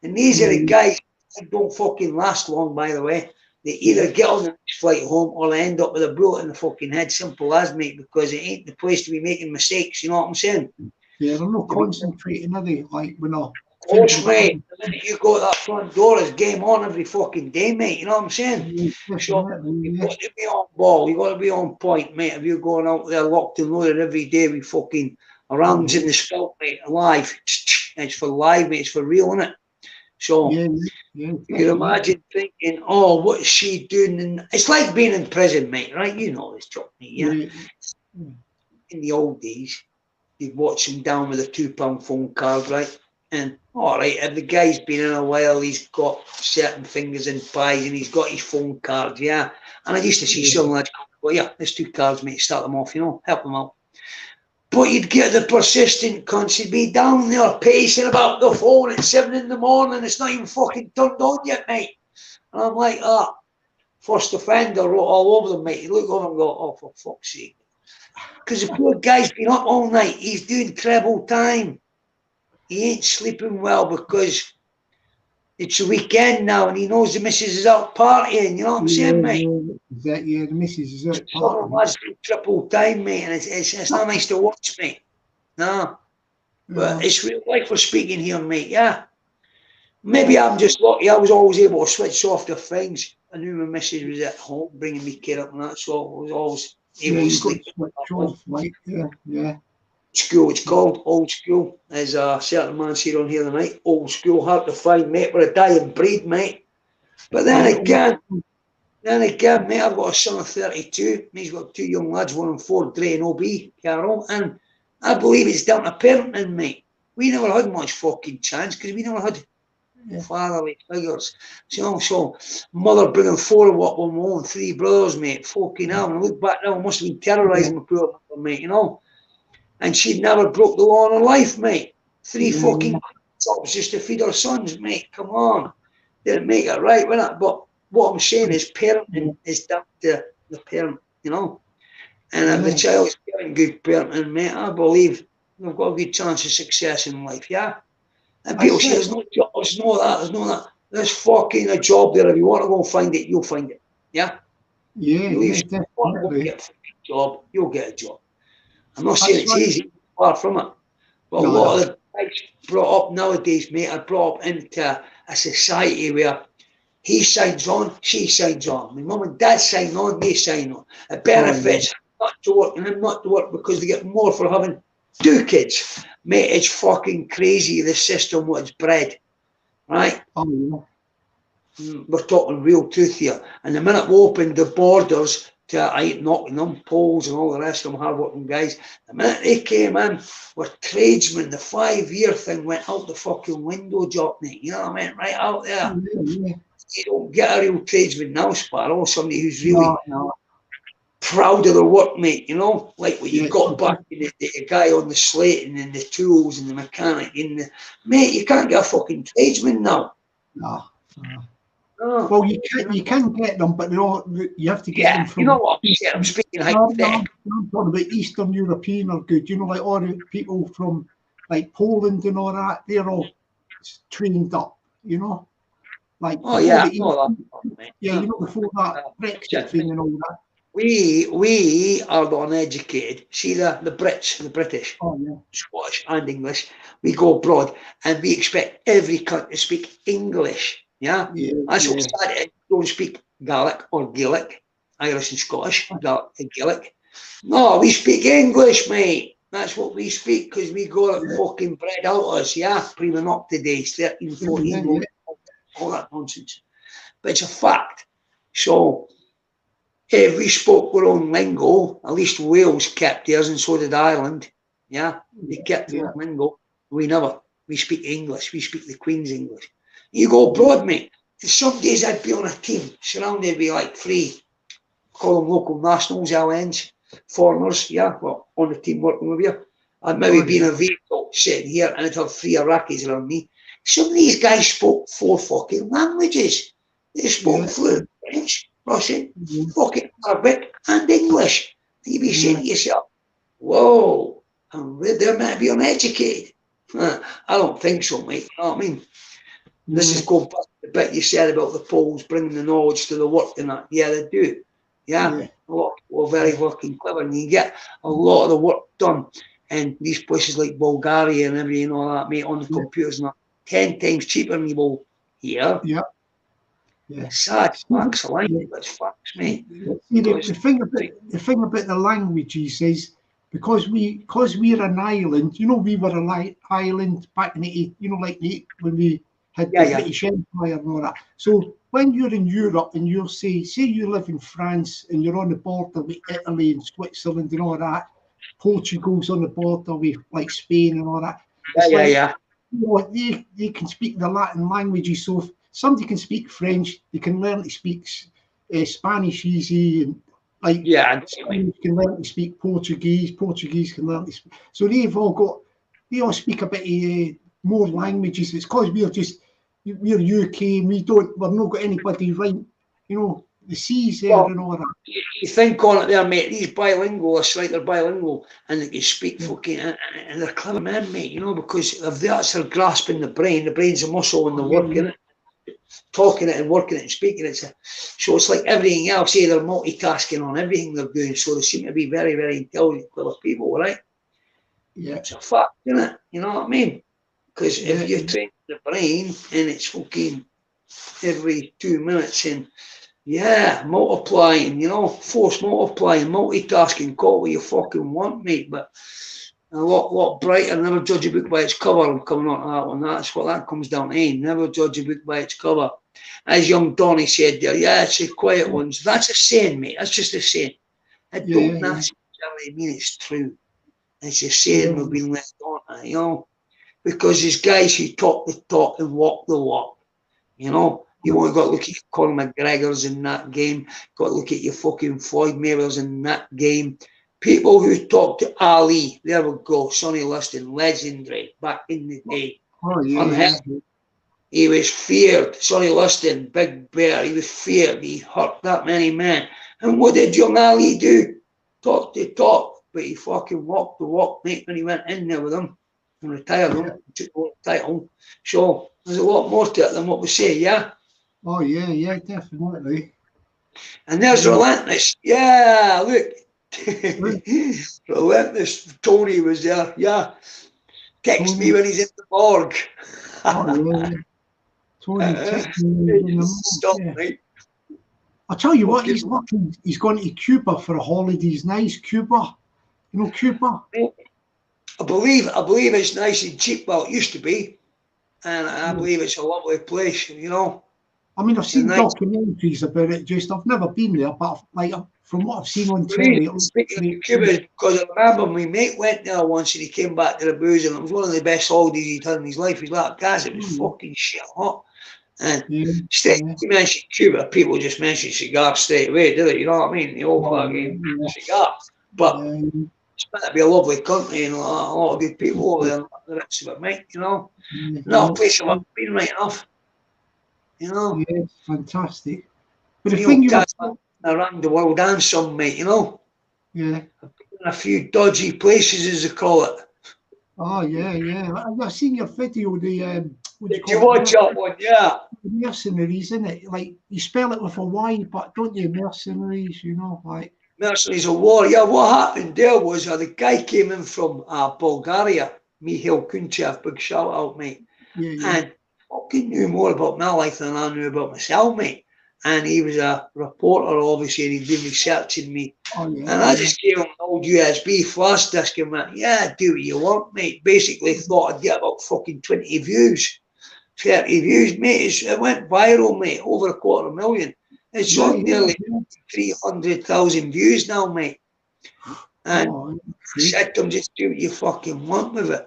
And these are the guys that don't fucking last long, by the way. They either get on the next flight home or they end up with a bullet in the fucking head. Simple as, mate, because it ain't the place to be making mistakes. You know what I'm saying? Yeah, they're not concentrating, are they? Like, we're not. Course, mate. The minute you go to that front door, it's game on every fucking day, mate. You know what I'm saying? So you've got to be on ball. You've got to be on point, mate. If you're going out there locked and loaded every day with fucking rounds in the scalp, mate, alive. It's for live, mate. It's for real, isn't it? So you can imagine thinking, oh, what's she doing? And it's like being in prison, mate, right? You know this, Jockney, yeah? In the old days, you'd watch him down with a £2 phone card, right? And all right, if the guy's been in a while, he's got certain fingers in pies and he's got his phone cards, yeah. And I used to see some lads go, yeah, there's 2 cards, mate, start them off, you know, help them out. But you'd get the persistent cunts, he'd be down there pacing about the phone at 7 in the morning, it's not even fucking turned on yet, mate. And I'm like, first offender wrote all over them, mate. You look over and go, oh, for fuck's sake. Because the poor guy's been up all night, he's doing treble time. He ain't sleeping well because it's a weekend now and he knows the missus is out partying, you know what I'm saying, mate? The missus is out partying. That's triple time, mate, and it's not nice to watch, mate. No. But it's real life we're speaking here, mate, yeah. Maybe I'm just lucky, I was always able to switch off the things. I knew my missus was at home bringing me kid up and that, so I was always able to sleep. School, it's called old school. There's a certain man here on here tonight. Old school, hard to find, mate. We're a dying breed, mate. But then again, mate, I've got a son of 32. He's got 2 young lads, 1 and 4, Dre and OB, Carol. And I believe it's down to parenting, mate. We never had much fucking chance because we never had fatherly figures. So mother bringing 4 up on my own, 3 brothers, mate. Fucking hell. And I look back now, I must have been terrorising my poor mother, mate, you know. And she'd never broke the law in her life, mate. 3 fucking jobs just to feed her sons, mate. Come on. Didn't make it right, with it? But what I'm saying is parenting is down to the parent, you know. And if the child's getting good parenting, mate, I believe they've got a good chance of success in life, yeah? And people say there's no job, there's no that. There's fucking a job there. If you want to go and find it, you'll find it, yeah? You want to get a fucking job, you'll get a job. I'm not saying it's easy, far from it. But a lot of the guys brought up nowadays, mate, are brought up into a society where he signs on, she signs on. My mum and dad sign on, they sign on. It benefits not to work and them not to work because they get more for having 2 kids. Mate, it's fucking crazy, the system was bred, right? We're talking real truth here. And the minute we opened the borders to knocking them, Poles and all the rest of them hard-working guys, the minute they came in, were tradesmen, the 5-year thing went out the fucking window, Jockney. You know what I mean? Right out there. You don't get a real tradesman now, Sparrow, somebody who's really proud of their work, mate, you know? Like what you got back in the guy on the slating and the tools and the mechanic and the... Mate, you can't get a fucking tradesman now. Well, you can get them, but you have to get them from... You know what I'm saying? I'm speaking hypothetically. I'm talking about Eastern European are good. You know, like all the people from like Poland and all that, they're all trained up, you know? Like you know, before that Brexit thing and all that. We are the uneducated. See the Brits, the British, Scottish and English. We go abroad and we expect every country to speak English. Yeah? That's what's sad. Don't speak Gaelic or Gaelic, Irish and Scottish, Gaelic. No, we speak English, mate. That's what we speak because we got it fucking bred out of us, prima noctidays, 13, 14, all that nonsense. But it's a fact. So, if we spoke our own lingo, at least Wales kept theirs and so did Ireland. Yeah, they kept their lingo. We never. We speak English. We speak the Queen's English. You go abroad, mate. Some days I'd be on a team surrounded by like 3, call them local nationals, LNs, foreigners, well, on the team working with you. I'd maybe be in a vehicle sitting here and I'd have 3 Iraqis around me. Some of these guys spoke 4 fucking languages. They spoke fluent French, Russian, fucking Arabic and English. And you'd be saying to yourself, whoa, they might be uneducated. I don't think so, mate. You know what I mean? This is going back to the bit you said about the Poles bringing the knowledge to the work and that. Yeah, they do. A lot of people are very fucking clever and you get a lot of the work done in these places like Bulgaria and everything and all that, mate, on the computers and that. 10 times cheaper than you will here. Sad facts, I like it, but it's facts, mate. The thing about the languages is because we're an island, you know, we were an island back in the, you know, like when we had the British Empire and all that. So when you're in Europe and you'll say you live in France and you're on the border with Italy and Switzerland and all that, Portugal's on the border with like Spain and all that. You know, they can speak the Latin languages. So if somebody can speak French, they can learn to speak Spanish easy, and like Spanish can learn to speak Portuguese. Portuguese can learn to speak. So they all speak a bit more languages. It's because we're UK and we've not got anybody right, you know, the seas there and all that. You think on it there, mate, these bilingualists, right, they're bilingual and they can speak fucking, and they're clever men, mate, you know, because if that's their grasping the brain's a muscle and they're working it, talking it and working it and speaking it. So it's like everything else, they're multitasking on everything they're doing, so they seem to be very, very intelligent, clever people, right? Yeah. It's a fact, isn't it? You know what I mean? Because if you train the brain and it's fucking every 2 minutes and multiplying, you know, force multiplying, multitasking, call what you fucking want, mate, but a lot brighter. Never judge a book by its cover. I'm coming on to that one. That's what that comes down to. Never judge a book by its cover. As young Donnie said there, it's the quiet ones. That's a saying, mate. That's just a saying. I don't necessarily mean it's true. It's a saying we've been left on, you know, because there's guys who talk the talk and walk the walk, you know. You want to go look at your Conor McGregor's in that game. Got to look at your fucking Floyd Mayweather's in that game. People who talk to Ali. There we go. Sonny Liston, legendary back in the day. He was feared. Sonny Liston, Big Bear. He was feared. He hurt that many men. And what did young Ali do? Talk the talk, but he fucking walked the walk, mate, when he went in there with him and retired him. Took the title. So there's a lot more to it than what we say, yeah. Oh yeah, definitely. And there's Relentless. Yeah, look. Relentless. Tony was there. Yeah. Text me when he's in the morgue. Tony text me. Stop, mate. I'll tell you what, he's lucky. He's gone to Cuba for a holidays. Nice, Cuba. You know Cuba? I believe it's nice and cheap. Well, it used to be. And I believe it's a lovely place, you know. I mean, I've seen documentaries about it. I've never been there, but like from what I've seen on telly, speaking of Cuba, because I remember my mate went there once and he came back to the booze, and it was one of the best holidays he'd had in his life. He's like, guys, it was fucking shit hot. And instead of mentioning Cuba, people just mention cigars straight away, do they? You know what I mean? The old fucking cigars. But it's meant to be a lovely country and a lot of good people over there. The rest of it, mate, you know. Not a place I've been right enough. You know, it's fantastic. But the thing around the world and some, mate, you know. Yeah. I've been in a few dodgy places, as they call it. Oh yeah. I've seen your video. Did you watch that one? Yeah. Mercenaries, isn't it? Like you spell it with a Y, but don't you? Mercenaries, you know, like. Mercenaries of War. Yeah. What happened there was the guy came in from Bulgaria, Mihail Kunchev, big shout out, mate. And fucking knew more about my life than I knew about myself, mate. And he was a reporter, obviously, and he'd been researching me. And I just gave him an old USB flash disk and went, do what you want, mate. Basically thought I'd get about fucking 20 views, 30 views, mate. It went viral, mate, over 250,000. It's on nearly 300,000 views now, mate. And I said to him, just do what you fucking want with it.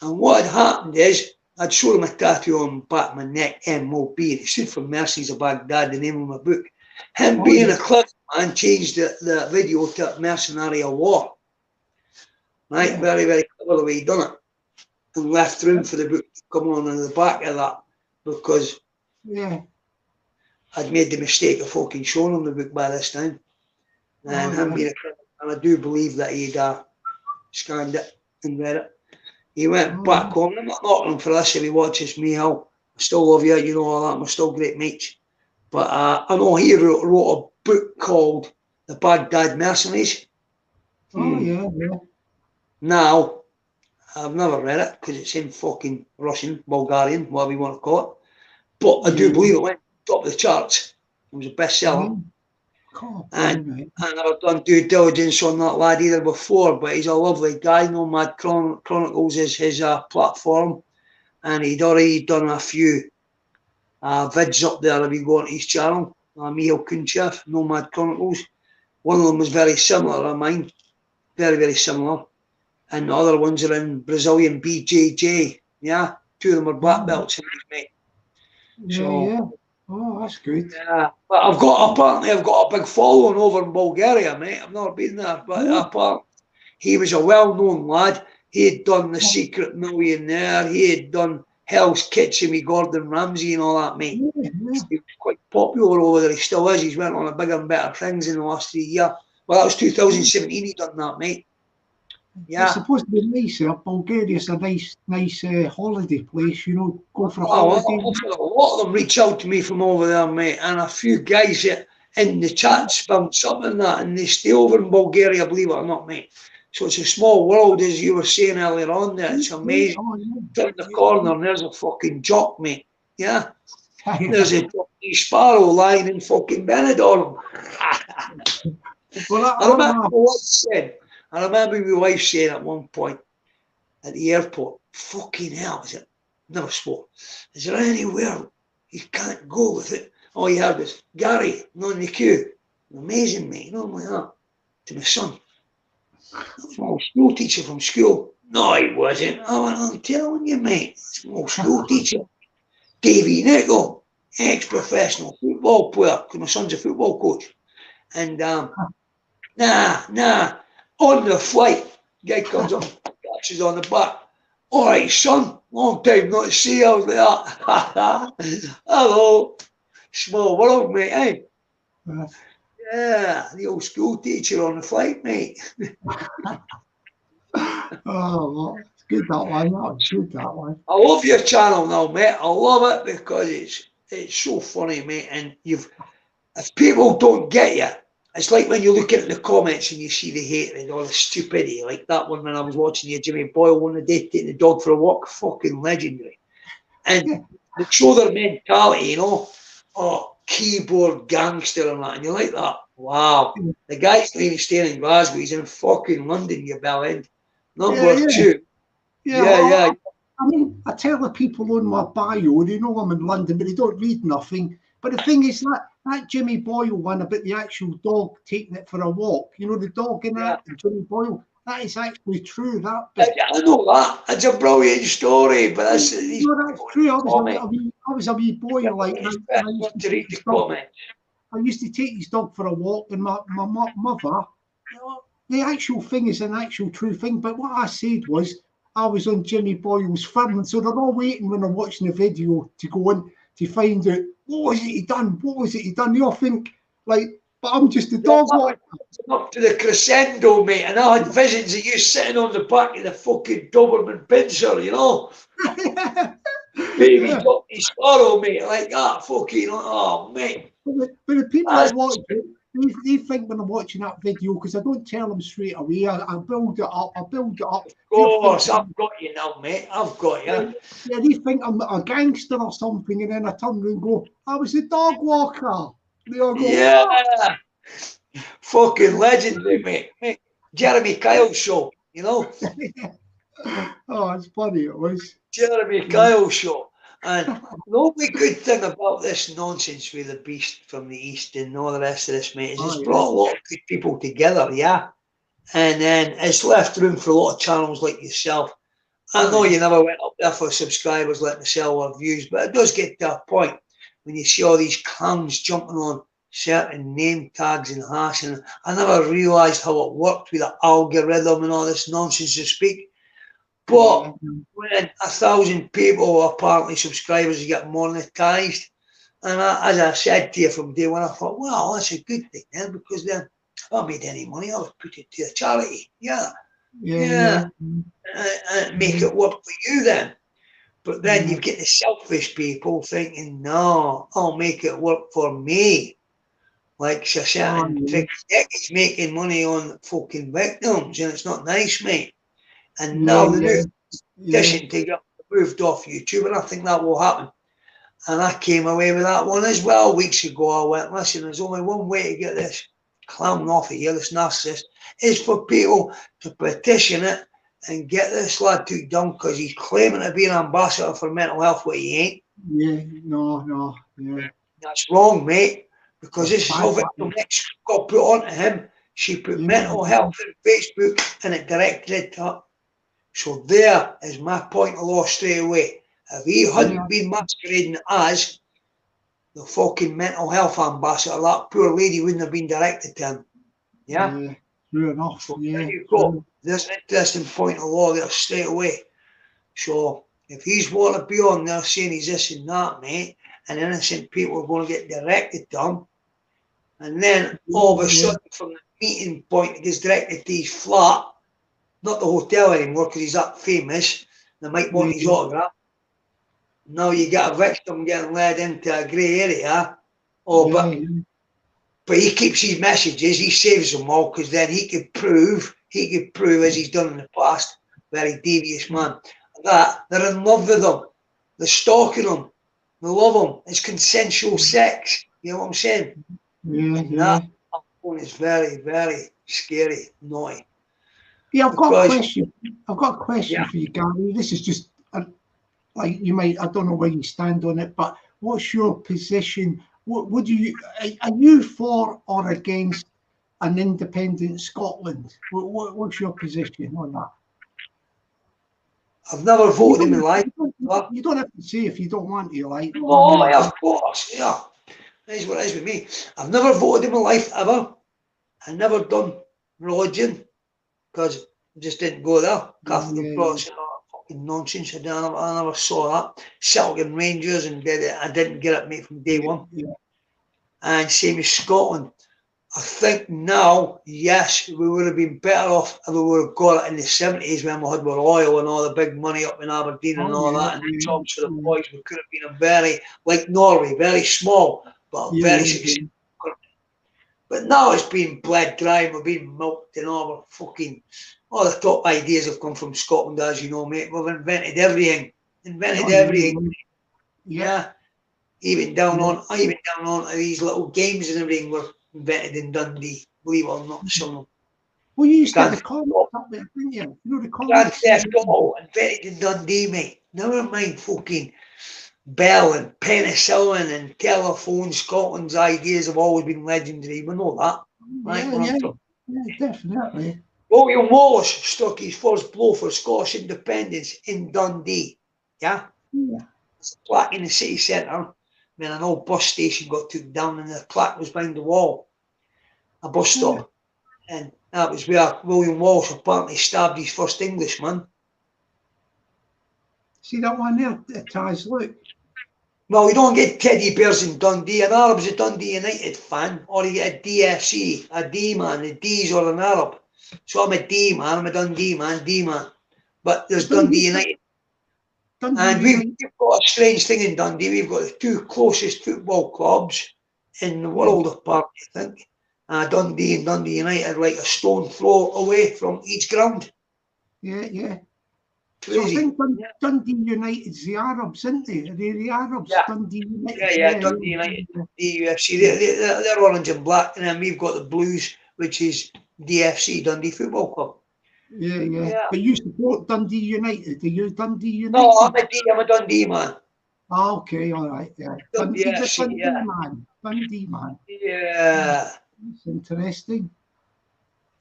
And what had happened is, I'd showed him a tattoo on the back of my neck, MOB. It stood for Mercenaries of Baghdad, the name of my book. Him being a clever man changed the video to Mercenary of War. Right? Very, very clever the way he done it. And left room for the book to come on in the back of that, because I'd made the mistake of fucking showing him the book by this time. And him being a clever man, I do believe that he'd scanned it and read it. He went back home. I'm not knocking him for this if he watches me out. I still love you, you know all that. We're still great mates. But I know he wrote a book called The Baghdad Mercenaries. Now, I've never read it because it's in fucking Russian, Bulgarian, whatever you want to call it. But I do believe it went top of the charts. It was a bestseller. And I never done due diligence on that lad either before, but he's a lovely guy. Nomad Chronicles is his platform, and he'd already done a few vids up there if you go on his channel. Michal Kunchev, Nomad Chronicles. One of them was very similar to mine. Very, very similar. And the other ones are in Brazilian BJJ. Yeah, 2 of them are black belts in these, mate. Yeah. Oh, that's good. Yeah, but I've got a big following over in Bulgaria, mate. I've never been there, but apparently he was a well-known lad. He had done The Secret Millionaire. He had done Hell's Kitchen with Gordon Ramsay and all that, mate. Yeah. He was quite popular over there. He still is. He's went on to bigger and better things in the last 3 years. Well, that was 2017 he done that, mate. Yeah. It's supposed to be nice. Bulgaria's a nice holiday place, you know, go for a holiday. holiday. A lot of them reach out to me from over there, mate, and a few guys in the chat spelled something that, and they stay over in Bulgaria, believe it or not, mate. So it's a small world, as you were saying earlier on there. It's amazing. Turn the corner and there's a fucking jock, mate. Yeah. There's a Jockney Sparrow lying in fucking Benidorm. Well, I remember my wife saying at one point at the airport, fucking hell, is it? Never spoke. Is there anywhere you can't go with it? All you heard was, Gary, not in the queue. Amazing, mate. You know, I'm like that. To my son. Small school teacher from school. No, he wasn't. I'm telling you, mate. Small school teacher. Davey Nichol, ex-professional football player, because my son's a football coach. And on the flight, guy comes up, catches on the back. All right, son, long time not to see you. I was like that. Hello. Small world, mate, eh? Yeah, the old school teacher on the flight, mate. Oh, it's good that one. That's good that one. I love your channel now, mate. I love it because it's so funny, mate. And if people don't get you, it's like when you look at the comments and you see the hatred or the stupidity, like that one when I was watching you, Jimmy Boyle, one of the day taking the dog for a walk, fucking legendary. And they show their mentality, you know, keyboard gangster and that, and you're like that. Wow. The guy's not even staying in Glasgow, he's in fucking London, you bell end. Number 2. Yeah. I mean, I tell the people on my bio, they know I'm in London, but they don't read nothing. But the thing is that Jimmy Boyle one about the actual dog taking it for a walk, you know, the dog in that, and Jimmy Boyle, that is actually true. I know that. It's a brilliant story, but that's true. I was a wee boy, like, to read the comments. I used to take his dog for a walk, and my mother, you know, the actual thing is an actual true thing. But what I said was, I was on Jimmy Boyle's film, and so they're all waiting when I'm watching the video to go in to find out what was it he done. What was it he done? You all think like, but I'm just a dog walker. Up to the crescendo, mate, and I had visions of you sitting on the back of the fucking Doberman Pinscher, you know. Baby Jockney Sparrow, mate, like that, fucking, oh, mate. But the people that watch it, they think when I'm watching that video, because I don't tell them straight away, I build it up. Of course, I've got you now, mate, I've got you. Yeah, they think I'm a gangster or something, and then I turn around and go, I was a dog walker. They all go, yeah. Fucking legendary, mate. Jeremy Kyle show, you know. Oh, it's funny, it was. Jeremy Kyle show. And the only good thing about this nonsense with the beast from the east and all the rest of this, mate, is it's brought a lot of good people together, yeah. And then it's left room for a lot of channels like yourself. I know you never went up there for subscribers letting us sell our views, but it does get to a point when you see all these clowns jumping on certain name tags and hashing. I never realised how it worked with the algorithm and all this nonsense to speak. But when 1,000 people, apparently subscribers, you get monetised, and as I said to you from day one, I thought, well, that's a good thing then, because then if I made any money, I would put it to a charity. And make it work for you then. But then you get the selfish people thinking, no, I'll make it work for me. Like certain is making money on fucking victims, and it's not nice, mate. And now the new petition to get moved off YouTube, and I think that will happen. And I came away with that one as well weeks ago. I went, listen, there's only one way to get this clown off of here, this narcissist, is for people to petition it and get this lad took down, because he's claiming to be an ambassador for mental health, what he ain't. Yeah, no, yeah. That's wrong, mate, because this is how Victor Mix got put onto him. She put mental health on Facebook and it directed it to her. So there is my point of law straight away. If he hadn't been masquerading as the fucking mental health ambassador, that poor lady wouldn't have been directed to him. Yeah? True enough. So yeah. there you go. There's an interesting point of law there straight away. So if he's want to be on there saying he's this and that, mate, and innocent people are going to get directed to him, and then all of a sudden from the meeting point it gets directed to his flat, not the hotel anymore because he's that famous, they might want his autograph. Now you get a victim getting led into a grey area. But he keeps his messages, he saves them all because then he could prove as he's done in the past, very devious man, that they're in love with him, they're stalking him, they love him, it's consensual sex. You know what I'm saying? That one is very, very scary, naughty. Yeah, I've got a question. I've got a question for you, Gary. This is just like you might. I don't know where you stand on it, but what's your position? What would you? Are you for or against an independent Scotland? What's your position on that? I've never voted in my life. You don't have to say if you don't want to, like. Oh, yeah, of course, yeah. That's what it is with me. I've never voted in my life ever. I never done religion because I just didn't go there. Catholic and Protestant, fucking nonsense. I never saw that. Celtic and Rangers and did it. I didn't get it, mate, from day one. And same as Scotland. I think now, yes, we would have been better off if we would have got it in the 70s when we had our oil and all the big money up in Aberdeen and all that, and the jobs for the boys. We could have been a very, like Norway, very small, but very successful. But now it's been bled dry, we're being milked and all the top ideas have come from Scotland, as you know, mate. We've invented everything. Yeah. Even down on these little games and everything were invented in Dundee, believe it or not. Some well, you used to have the comics up there, didn't you? You know the comics. Grand Theft Auto invented in Dundee, mate. Never mind fucking Bell and penicillin and telephone. Scotland's ideas have always been legendary. We know that. Yeah, definitely. William Wallace struck his first blow for Scottish independence in Dundee. Yeah? It's a plaque in the city centre. When an old bus station got took down and the plaque was behind the wall. A bus stop. And that was where William Wallace apparently stabbed his first Englishman. See that one there, Taz, look. Well, you don't get teddy bears in Dundee. An Arab's a Dundee United fan, or you get a DFC, a D-man. The D's are an Arab. So I'm a D-man, I'm a Dundee man, D-man. But there's Dundee United. And we've got a strange thing in Dundee. We've got the two closest football clubs in the world, apart, I think. Dundee and Dundee United, like a stone throw away from each ground. Yeah. So I think Dundee United's the Arabs, isn't they? Are they the Arabs? Yeah. Dundee United. Yeah, Dundee United, DUFC. They're orange and black, and then we've got the Blues, which is DFC, Dundee Football Club. Yeah. But you support Dundee United. Are you Dundee United? No, I'm a Dundee man. Oh, okay, all right, yeah. Dundee man. Dundee man. Yeah. That's interesting.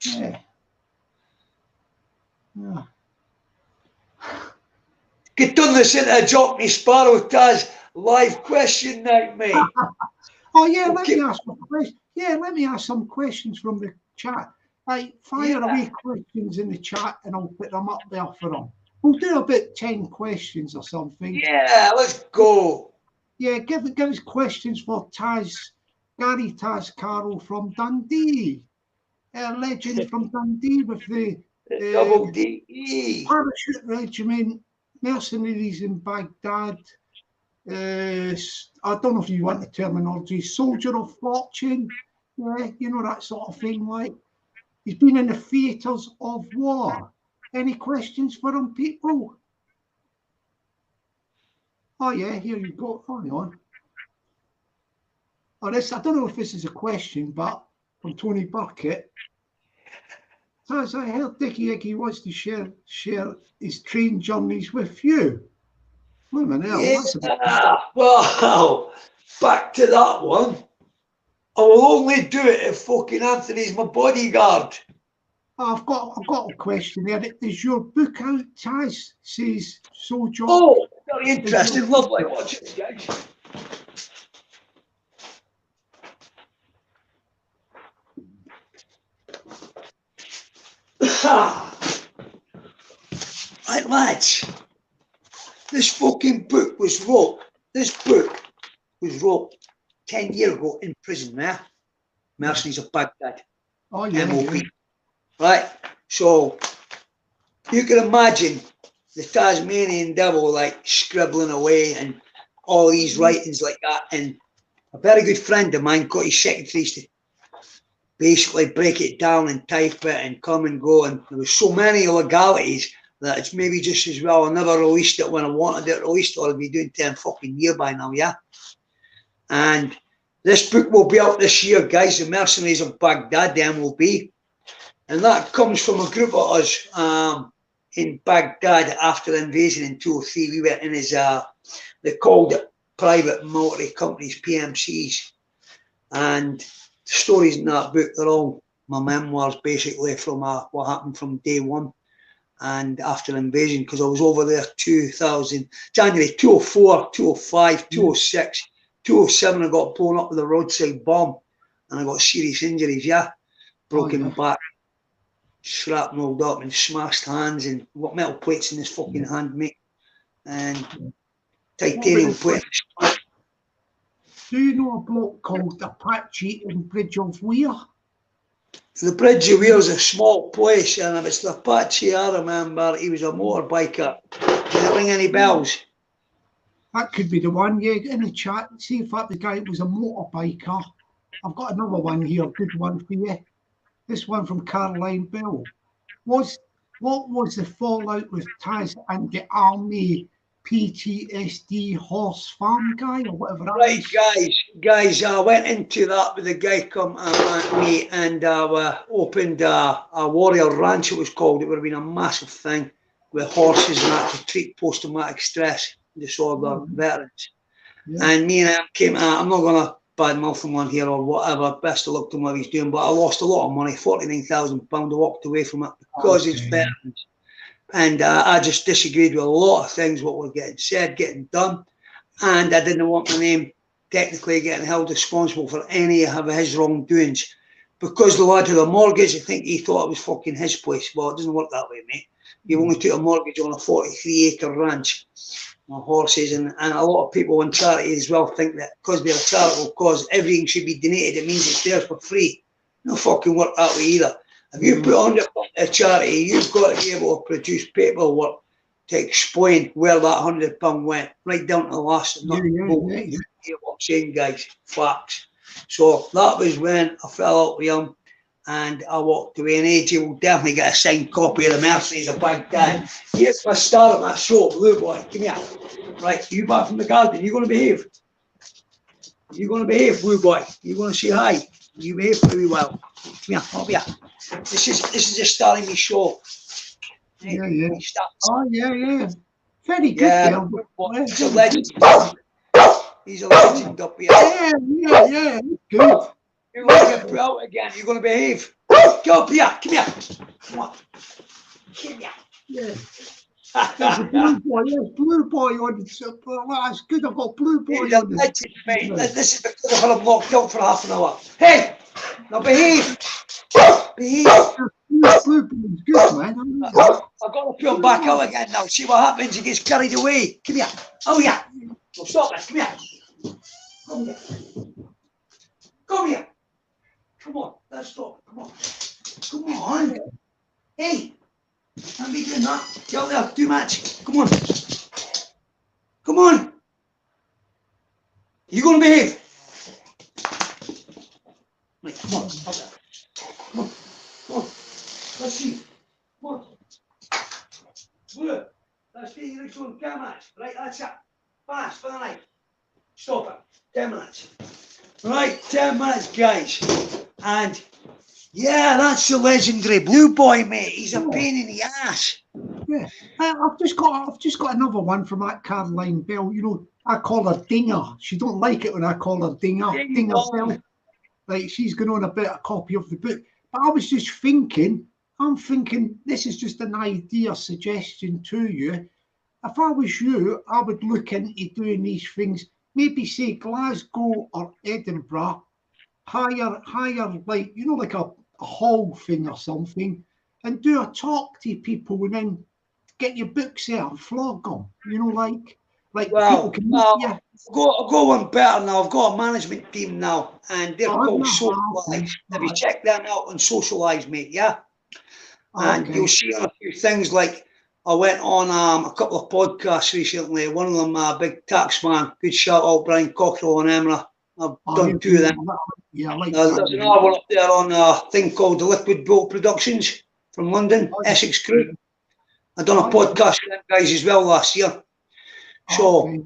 Yeah. Get done this into a Jockney Sparrow, Taz. Live question night, mate. Oh, yeah, let me ask some questions. Yeah, let me ask some questions from the chat. Right, fire away questions in the chat and I'll put them up there for them. We'll do about 10 questions or something. Yeah, let's go. Yeah, give us questions for Gary Taz Carroll from Dundee. A legend from Dundee with the Double DE. Parachute Regiment, mercenaries in Baghdad. I don't know if you want the terminology, soldier of fortune. Yeah, you know, that sort of thing, like. He's been in the theatres of war. Any questions for him, people? Oh, yeah, here you go. Hang on. Oh, I don't know if this is a question, but from Tony Burkett. As I heard Dickie Icky wants to share his train journeys with you. Wait a minute. Yeah, well, back to that one. I will only do it if fucking Anthony's my bodyguard. I've got a question here. Is your book out, Taz? Says so, John. Oh, very interesting. Lovely. Watch it, guys. Right, lads. This fucking book was wrote. This book was wrote 10 years ago in prison, yeah? Mercenaries of Baghdad. Oh, yeah. MOP. Right? So, you can imagine the Tasmanian devil like scribbling away and all these writings like that. And a very good friend of mine got his secretaries to basically break it down and type it and come and go. And there was so many illegalities that it's maybe just as well I never released it when I wanted it released, or I'd be doing 10 fucking years by now, yeah? And this book will be out this year, guys, The Mercenaries of Baghdad, the MOB. And that comes from a group of us in Baghdad after the invasion in 2003. We went in as, they called it private military companies, PMCs. And the stories in that book, they're all my memoirs, basically, from what happened from day one and after the invasion, because I was over there January 2004, 2005, 2006, 2007, I got blown up with a roadside bomb and I got serious injuries, yeah? Broken back, shrapnelled up and smashed hands and got metal plates in this fucking hand, mate. And titanium plates. Do you know a bloke called Apache in Bridge of Weir? The Bridge of Weir is a small place, and if it's the Apache I remember, he was a motorbiker. Did it ring any bells? That could be the one, yeah, in the chat. See if that the guy was a motorbiker. I've got another one here, good one for you. This one from Caroline Bell. What was the fallout with Taz and the Army PTSD horse farm guy or whatever that right, is? Guys, I went into that with a guy come at me and opened a warrior ranch, it was called. It would have been a massive thing with horses and that to treat post-traumatic stress disorder veterans. Yeah. And me and him came out, I'm not going to badmouth him on here or whatever, best of luck to him what he's doing, but I lost a lot of money, £49,000. I walked away from it because it's veterans. And I just disagreed with a lot of things, what were getting said, getting done. And I didn't want my name technically getting held responsible for any of his wrongdoings. Because the lad had a mortgage, I think he thought it was fucking his place. Well, it doesn't work that way, mate. You only took a mortgage on a 43-acre ranch on horses. And a lot of people in charity as well think that because they're a charitable cause, everything should be donated. It means it's there for free. No fucking work that way either. If you put on a charity, you've got to be able to produce paperwork to explain where that £100 went, right down to the last. Not what I'm saying, guys, facts. So that was when I fell out with him and I walked away. And AJ will definitely get a signed copy of The Mercenaries of Baghdad. Here's my star at my show, Blue Boy. Come here. Right, you back from the garden. You going to behave? You going to behave, Blue Boy? You going to say hi? You behave very well. Come here, over here. This is just starting my show. Yeah. Oh, yeah. Very good. Yeah, he's a legend. He's a legend up here. Yeah. Good. You're going to get put out again. You're going to behave. Go up here. Come here. Come on. Come here. Yeah. There's a blue boy. There's blue boy on the that's good. I've got blue boy on the legend, mate. This is because I've had him locked out for half an hour. Hey! Now behave. Behave. Blue boy's good, man. I've got to put him back out again now. See what happens. He gets carried away. Come here. Oh, yeah. No, stop it. Come here. Come here. Come here. Come on. Let's stop. Come on. Come on. Hey. Don't be doing that. Get out there. Too much. Come on. Come on. You going to behave? Right, come on. Up there. Come on. Come on. Let's see. Come on. Blue. Let's see your next one. 10 minutes. Right, that's it. Fast for the night. Stop it. 10 minutes. Right, 10 minutes, guys. And Yeah, that's the legendary Blue Boy, mate. He's a pain in the ass. Yeah, I've just got another one from that Caroline Bell. You know, I call her Dinger. She don't like it when I call her Dinger. Dinger Bell. Like she's going on about a copy of the book. But I was just thinking, this is just an idea, suggestion to you. If I was you, I would look into doing these things. Maybe say Glasgow or Edinburgh, hire like, you know, like a hall thing or something, and do a talk to people and then get your books out and flog them. You know, like well, people can I've got one better now. I've got a management team now, and they're called Socialise. Have you checked them out on Socialise, mate? Yeah, and you'll see on a few things like I went on a couple of podcasts recently. One of them, Big Tax Man. Good shout out, Brian Cockrell and Emra. I've done two of them. Yeah, I like There's another one up there on a thing called the Liquid Boat Productions from London, Essex Crew. I've done a podcast with them guys as well last year. So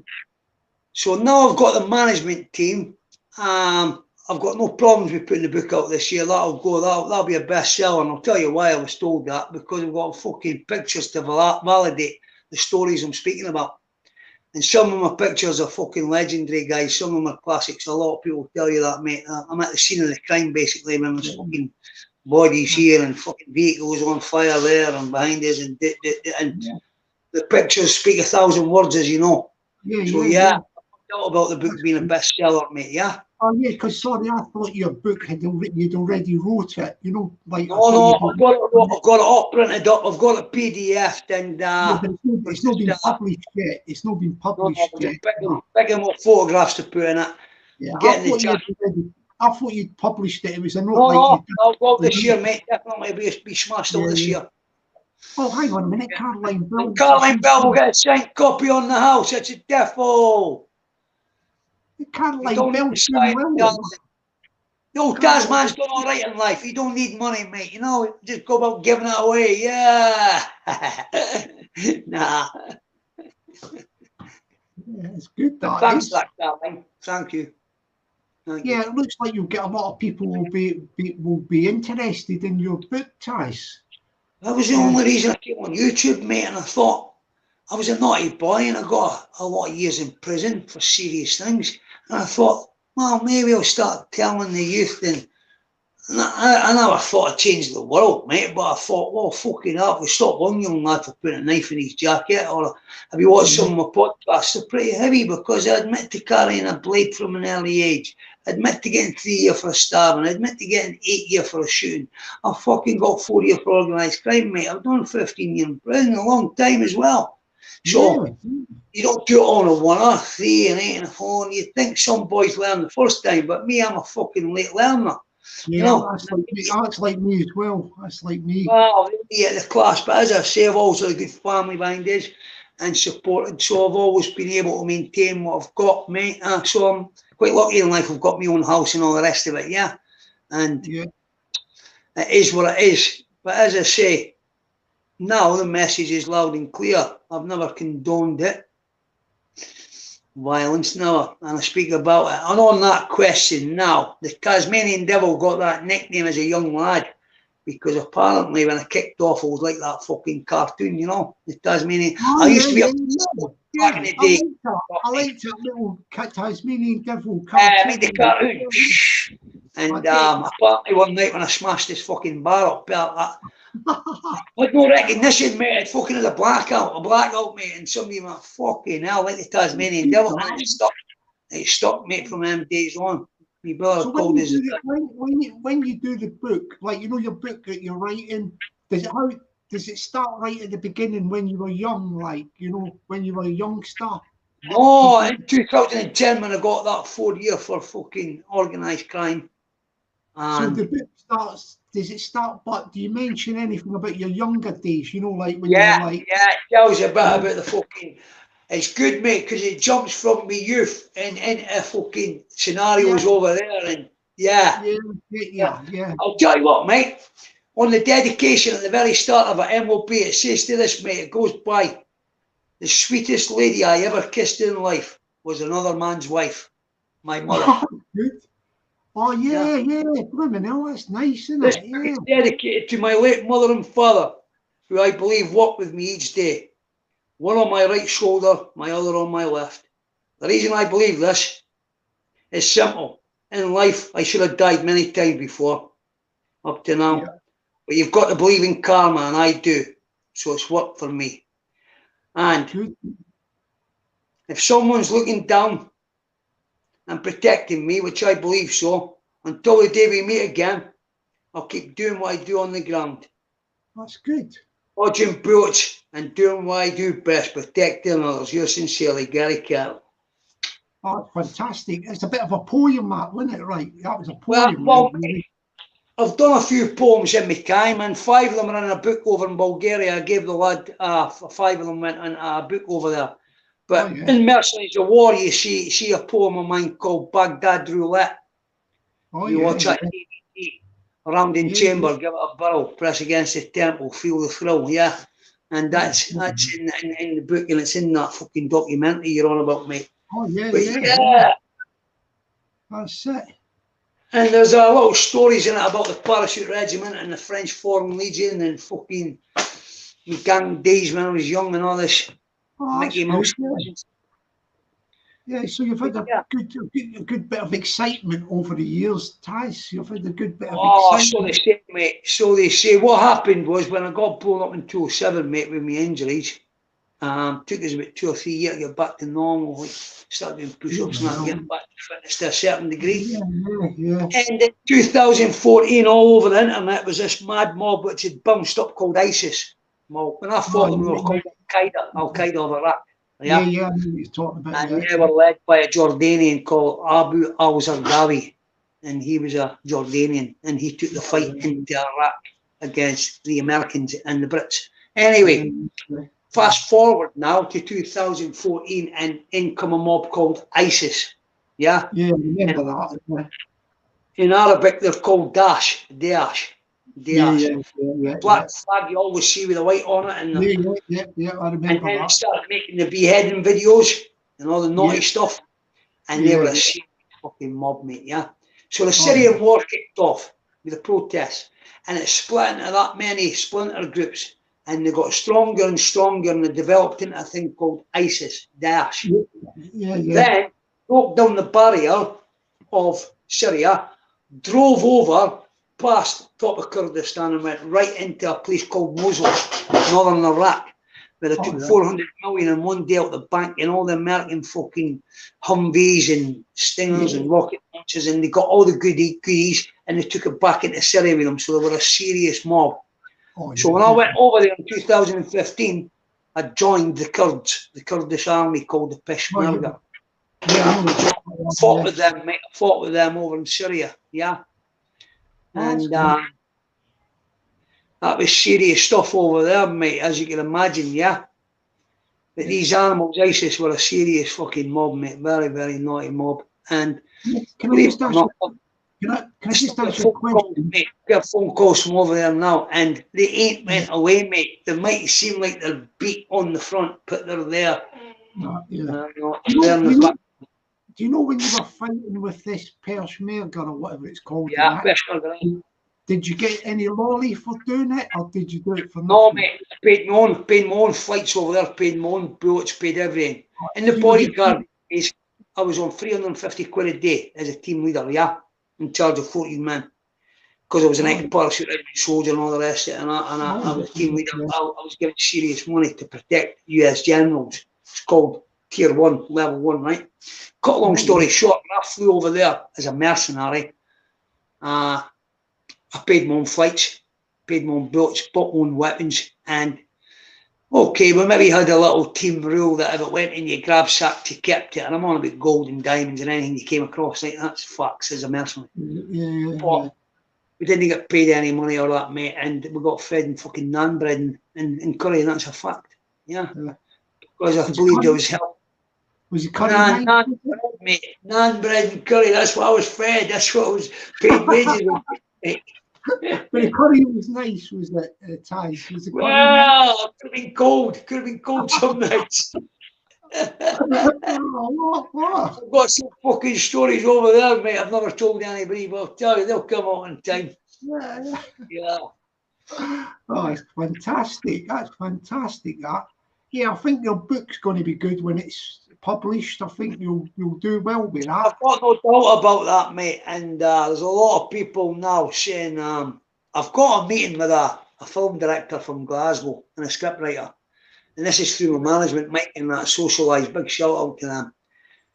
now I've got the management team. I've got no problems with putting the book out this year. That'll be a bestseller. And I'll tell you why I was told that, because I've got fucking pictures to validate the stories I'm speaking about. And some of my pictures are fucking legendary, guys. Some of them are classics. A lot of people tell you that, mate. I'm at the scene of the crime, basically, when there's fucking bodies here and fucking vehicles on fire there and behind us. And the pictures speak 1,000 words, as you know. I thought about the book being a bestseller, mate, yeah? Oh, yeah, because, sorry, I thought your book you'd already wrote it, you know? Like, no, I've got it all printed up. I've got it PDF'd and... it's not been published yet. It's not been published yet. Picking more photographs to put in it. Yeah, I thought you'd published it. It was a note. No, I'll go this year, mate. Definitely be smashed out this year. Oh, hang on a minute. Caroline Bell. Caroline Bell will get a signed copy on the house. It's a defo. Caroline Bell. No, Tasman's done all right in life. He don't need money, mate. You know, just go about giving it away. Yeah. Nah. Yeah, it's good. Thanks, Caroline. Thank you. Yeah, it looks like you'll get a lot of people will be interested in your book, Tice. That was the only reason I came on YouTube, mate, and I thought I was a naughty boy and I got a lot of years in prison for serious things. And I thought, well, maybe I'll start telling the youth. And I never thought I'd change the world, mate, but I thought, well, fucking hell, we stop one young lad for putting a knife in his jacket. Or have you watched some of my podcasts? They're pretty heavy because I admit to carrying a blade from an early age. I admit to getting 3 years for a stabbing. I admit to getting 8 years for a shooting. I fucking got 4 years for organised crime, mate. I've done 15 years in prison, a long time as well. So you don't do it on a 1 or 3 and 8 and a 4. You think some boys learn the first time, but me, I'm a fucking late learner. Yeah, you know? that's like me as well. That's like me. Well, yeah, the class, but as I say, I've always had a good family behind us and supported, so I've always been able to maintain what I've got, mate. So I'm quite lucky in life. I've got my own house and all the rest of it, yeah. And it is what it is. But as I say, now the message is loud and clear. I've never condoned it. Violence, never. And I speak about it. And on that question now, the Tasmanian Devil got that nickname as a young lad because apparently when I kicked off, I was like that fucking cartoon, you know, the Tasmanian. I used to be back in the day. I liked that little Tasmanian Devil cartoon. I made the cartoon. And apparently one night when I smashed this fucking bar up, I had no recognition, mate. I'd fucking had a blackout, mate, and somebody went, fucking hell, like the Tasmanian Devil. And it stuck, mate, from them days on. My brother so called us. When you do the book, like, you know, your book that you're writing, does it start right at the beginning when you were young, like, you know, when you were a youngster? Oh, in 2010 when I got that 4 year for fucking organised crime. So the book starts, does it start, but do you mention anything about your younger days, you know, like when you were like... Yeah, it tells you a bit about the fucking... It's good, mate, because it jumps from my youth and into fucking scenarios over there, and yeah. I'll tell you what, mate, on the dedication at the very start of it, MOP, it says to this, mate, it goes by, the sweetest lady I ever kissed in life was another man's wife, my mother. Good. Oh, yeah. Blimey, no, that's nice, isn't This it? book Yeah. is dedicated to my late mother and father, who I believe walked with me each day. One on my right shoulder, my other on my left. The reason I believe this is simple. In life, I should have died many times before, up to now. Yeah. But you've got to believe in karma, and I do. So it's worked for me. And Good. if someone's looking down and protecting me, which I believe so, until the day we meet again, I'll keep doing what I do on the ground. That's good. Dodging bullets and doing what I do best, protecting others. Yours sincerely, Gary Carroll. Oh, fantastic. It's a bit of a poem, that, wasn't it? Right. That was a Well, poem. I've done a few poems in my time, and 5 of them are in a book over in Bulgaria. I gave the lad 5 of them went in a book over there. But in Mercenaries of War, you see a poem of mine called Baghdad Roulette. You watch that DVD, around in chamber, give it a barrel, press against the temple, feel the thrill, and that's in the book, and it's in that fucking documentary you're on about, mate. Oh, yeah, But yeah. That's it. And there's a lot of stories in it about the Parachute Regiment and the French Foreign Legion and fucking gang days when I was young and all this. Oh, Mickey Mouse. Yeah, so you've had a good bit of excitement over the years, Taz. You've had a good bit of excitement. So they say, mate. So they say. What happened was when I got blown up in 2007, mate, with my injuries, took us about 2 or 3 years to get back to normal. Like, started doing push-ups and that, getting back to fitness to a certain degree. And in 2014, all over the internet was this mad mob which had bounced up called ISIS. Well, when I fought them, they were called Al-Qaeda of Iraq. Yeah, I know what you're talking about. And they were led by a Jordanian called Abu al-Zarqawi, and he was a Jordanian, and he took the fight into Iraq against the Americans and the Brits. Anyway, fast forward now to 2014, and in come a mob called ISIS. Yeah? Yeah, remember that. In Arabic, they're called Daesh. Yeah. Black flag you always see with the white on it. And I remember and then that. they started making the beheading videos and all the naughty stuff. And they were a serious fucking mob, mate, So the Syrian war kicked off with the protests. And it split into that many splinter groups. And they got stronger and stronger, and they developed into a thing called ISIS, Daesh. Then broke down the barrier of Syria, drove over past top of Kurdistan and went right into a place called Mosul, northern Iraq, where they took 400 million in one day out the bank, and all the American fucking Humvees and Stingers and rocket launchers, and they got all the goodies, and they took it back into Syria with them. So they were a serious mob. So when I went over there in 2015, I joined the Kurds, the Kurdish army called the Peshmerga. I fought with them, mate. I fought with them over in Syria, and that was serious stuff over there, mate, as you can imagine, But these animals, ISIS, were a serious fucking mob, mate. Very, very naughty mob. And can I just ask you a question? Mate, get phone calls from over there now, and they ain't went away, mate. They might seem like they're beat on the front, but they're there. Do you know when you were fighting with this Peshmerga or whatever it's called? Peshmerga. Did you get any lolly for doing it, or did you do it for nothing? No, mate. Paid my own flights over there, paid my own bullets, paid everything. In the bodyguard, I was on 350 quid a day as a team leader, in charge of 14 men. Because I was an ex-parachute soldier and all the rest of it, and I was a team leader. I was given serious money to protect US generals. It's called Tier 1, Level 1, right? Cut a long story short, when I flew over there as a mercenary, I paid my own flights, paid my own bullets, bought my own weapons, and we maybe had a little team rule that if it went in your grab sack, you kept it. And I'm on about gold and diamonds and anything you came across, like that's facts as a mercenary. But we didn't get paid any money or that, mate, and we got fed in fucking naan bread and curry, and that's a fact. Because I believed there was help. Was it curry? Naan bread, mate. Naan bread and curry, that's what I was fed, that's what I was paid wages with. But the curry was nice, was it, Taz? Was the curry nice? Could have been gold some nights. What? I've got some fucking stories over there, mate. I've never told anybody, but I'll tell you, they'll come out in time. Yeah. Oh, it's fantastic. That's fantastic. That. Yeah, I think your book's going to be good when it's published. I think you'll do well with that. I've got no doubt about that, mate. And there's a lot of people now saying, I've got a meeting with a film director from Glasgow and a scriptwriter. And this is through my management, Mike, and that socialised. Big shout out to them.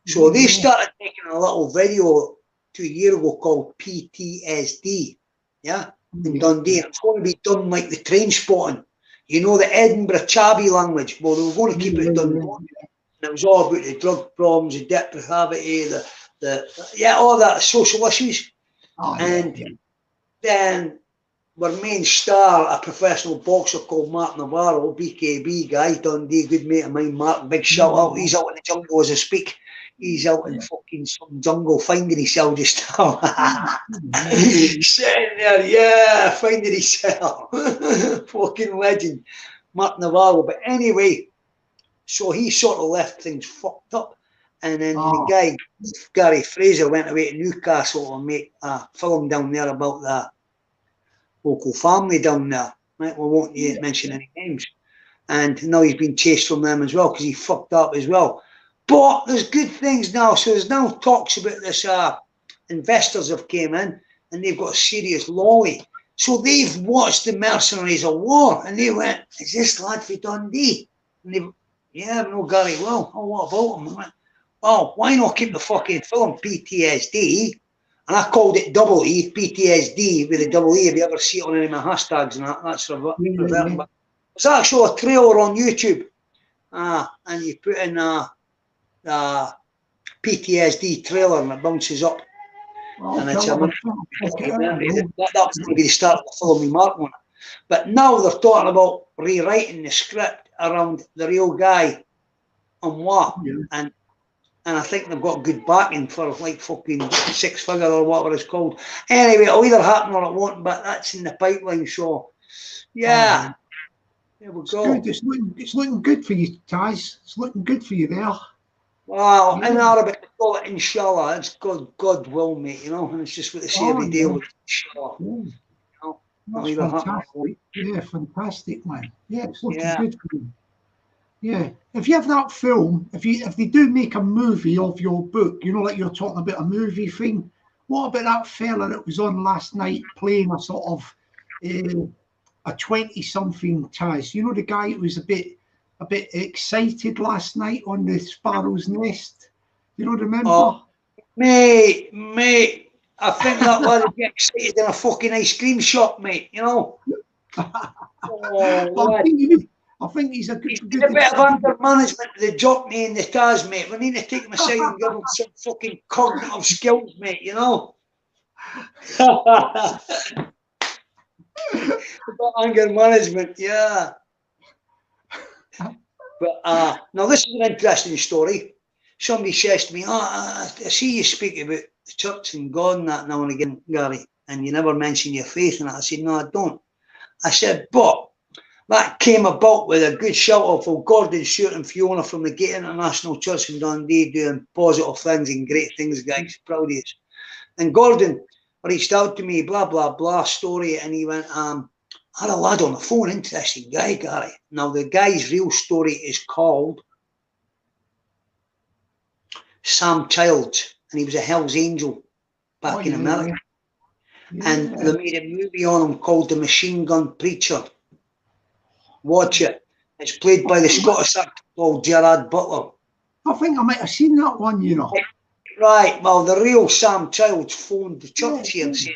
So they started making a little video 2 years ago called PTSD. Yeah? In Dundee. It's going to be done like the train spotting. You know, the Edinburgh Chabby language. Well, they were going to keep it done. And it was all about the drug problems, the depravity, all that social issues. Then our main star, a professional boxer called Mark Navarro, BKB guy, Dundee, good mate of mine, Mark, big shout out. He's out in the jungle as I speak. He's out in fucking some jungle finding himself just now. Sitting there, finding himself. Fucking legend, Mark Navarro. But anyway, so he sort of left things fucked up. And then the guy, Gary Fraser, went away to Newcastle and make a film down there about the local family down there. Right? We won't mention any names. And now he's been chased from them as well because he fucked up as well. But there's good things now. So there's now talks about this. Investors have came in and they've got a serious lolly. So they've watched the Mercenaries of War and they went, is this lad for Dundee? And they, yeah, no, Gary, well, oh, what about him? I went, well, why not keep the fucking film PTSD? And I called it double E, PTSD with a double E. If you ever see it on any of my hashtags and that's reverting. But it's actually a trailer on YouTube. And you put in the PTSD trailer and it bounces up. And it's that's going to be the start of the film with Mark on it. But now they're talking about rewriting the script around the real guy on what, and I think they've got good backing for like fucking 6 figure or whatever it's called. Anyway, it'll either happen or it won't, but that's in the pipeline. So yeah, there we go. It's looking good for you, Taz. It's looking good for you there. Well, in Arabic, they call it inshallah. It's God will, mate, you know, and it's just what they say every day with inshallah. You know? That's fantastic. Yeah, fantastic, man. Yeah, it's looking good for you. Yeah. If you have that film, if they do make a movie of your book, you know, like you're talking about a movie thing, what about that fella that was on last night playing a sort of a 20-something, Taz? You know, the guy who was a bit excited last night on the Sparrow's Nest. You don't remember? Oh, mate, I think that lad would get excited in a fucking ice cream shop, mate. You know. I think he's a good. He's a bit of under management with the Jockney and the Taz, mate. We need to take him aside and give him some fucking cognitive skills, mate. You know. About anger management, yeah. But now this is an interesting story. Somebody says to me, I see you speak about the church and God and that now and again, Gary, and you never mention your faith. And I said, no, I don't. I said, but that came about with a good shout out for Gordon Stewart and Fiona from the Gate International Church in Dundee doing positive things and great things, guys. Proud of you. And Gordon reached out to me, blah, blah, blah, story, and he went, I had a lad on the phone, interesting guy, Gary. Now, the guy's real story is called Sam Childs, and he was a Hell's Angel back in America. Yeah. And they made a movie on him called The Machine Gun Preacher. Watch it. It's played by the Scottish actor called Gerard Butler. I think I might have seen that one, you know. Right, well, the real Sam Childs phoned the church here and said,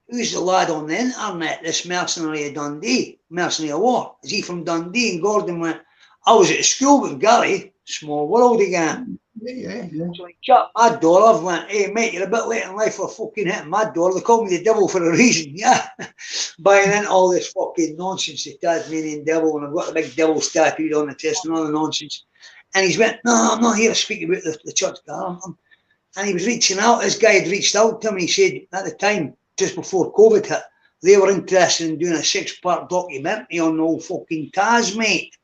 who's the lad on the internet, this mercenary of Dundee, mercenary of War? Is he from Dundee? And Gordon went, I was at school with Gary, small world again. Yeah. So he shut my door. I went, hey, mate, you're a bit late in life for fucking hitting my door. They call me the devil for a reason, yeah. Buying into all this fucking nonsense, the Tasmanian devil, and I've got the big devil tattooed on the chest and all the nonsense. And he's went, no, I'm not here to speak about the church, Gary. And he was reaching out. This guy had reached out to him and he said, at the time, just before COVID hit, they were interested in doing a 6-part documentary on the old fucking Taz, mate,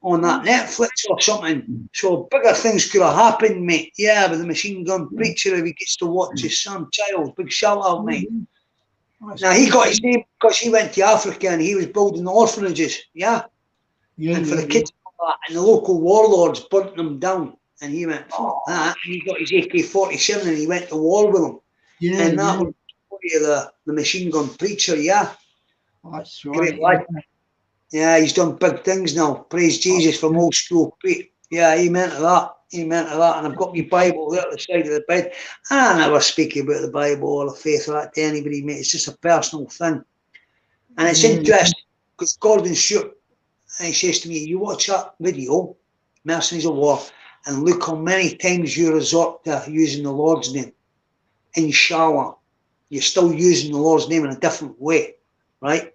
on that Netflix or something. So bigger things could have happened, mate. Yeah, with the Machine Gun Preacher, if he gets to watch his son, child. Big shout out, mate. Now, he got his name because he went to Africa and he was building orphanages, yeah? And for the kids and the local warlords burnt them down. And he went, fuck that. And he got his AK-47 and he went to war with them. And that was the Machine Gun Preacher, yeah? That's right. Great lad. Yeah, he's done big things now. Praise Jesus from old school Pete. Yeah, amen to that. Amen to that. And I've got my Bible there at the side of the bed. I never speak about the Bible or the faith or that to anybody, mate. It's just a personal thing. And it's interesting because Gordon Stewart, and he says to me, you watch that video, Mercenaries of War, and look how many times you resort to using the Lord's name. Inshallah. You're still using the Lord's name in a different way, right?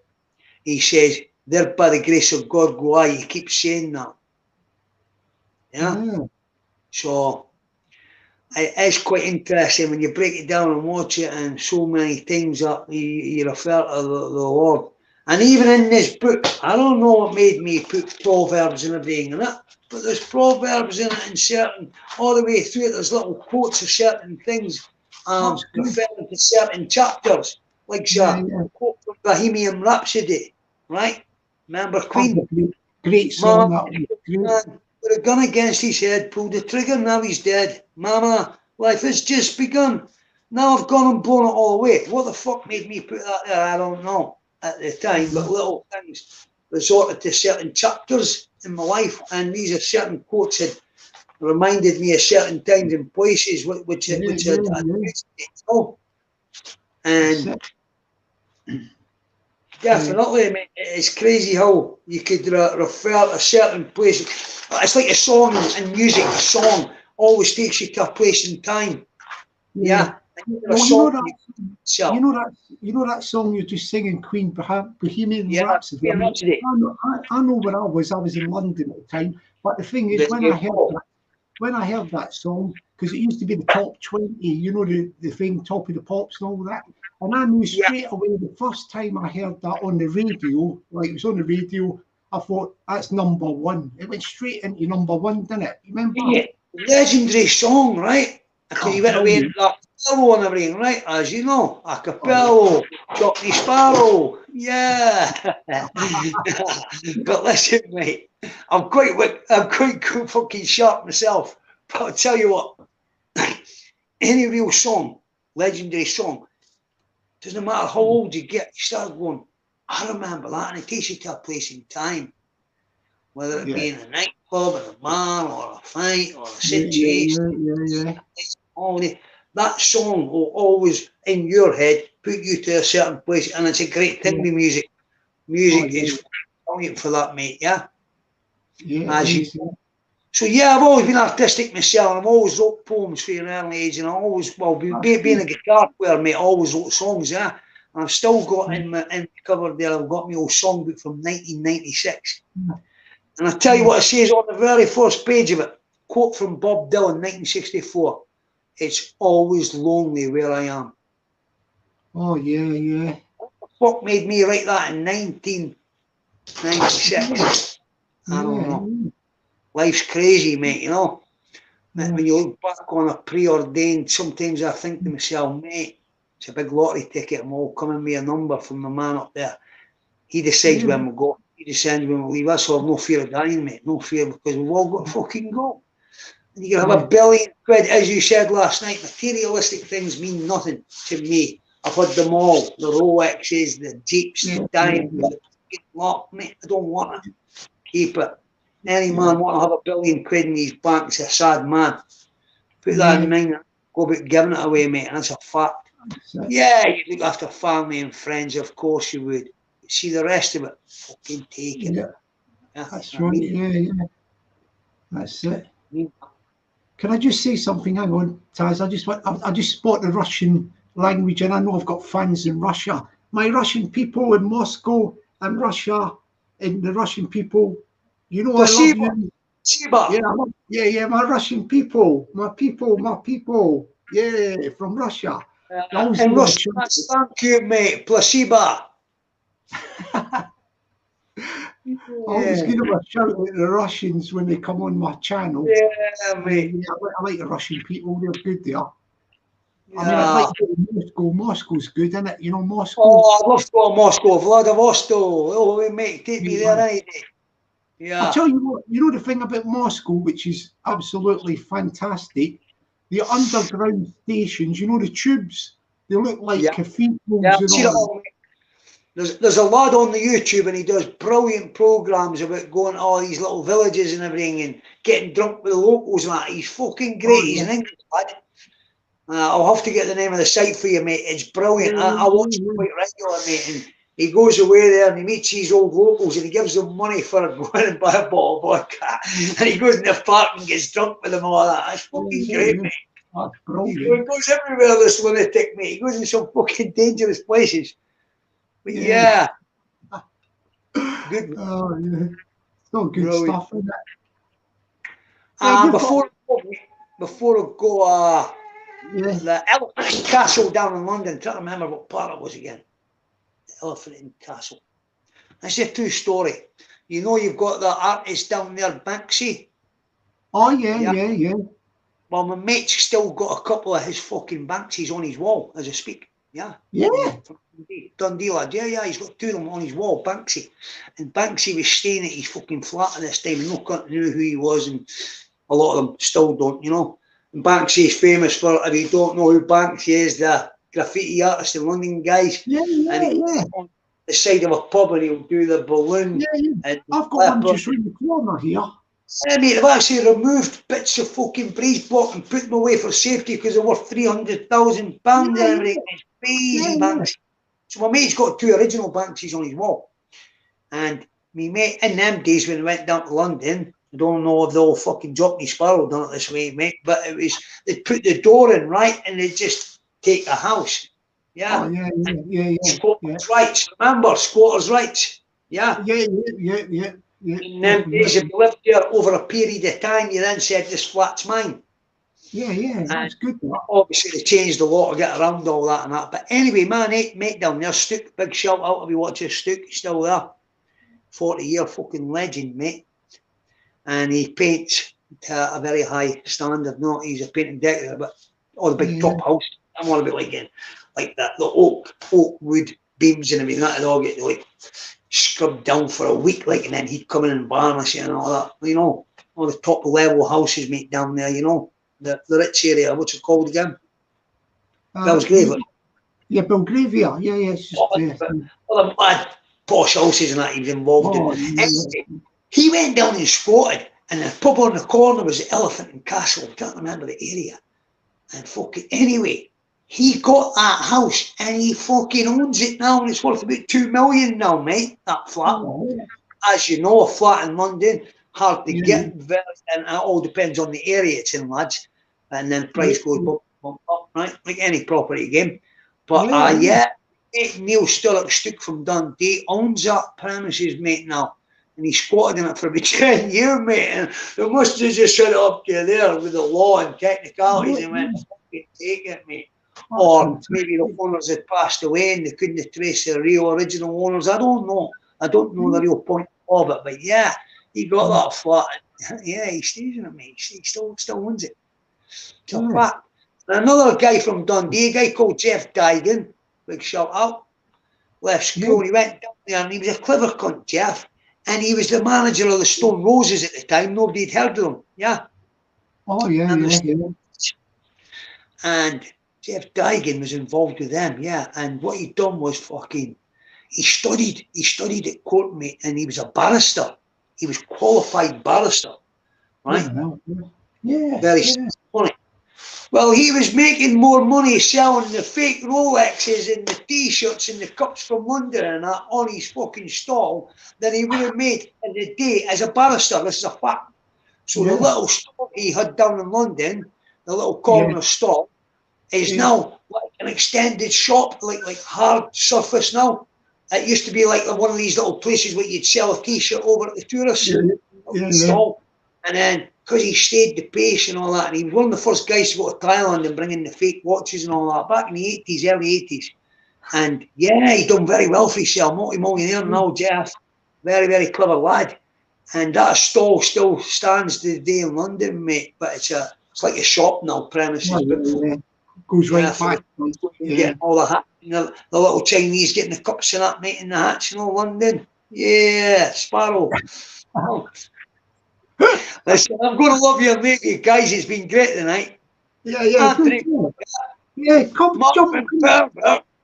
He says, there by the grace of God go I. You keep saying that. Yeah? So, it is quite interesting when you break it down and watch it, and so many times that you refer to the Lord. And even in this book, I don't know what made me put Proverbs and everything in it, but there's Proverbs in it, and certain, all the way through it, there's little quotes of certain things, referring to certain chapters, like a quote from Bohemian Rhapsody, right? Remember Queen? Great song. Man, with a gun against his head, pulled the trigger, now he's dead. Mama, life has just begun. Now I've gone and blown it all away. What the fuck made me put that there? I don't know at the time, but little things resorted to certain chapters in my life, and these are certain quotes that reminded me of certain times and places which and definitely, mate, it's crazy how you could refer to certain places. It's like a song and music. A song always takes you to a place and time. Yeah. Well, you know that song you're just singing, Queen Bohemian Rhapsody. I know where I was. I was in London at the time. But the thing is, when I heard that song, because it used to be the top 20, you know, the thing, Top of the Pops and all that. And I knew straight away the first time I heard that on the radio, like it was on the radio, I thought, that's number one. It went straight into number one, didn't it? You remember? Yeah, legendary song, right? Because he went away into that cappello and everything, right? As you know, a cappello, Jockney Sparrow, yeah. But listen, mate, I'm quite fucking sharp myself. But I'll tell you what, any real song, legendary song, doesn't matter how old you get, you start going, I remember that, and it takes you to a place in time, whether it be in a nightclub, in a bar, or a fight, or a situation. That song will always, in your head, put you to a certain place, and it's a great thing with music. Music is brilliant for that, mate, yeah? So, yeah, I've always been artistic myself. I've always wrote poems for an early age, and I always, being a guitar player, mate, I always wrote songs, yeah? And I've still got in the cover there, I've got my old songbook from 1996. And I tell you what it says on the very first page of it, quote from Bob Dylan, 1964, it's always lonely where I am. Oh, yeah. What the fuck made me write that in 1996? I don't know. Life's crazy, mate, you know. When you look back on a preordained, sometimes I think to myself, mate, it's a big lottery ticket. I'm all coming with a number from the man up there. He decides when we go. He decides when we leave us. So I've no fear of dying, mate. No fear, because we've all got to fucking go. And you can have £1 billion quid, as you said last night. Materialistic things mean nothing to me. I've had them all. The Rolexes, the Jeeps, the diamonds, the lot, mate. I don't want to keep it. Any man want to have £1 billion quid in his bank is a sad man. Put that in mind. Go about giving it away, mate. That's a fact. Yeah, you look after family and friends, of course you would. See the rest of it, fucking take it. Yeah, that's right. Yeah. That's it. Can I just say something? Hang on, Taz. I just spot the Russian language, and I know I've got fans in Russia. My Russian people in Moscow and Russia, and the Russian people, you know, I love you. Yeah, my Russian people, my people. Yeah, from Russia. In Russian, that's thank you, mate. Placebo. I always give them a shout at the Russians when they come on my channel. Yeah, mate. I like the Russian people. They're good there. Yeah. I mean, I'd like to go to Moscow. Moscow's good, isn't it? You know, Moscow. Oh, I'd love to go to Moscow. Vladivostok. Oh, mate, take me there any day. Yeah. I'll tell you what, you know the thing about Moscow, which is absolutely fantastic? The underground stations, you know, the tubes, they look like cathedrals and all. There's a lad on the YouTube and he does brilliant programs about going to all these little villages and everything and getting drunk with the locals and that. He's fucking great. He's an English lad. I'll have to get the name of the site for you, mate. It's brilliant. I watch it quite regular, mate. And he goes away there and he meets these old locals and he gives them money for going and buy a bottle of vodka. And he goes in the park and gets drunk with them all that. That's fucking great, mate. That's brilliant. He goes everywhere, this lunatic, mate. He goes in some fucking dangerous places. But yeah. Good. Oh, yeah. Still good stuff, isn't it? Before I go, the Elephant Castle down in London, trying to remember what part it was again. The Elephant Castle. That's a true story. You know, you've got the artist down there, Banksy. Oh, yeah. Well, my mate's still got a couple of his fucking Banksies on his wall as I speak. Yeah. Dundee lad. Yeah, he's got two of them on his wall, Banksy. And Banksy was staying at his fucking flat at this time, and no one knew who he was, and a lot of them still don't, you know. And Banksy is famous for, if you don't know who Banksy is, the graffiti artist in London, guys. And he's on the side of a pub and he'll do the balloon. And I've got one just around the corner here. Yeah, mate, they've actually removed bits of fucking breeze block and put them away for safety because they're worth £300,000 and everything. It's crazy, Banksy. So my mate's got two original Banksies on his wall. And me mate, in them days when we went down to London, I don't know if the old fucking Jockney Sparrow done it this way, mate, but it was, they'd put the door in, right, and they'd just take a house. Yeah. Squatters' rights. Remember, squatters' rights. Yeah. Yeah. In them days, if you lived there over a period of time, you then said, this flat's mine. Yeah, that's good. Obviously, they changed the law to get around all that and that. But anyway, man, mate down there, Stook, big shout out if you watch this, Stook, he's still there. 40-year fucking legend, mate. And he paints to a very high standard. No, he's a painting decorator, but all the big top house. I'm all about like that, the oak wood beams and everything. That'd all get like scrubbed down for a week, like, and then he'd come in and varnish it and all that. You know, all the top level houses, mate, down there. You know, the rich area. What's it called again? Belgrave. Yeah, Belgravia. Yeah. It's just, all the bad posh houses and that he was involved in. Anyway, he went down and spotted, and the pub on the corner was the Elephant and Castle. I can't remember the area. And fucking anyway, he got that house and he fucking owns it now, and it's worth about $2 million now, mate. That flat. As you know, a flat in London, hard to get, and it all depends on the area it's in, lads. And then price goes bump up, right? Like any property game. But Neil Sturrock Stook from Dundee owns that premises, mate, now. And he squatted in it for about 10 years, mate. And they must have just set it up to there with the law and technicalities and went, fucking take it, mate. Or maybe the owners had passed away and they couldn't trace the real original owners. I don't know. I don't know the real point of it. But yeah, he got that flat. Yeah, he stays in it, mate. He still owns it. It's a fact. And another guy from Dundee, a guy called Jeff Dygan, big shout out, left school. He went down there and he was a clever cunt, Jeff. And he was the manager of the Stone Roses at the time. Nobody had heard of them. Yeah. Oh, yeah. And Jeff Dygan was involved with them, yeah. And what he'd done was he studied at court, mate, and he was a barrister. He was qualified barrister, right? Very funny. Well, he was making more money selling the fake Rolexes and the T-shirts and the cups from London and that on his fucking stall than he would have made in a day as a barrister. This is a fact. So the little stall he had down in London, the little corner stall, is now like an extended shop, like hard surface now. It used to be like one of these little places where you'd sell a T-shirt over at the tourists stall. And then, because he stayed the pace and all that, and he was one of the first guys to go to Thailand and bring in the fake watches and all that back in the 80s, early 80s. And yeah, he done very well for himself, multi-millionaire now, Jeff. Very, very clever lad. And that stall still stands to the day in London, mate. But it's like a shop now, premises. Yeah. Goes right back. Getting all the hats, the little Chinese getting the cups and that, mate, in the hats in all London. Yeah, Sparrow. Listen, I'm going to love you, mate, you guys. It's been great tonight. Yeah. Come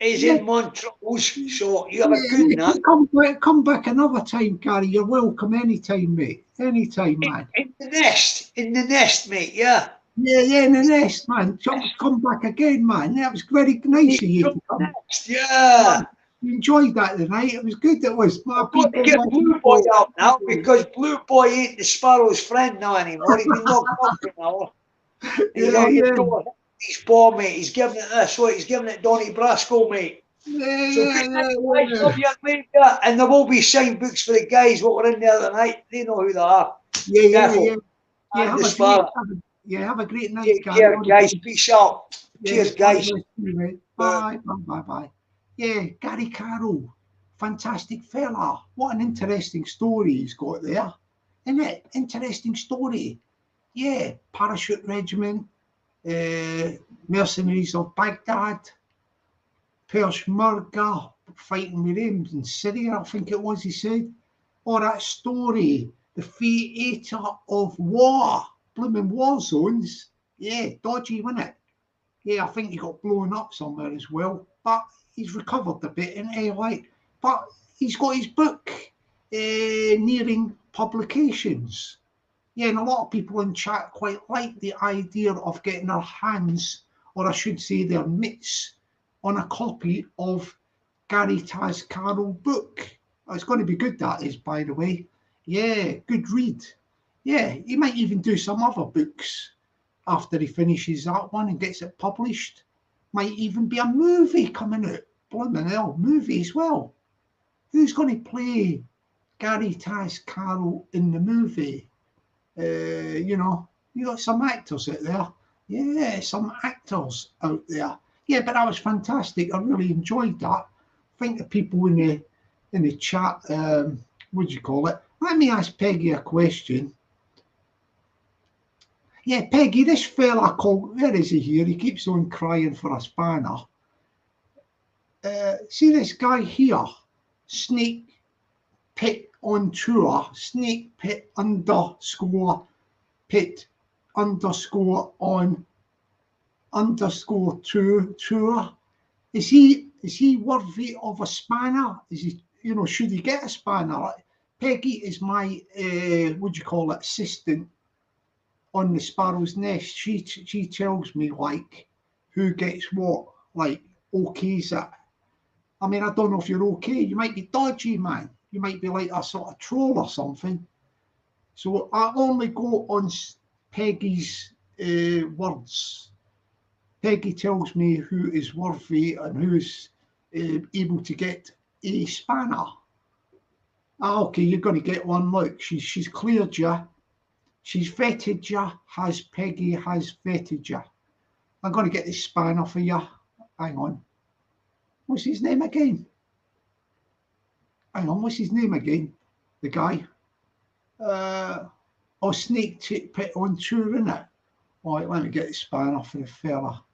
is in Montrose, so you have a good night. Come back another time, Gary. You're welcome anytime, mate. Anytime, man. In the nest, mate. Yeah, in the nest, man. Come back again, man. That was very nice of you to come. Yeah. You enjoyed that tonight. It was good. It was. I've got to get Blue Boy out now because Blue Boy ain't the Sparrow's friend now anymore. He's been locked up for an hour. He's poor, mate. He's giving it this way. He's giving it Donny Brasco, mate. Love you, mate. And there will be signed books for the guys what were in there tonight. They know who they are. Yeah. Have a great night, guys. Yeah, guys. Peace out. Cheers, guys. Bye. Yeah, Gary Carroll, fantastic fella. What an interesting story he's got there. Isn't it? Interesting story. Yeah, parachute regiment, mercenaries of Baghdad, Peshmerga, fighting with him in Syria, I think it was, he said. Or that story, the theatre of war, blooming war zones. Yeah, dodgy, wasn't it? Yeah, I think he got blown up somewhere as well. But he's recovered a bit, isn't he? Like, but he's got his book nearing publications. Yeah, and a lot of people in chat quite like the idea of getting their hands, or I should say their mitts, on a copy of Gary Taz Carroll book. It's going to be good, that is, by the way. Yeah, good read. Yeah, he might even do some other books after he finishes that one and gets it published. Might even be a movie coming out. Blimmin' hell, movie as well. Who's going to play Gary Taz Carroll in the movie? You got some actors out there. Yeah, some actors out there. Yeah, but that was fantastic. I really enjoyed that. I think the people in the chat, what do you call it? Let me ask Peggy a question. Yeah, Peggy, this fella called, where is he here? He keeps on crying for a spanner. See this guy here, Snake Pit on Tour, Snake Pit _pit _ on _ tour. Is he worthy of a spanner? Is he, should he get a spanner? Peggy is my what do you call it, assistant on the Sparrow's Nest. She tells me like who gets what, like okays it. I mean, I don't know if you're okay. You might be dodgy, man. You might be like a sort of troll or something. So I only go on Peggy's words. Peggy tells me who is worthy and who is able to get a spanner. Okay, you're going to get one. Look, she's cleared you. She's vetted you. Peggy has vetted you. I'm going to get this spanner for you. Hang on. What's his name again? Hang on, what's his name again? The guy? Snake Pit on Tour, innit? All right, let me get the spanner for the fella.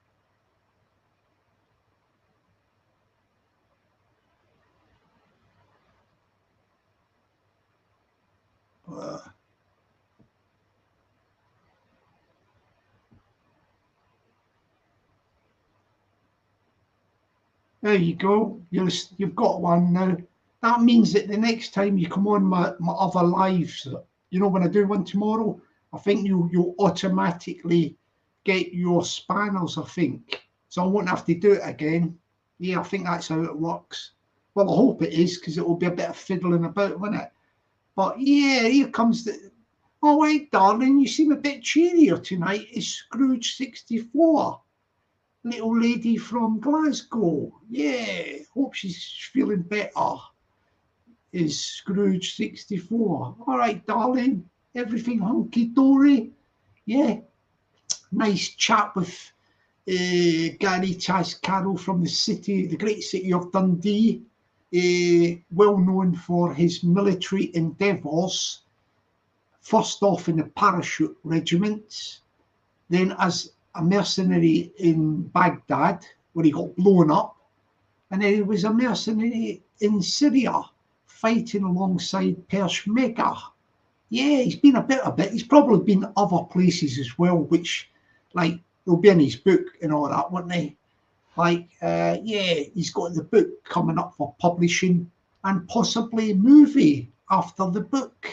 There you go. You've got one now. That means that the next time you come on my other lives, when I do one tomorrow, I think you'll automatically get your spanners, I think. So I won't have to do it again. Yeah, I think that's how it works. Well, I hope it is, because it will be a bit of fiddling about, won't it? But yeah, here comes the... All right, darling, you seem a bit cheerier tonight. It's Scrooge 64. Little lady from Glasgow. Yeah, hope she's feeling better. Is Scrooge 64. All right, darling, everything hunky-dory. Yeah, nice chat with Gary Chas Carroll from the great city of Dundee, well known for his military endeavours, first off in the parachute regiments, then as a mercenary in Baghdad, where he got blown up, and then he was a mercenary in Syria, fighting alongside Peshmerga. Yeah, he's been a bit. He's probably been other places as well, which, like, they'll be in his book and all that, won't they? Like, yeah, he's got the book coming up for publishing and possibly a movie after the book.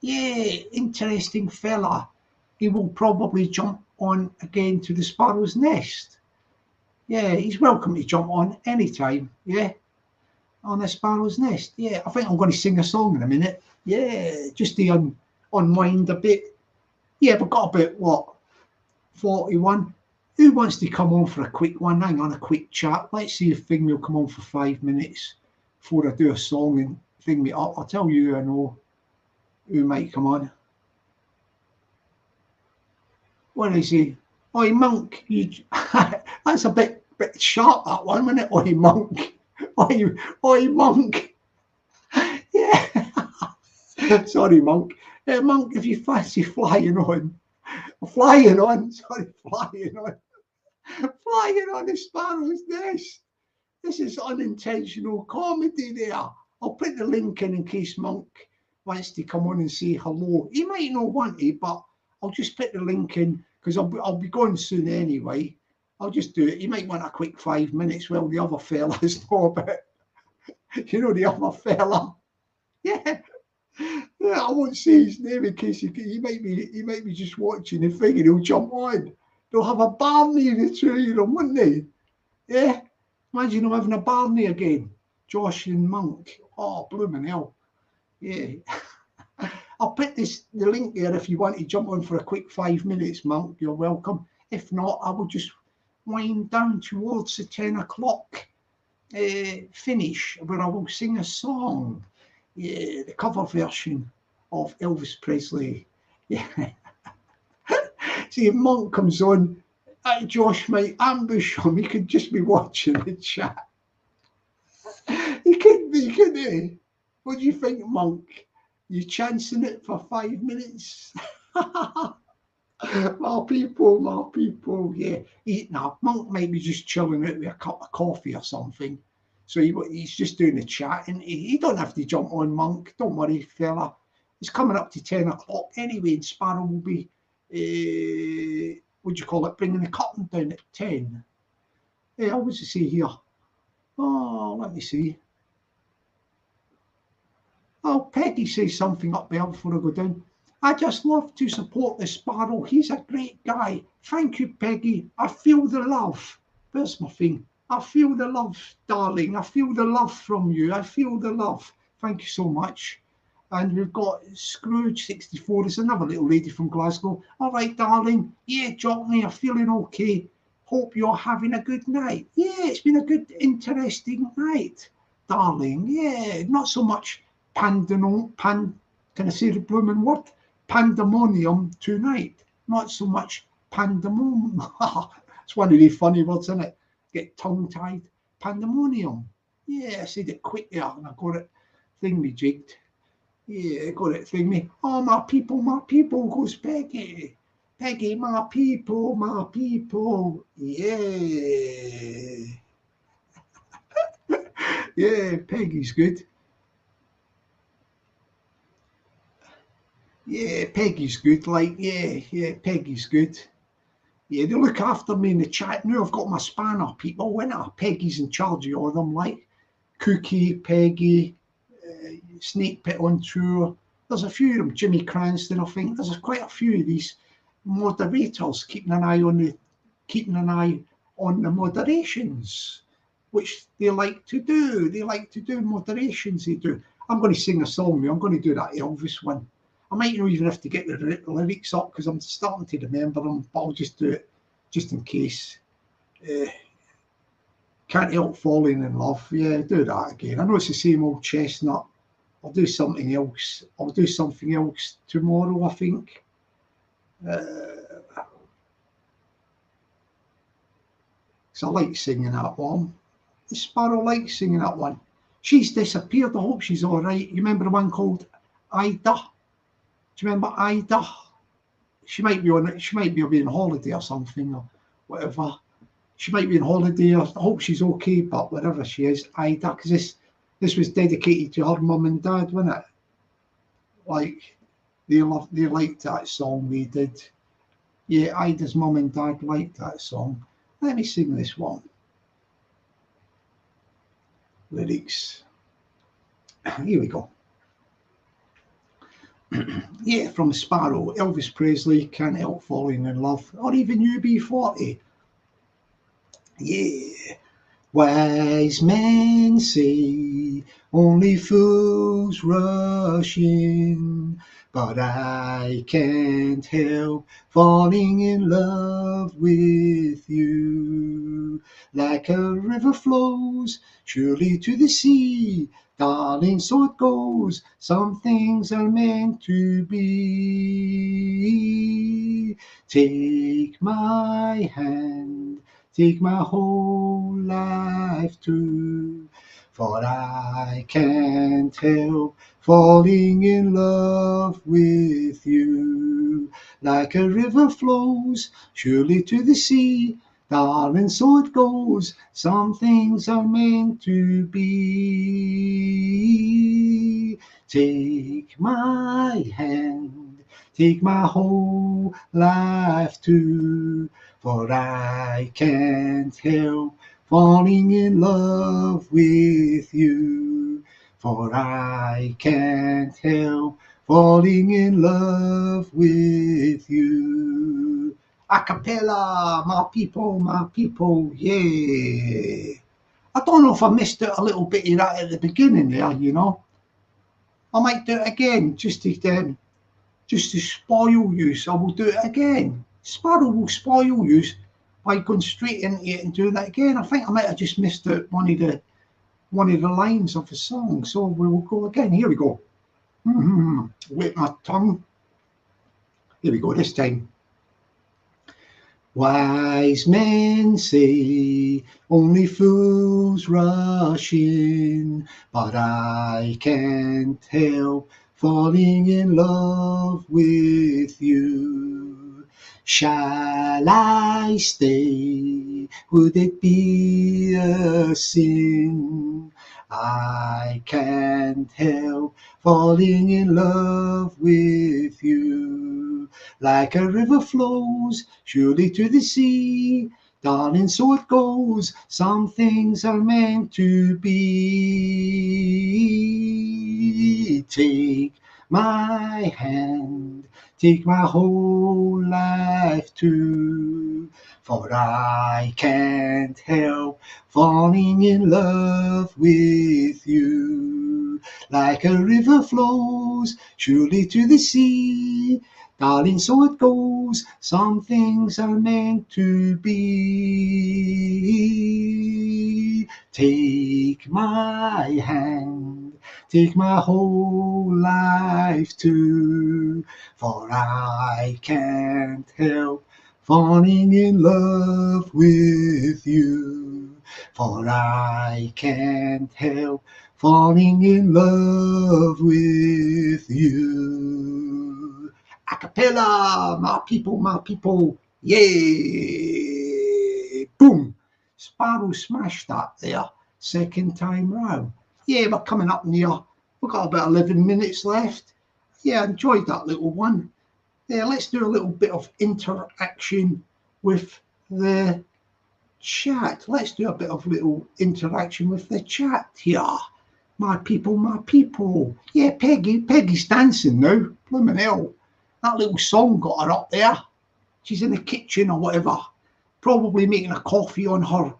Yeah, interesting fella. He will probably jump on again to the Sparrow's Nest. Yeah, he's welcome to jump on anytime. Yeah, on the Sparrow's Nest. Yeah, I think I'm going to sing a song in a minute. Yeah, just to unwind a bit. Yeah, we've got about, what, 41? Who wants to come on for a quick one? Hang on, a quick chat. Let's see if Thing will come on for 5 minutes before I do a song and Thing me up. I'll tell you, I know who might come on. Where is he? Oi, Monk. You, that's a bit sharp, that one, wasn't it? Oi, Monk. Oi, Monk. Yeah. Sorry, Monk. Monk, if you fancy flying on the Sparrow's Nest. This is unintentional comedy there. I'll put the link in case Monk wants to come on and say hello. He might not want to, but I'll just put the link in because I'll be going soon anyway. I'll just do it. He might want a quick 5 minutes while the other fella's know about it. You know the other fella? Yeah. Yeah, I won't say his name in case he might be just watching the thing and he'll jump on. They'll have a Barney in the two of them, wouldn't they? Yeah. Imagine them having a Barney again. Josh and Monk. Oh, blooming hell. Yeah. I'll put the link there if you want to jump on for a quick 5 minutes, Monk. You're welcome. If not, I will just wind down towards the 10 o'clock finish where I will sing a song. Yeah, the cover version of Elvis Presley. Yeah. See, if Monk comes on, Josh might ambush him. He could just be watching the chat. He could be, couldn't he? What do you think, Monk? You chancing it for 5 minutes? My people, yeah. Monk might be just chilling out with a cup of coffee or something. So he's just doing the chat, and he don't have to jump on, Monk. Don't worry, fella. It's coming up to 10 o'clock anyway, and Sparrow will be, what do you call it, bringing the curtain down at 10. Yeah, what does it say here? Oh, let me see. Oh, Peggy says something up there before I go down. I just love to support the Sparrow. He's a great guy. Thank you, Peggy. I feel the love. Where's my thing? I feel the love, darling. I feel the love from you. I feel the love. Thank you so much. And we've got Scrooge64. There's another little lady from Glasgow. All right, darling. Yeah, Jockney, I'm feeling okay. Hope you're having a good night. Yeah, it's been a good, interesting night, darling. Yeah, not so much can I say the blooming word? Pandemonium tonight. Not so much pandemonium. It's one of the funny words, isn't it? Get tongue-tied. Pandemonium. Yeah, I said it quick there and I got it thingy-jigged. Yeah, I got it thingy. Oh, my people, goes Peggy. Peggy, my people. Yeah. Yeah, Peggy's good. Yeah, Peggy's good. Like, yeah, Peggy's good. Yeah, they look after me in the chat. Now I've got my spanner people, winner. Peggy's in charge of all of them, like Cookie, Peggy, Snake Pit on tour. There's a few of them. Jimmy Cranston, I think. There's quite a few of these moderators keeping an eye on the moderations, which they like to do. They like to do moderations. They do. I'm going to sing a song now. I'm going to do that Elvis one. I might not even have to get the lyrics up because I'm starting to remember them, but I'll just do it just in case. Can't help falling in love. Yeah, do that again. I know it's the same old chestnut. I'll do something else. I'll do something else tomorrow, I think. because I like singing that one. The Sparrow likes singing that one. She's disappeared. I hope she's all right. You remember the one called Ida? Do you remember Ida? She might be on holiday or something or whatever. She might be on holiday. I hope she's okay, but wherever she is, Ida, because this was dedicated to her mum and dad, wasn't it? Like they liked that song. They did. Yeah, Ida's mum and dad liked that song. Let me sing this one. Lyrics. Here we go. Yeah, from Sparrow, Elvis Presley, Can't Help Falling in Love, or even UB40. Yeah. Wise men say only fools rush in, but I can't help falling in love with you. Like a river flows surely to the sea, darling, so it goes. Some things are meant to be. Take my hand, take my whole life too, for I can't help falling in love with you. Like a river flows surely to the sea, darling, so it goes. Some things are meant to be. Take my hand, take my whole life too, for I can't help falling in love with you. For I can't help falling in love with you. A cappella, my people, yeah. I don't know if I missed it a little bit of that at the beginning there, you know. I might do it again just to spoil you. So I will do it again. Sparrow will spoil you by going straight into it and doing that again. I think I might have just missed out one of the lines of the song. So we will go again. Here we go. With my tongue. Here we go this time. Wise men say only fools rush in, but I can't help falling in love with you. Shall I stay? Would it be a sin? I can't help falling in love with you. Like a river flows surely to the sea, darling, so it goes. Some things are meant to be. Take my hand, take my whole life too, for I can't help falling in love with you. Like a river flows surely to the sea, darling, so it goes. Some things are meant to be. Take my hand, take my whole life too, for I can't help falling in love with you. For I can't help falling in love with you. A cappella, my people, yeah. Boom. Sparrow smashed that there, second time round. Yeah, we're coming up near. We've got about 11 minutes left. Yeah, I enjoyed that little one. Yeah, let's do a little bit of interaction with the chat. Let's do a bit of little interaction with the chat here. My people. Yeah, Peggy's dancing now. Blooming hell. That little song got her up there. She's in the kitchen or whatever, probably making a coffee on her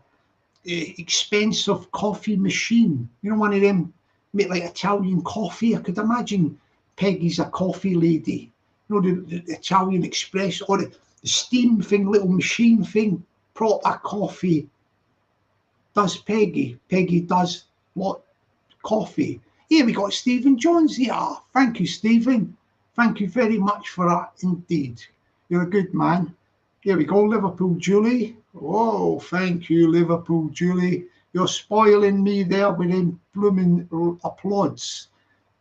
expensive coffee machine. You know, one of them make like Italian coffee. I could imagine Peggy's a coffee lady. You know, the Italian Express or the steam thing, little machine thing, proper coffee. Does Peggy? Peggy does what? Coffee. Here we got Stephen Jones here. Thank you, Stephen. Thank you very much for that indeed. You're a good man. Here we go, Liverpool Julie. Oh, thank you, Liverpool Julie. You're spoiling me there with them blooming applauds.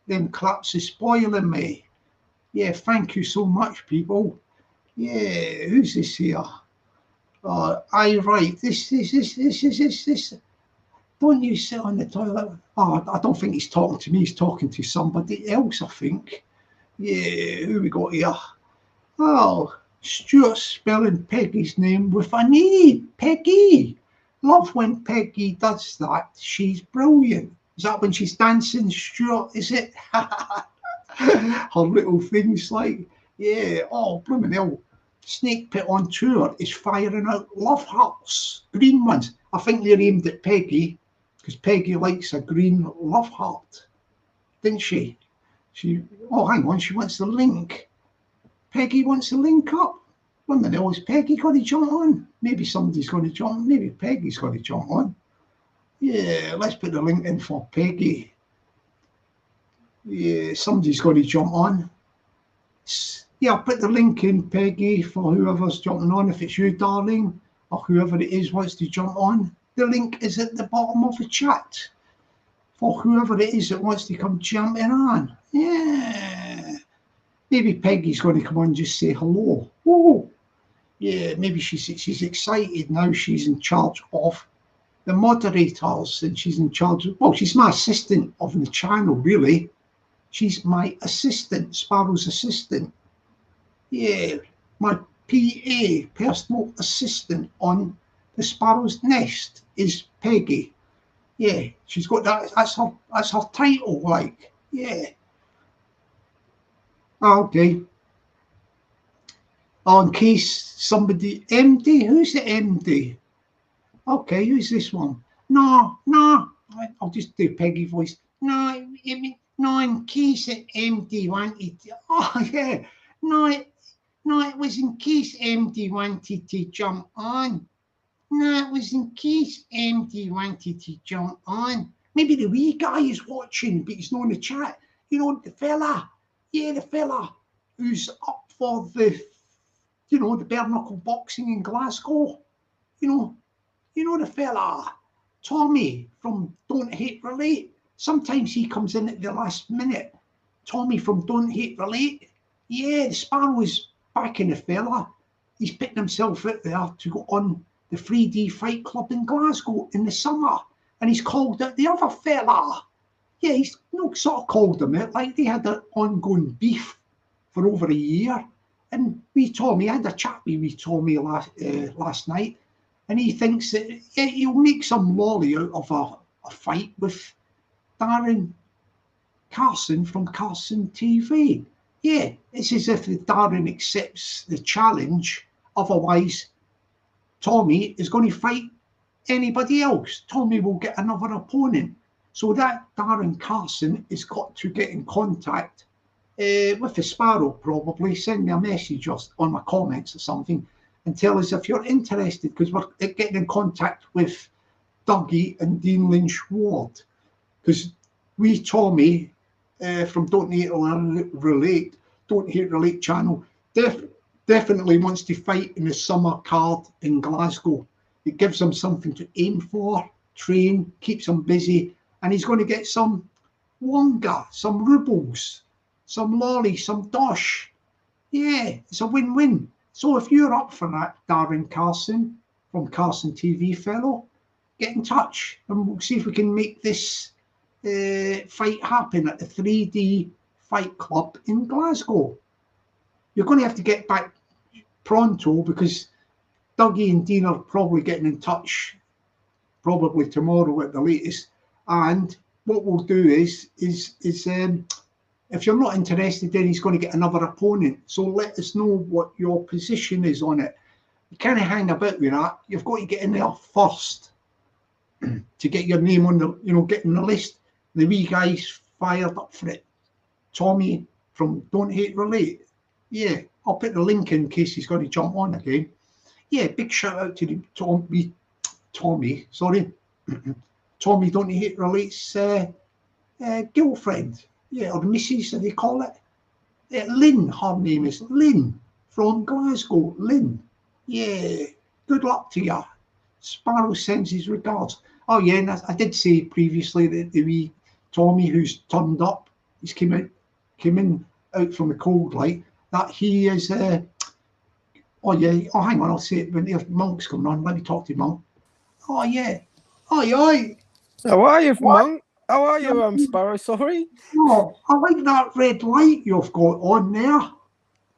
Them claps are spoiling me. Yeah, thank you so much, people. Yeah, who's this here? Aye, right. This. Don't you sit on the toilet? Oh, I don't think he's talking to me. He's talking to somebody else, I think. Yeah, who we got here? Oh, Stuart's spelling Peggy's name with an E. Peggy. Love when Peggy does that. She's brilliant. Is that when she's dancing, Stuart? Is it? Her little things like, yeah. Oh, blooming hell. Snake Pit on tour is firing out love hearts, green ones. I think they're aimed at Peggy because Peggy likes a green love heart, didn't she? Oh, hang on, she wants the link. Peggy wants to link up. When the hell is Peggy going to jump on? Maybe somebody's going to jump. Maybe Peggy's going to jump on. Yeah, let's put the link in for Peggy. Yeah, somebody's going to jump on. Yeah, I'll put the link in, Peggy, for whoever's jumping on. If it's you, darling, or whoever it is wants to jump on. The link is at the bottom of the chat for whoever it is that wants to come jumping on. Yeah. Maybe Peggy's going to come on and just say hello. Oh, yeah, maybe she's excited now. She's in charge of the moderators and she's in charge of, well, she's my assistant of the channel, really. She's my assistant, Sparrow's assistant. Yeah, my PA, personal assistant on the Sparrow's Nest is Peggy. Yeah, she's got that. That's her title, like. Yeah. Okay. Oh, in case somebody, MD, who's the MD? Okay, who's this one? No, I'll just do Peggy voice. No, in case the MD wanted to, oh yeah, no, it was in case MD wanted to jump on. No, it was in case MD wanted to jump on. Maybe the wee guy is watching, but he's not in the chat. You know, the fella, yeah, the fella who's up for the, you know, the bare knuckle boxing in Glasgow. You know the fella, Tommy from Don't Hate Relate. Sometimes he comes in at the last minute. Tommy from Don't Hate Relate. Yeah, the Sparrow is backing the fella. He's putting himself out there to go on the 3D Fight Club in Glasgow in the summer. And he's called out the other fella. Yeah, he's sort of called him out. Like they had an ongoing beef for over a year. And wee Tommy, I had a chat with wee Tommy last night. And he thinks that he'll make some lolly out of a fight with Darren Carson from Carson TV. Yeah, it's as if Darren accepts the challenge. Otherwise, Tommy is going to fight anybody else. Tommy will get another opponent. So that Darren Carson has got to get in contact with the Sparrow, probably. Send me a message just on my comments or something and tell us if you're interested, because we're getting in contact with Dougie and Dean Lynch Ward. Because we, Tommy, from Don't Hate Relate channel, definitely wants to fight in the summer card in Glasgow. It gives him something to aim for, train, keeps him busy, and he's going to get some wonga, some rubles, some lolly, some dosh. Yeah, it's a win-win. So if you're up for that, Darren Carson from Carson TV fellow, get in touch and we'll see if we can make this fight happen at the 3D Fight Club in Glasgow. You're going to have to get back pronto because Dougie and Dean are probably getting in touch probably tomorrow at the latest. And what we'll do is if you're not interested, then he's going to get another opponent. So let us know what your position is on it. You can't hang about with that. You've got to get in there first to get your name on the, get in the list. The wee guy's fired up for it. Tommy from Don't Hate Relate. Yeah, I'll put the link in case he's going to jump on again. Yeah, big shout out to the Tommy, sorry. Tommy Don't Hate Relate's girlfriend. Yeah, or Mrs. as they call it. Lynn, her name is Lynn from Glasgow. Lynn. Yeah, good luck to you. Sparrow sends his regards. Oh yeah, and I did say previously that the wee Tommy who's turned up, he's came in out from the cold light, that he is oh yeah, oh hang on, I'll say it when the Monk's coming on. Let me talk to Monk. Oh yeah. Oi, oi. How are you, What? Monk? How are you, Sparrow? Sorry. Oh, I like that red light you've got on there.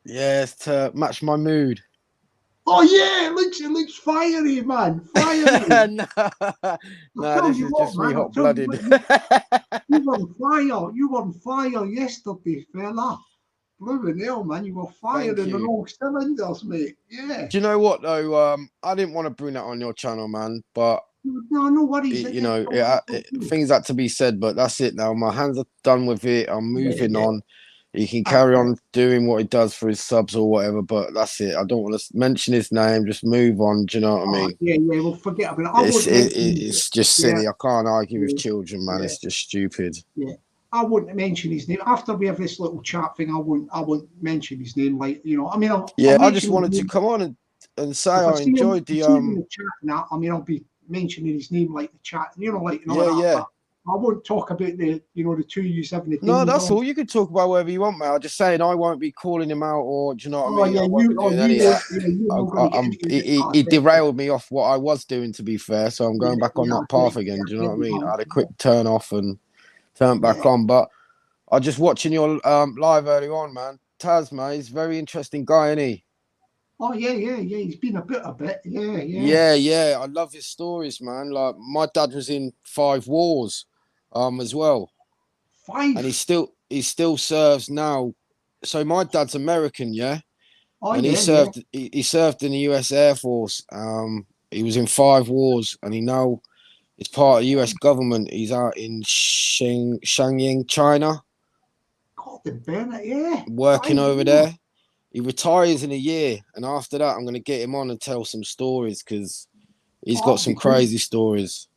Yes, to match my mood. Oh yeah, it looks fiery, man. Fiery. no, this is just me hot-blooded. You were on fire. You were on fire yesterday, fella. Blooming hell, man. You were firing on all cylinders, mate. Yeah. Do you know what, though? I didn't want to bring that on your channel, man, but no worries. you know, things had to be said, but that's it now. My hands are done with it. I'm moving on. He can carry on doing what he does for his subs or whatever, but that's it. I don't want to mention his name. Just move on. Do you know what I mean? Yeah, we'll forget about it. It's just silly. I can't argue with children, man. It's just stupid. Yeah, I wouldn't mention his name after we have this little chat thing. I won't mention his name. Like, you know, I mean, I just wanted to come on and say I enjoyed the chat. Now, I mean, I'll be mentioning his name like the chat. You know, like I won't talk about the the two you having. No, that's all. You can talk about whatever you want, mate. I'm just saying I won't be calling him out, or do you know what I mean? I won't be doing any of that. He derailed me off what I was doing, to be fair. So I'm going back on that path again. Do you know what I mean? I had a quick turn off and turn back on, but I just watching your live early on, man. Taz, mate, he's a very interesting guy, isn't he? Oh yeah. He's been a bit. Yeah. I love his stories, man. Like my dad was in 5 wars, as well. 5. And he still serves now. So my dad's American, yeah. Oh, and he served in the US Air Force. He was in 5 wars, and he now is part of the US government. He's out in Shangying, China. God, the Bennett, yeah. Working over there. He retires in a year, and after that, I'm going to get him on and tell some stories because he's got some crazy stories.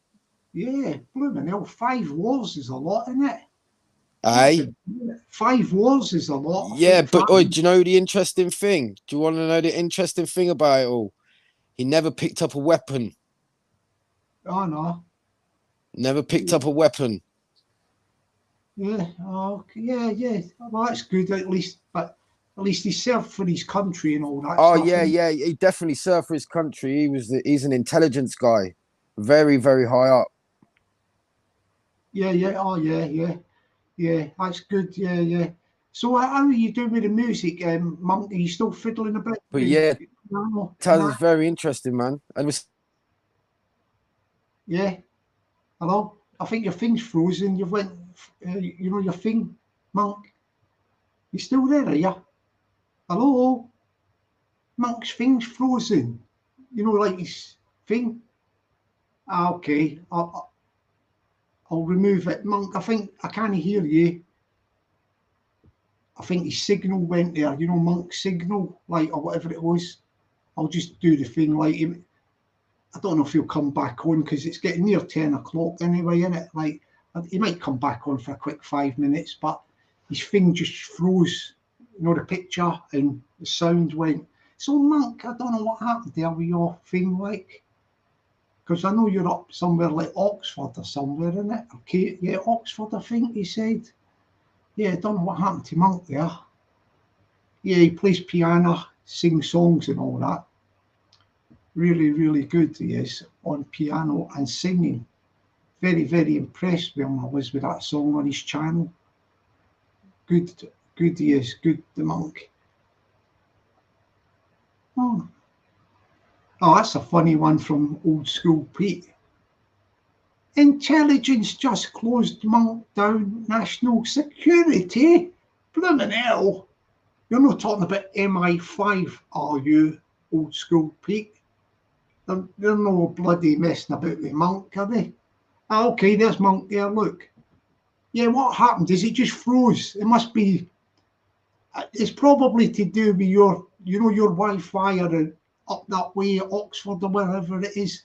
Yeah, blooming hell, 5 wars is a lot, isn't it? Aye. 5 wars is a lot. Yeah, but do you know the interesting thing? Do you want to know the interesting thing about it all? He never picked up a weapon. Oh, no. Never picked up a weapon. Yeah, yeah. Well, that's good at least, but at least he served for his country and all that. Oh, stuff, yeah. He definitely served for his country. He's an intelligence guy. Very, very high up. Yeah. Oh, yeah. Yeah, that's good. Yeah. So how are you doing with the music, Monk? Are you still fiddling a bit? But yeah, Taz is very interesting, man. Yeah. Hello? I think your thing's frozen. You've went, your thing, Monk. You still there, are you? Hello? Monk's thing's frozen. Like his thing. Okay. I'll remove it. Monk, I think I can't hear you. I think his signal went there. Monk's signal, or whatever it was. I'll just do the thing like him. I don't know if he'll come back on because it's getting near 10 o'clock anyway, isn't it? Like, he might come back on for a quick 5 minutes, but his thing just froze. The picture and the sound went. So, Monk, I don't know what happened there with your thing, because I know you're up somewhere like Oxford or somewhere, isn't it? Okay, yeah, Oxford, I think he said. Yeah, I don't know what happened to Monk there. Yeah, he plays piano, sings songs and all that. Really, really good he is on piano and singing. Very, very impressed with him I was with that song on his channel. Good he is, good, the Monk. Oh, that's a funny one from Old School Pete. Intelligence just closed Monk down national security. Blimmin' hell. You're not talking about MI5, are you, Old School Pete? They're no bloody messing about with Monk, are they? Okay, there's Monk there, look. Yeah, what happened is it just froze. It must be, it's probably to do with your Wi-Fi or up that way at Oxford or wherever it is.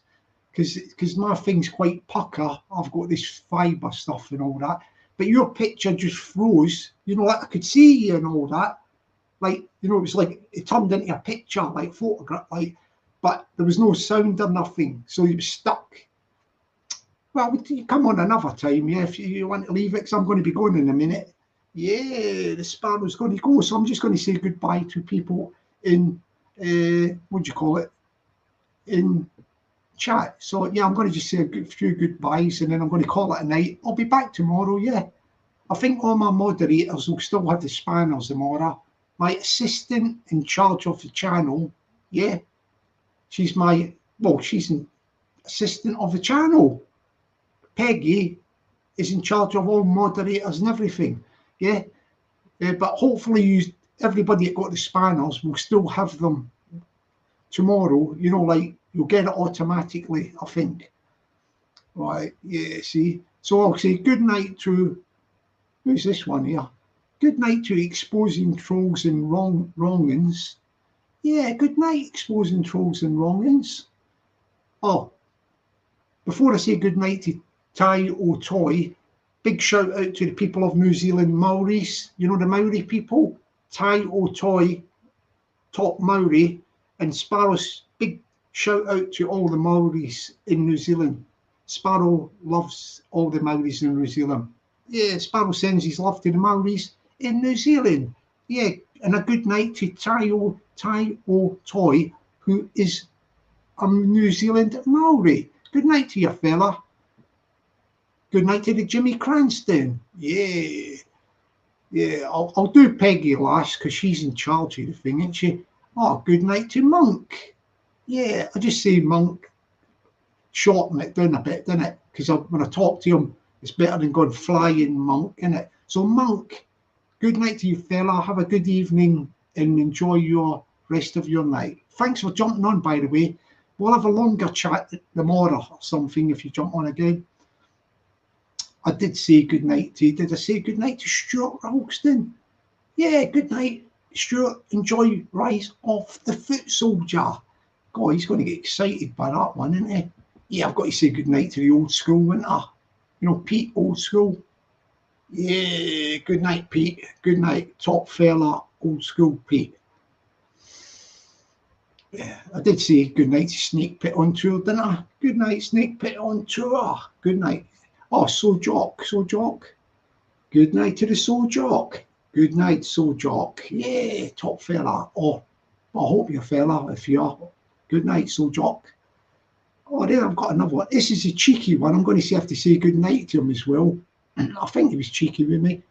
Because my thing's quite pucker. I've got this fibre stuff and all that. But your picture just froze. Like I could see you and all that. Like, it was like it turned into a picture, like photograph, like but there was no sound or nothing, so he was stuck. Well, you come on another time, yeah, if you want to leave it, because I'm going to be going in a minute. Yeah, the Sparrow's going to go, so I'm just going to say goodbye to people in, what do you call it, in chat. So, yeah, I'm going to just say a few goodbyes, and then I'm going to call it a night. I'll be back tomorrow, yeah. I think all my moderators will still have the spanners tomorrow. My assistant in charge of the channel, yeah, she's an assistant of the channel. Peggy is in charge of all moderators and everything, yeah. But hopefully everybody that got the spanners will still have them tomorrow, you know, like you'll get it automatically, I think. Right, yeah, see. So I'll say good night to, who's this one here? Good night to exposing trolls and wrongins. Yeah, good night, exposing trolls and wrongins. Oh, before I say good night to Tai O'Toy, big shout out to the people of New Zealand Maoris. You know the Maori people? Tai O'Toy, top Maori, and Sparrow's big shout out to all the Maoris in New Zealand. Sparrow loves all the Maoris in New Zealand. Yeah, Sparrow sends his love to the Maoris in New Zealand. Yeah, and a good night to Tai O'Toy, who is a New Zealand Maori. Good night to you, fella. Good night to the Jimmy Cranston. Yeah. Yeah, I'll do Peggy last because she's in charge of the thing, isn't she? Oh, good night to Monk. Yeah, I just say Monk, shorten it down a bit, doesn't it? Because when I talk to him, it's better than going flying Monk, isn't it? So Monk, good night to you, fella. Have a good evening and enjoy your rest of your night. Thanks for jumping on, by the way. We'll have a longer chat tomorrow or something if you jump on again. I did say good night to, did I say good night to Stuart Ralston? Yeah, good night, Stuart. Enjoy Rise of the Foot Soldier. God, he's going to get excited by that one, isn't he? Yeah, I've got to say good night to the old school, wouldn't I? You know, Pete, old school. Yeah, good night, Pete. Good night, top fella, old school Pete. Yeah, I did say good night to Snake Pit on Tour, didn't I? Good night, Snake Pit on Tour. Good night. Oh, So Jock. Good night to the So Jock. Good night, So Jock. Yeah, top fella. Oh, I hope you're a fella if you are. Good night, So Jock. Oh, there I've got another one. This is a cheeky one. I'm going to have to say good night to him as well. I think he was cheeky with me.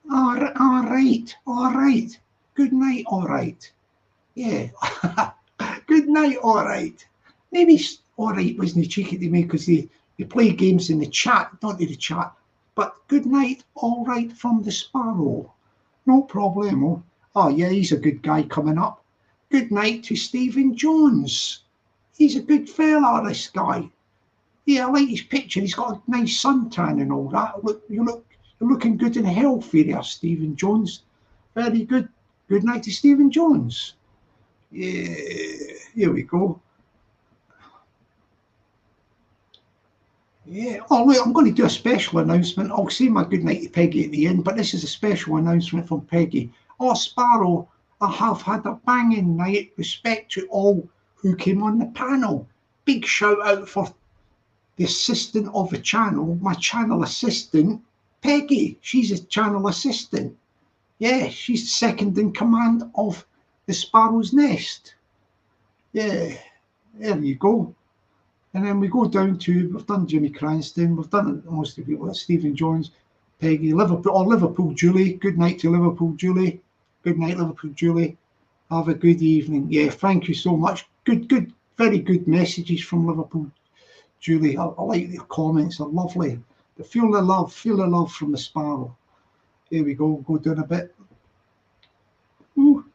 All right. Good night, all right. Yeah. Good night, all right. Maybe all right wasn't cheeky to me because they play games in the chat, not in the chat. But good night, all right, from the Sparrow. No problemo. Oh, yeah, he's a good guy coming up. Good night to Stephen Jones. He's a good fella, this guy. Yeah, I like his picture. He's got a nice suntan and all that. You're looking good and healthy there, Stephen Jones. Very good. Good night to Stephen Jones. Yeah, here we go. Yeah. Oh, look, I'm going to do a special announcement. I'll say my good night to Peggy at the end, but this is a special announcement from Peggy. Oh, Sparrow, I have had a banging night. Respect to all who came on the panel. Big shout out for the assistant of the channel, my channel assistant, Peggy. She's a channel assistant. Yeah, she's second in command of the Sparrow's Nest. Yeah, there you go. And then we go down to, we've done Jimmy Cranston, we've done most of people, Stephen Jones, Peggy, Liverpool Julie. Good night to Liverpool Julie. Good night, Liverpool Julie. Have a good evening. Yeah, thank you so much. Good, very good messages from Liverpool Julie. I like the comments, they're lovely. Feel the love from the Sparrow. Here we go down a bit. Ooh.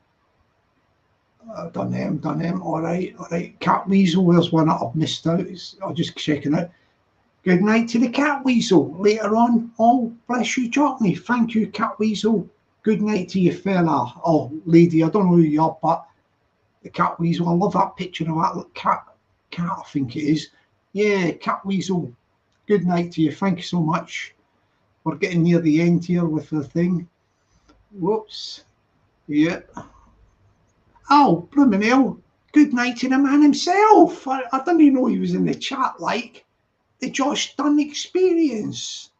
Done them. All right. Cat Weasel, there's one that I've missed out. I'm just checking out. Good night to the Cat Weasel. Later on, oh, bless you, Jockney. Thank you, Cat Weasel. Good night to you, fella. Oh, lady, I don't know who you are, but the Cat Weasel. I love that picture of that little cat, I think it is. Yeah, Cat Weasel. Good night to you. Thank you so much. We're getting near the end here with the thing. Whoops. Yeah. Oh, blooming hell. good night to the man himself. I didn't even know he was in the chat, like the Josh Dunn Experience.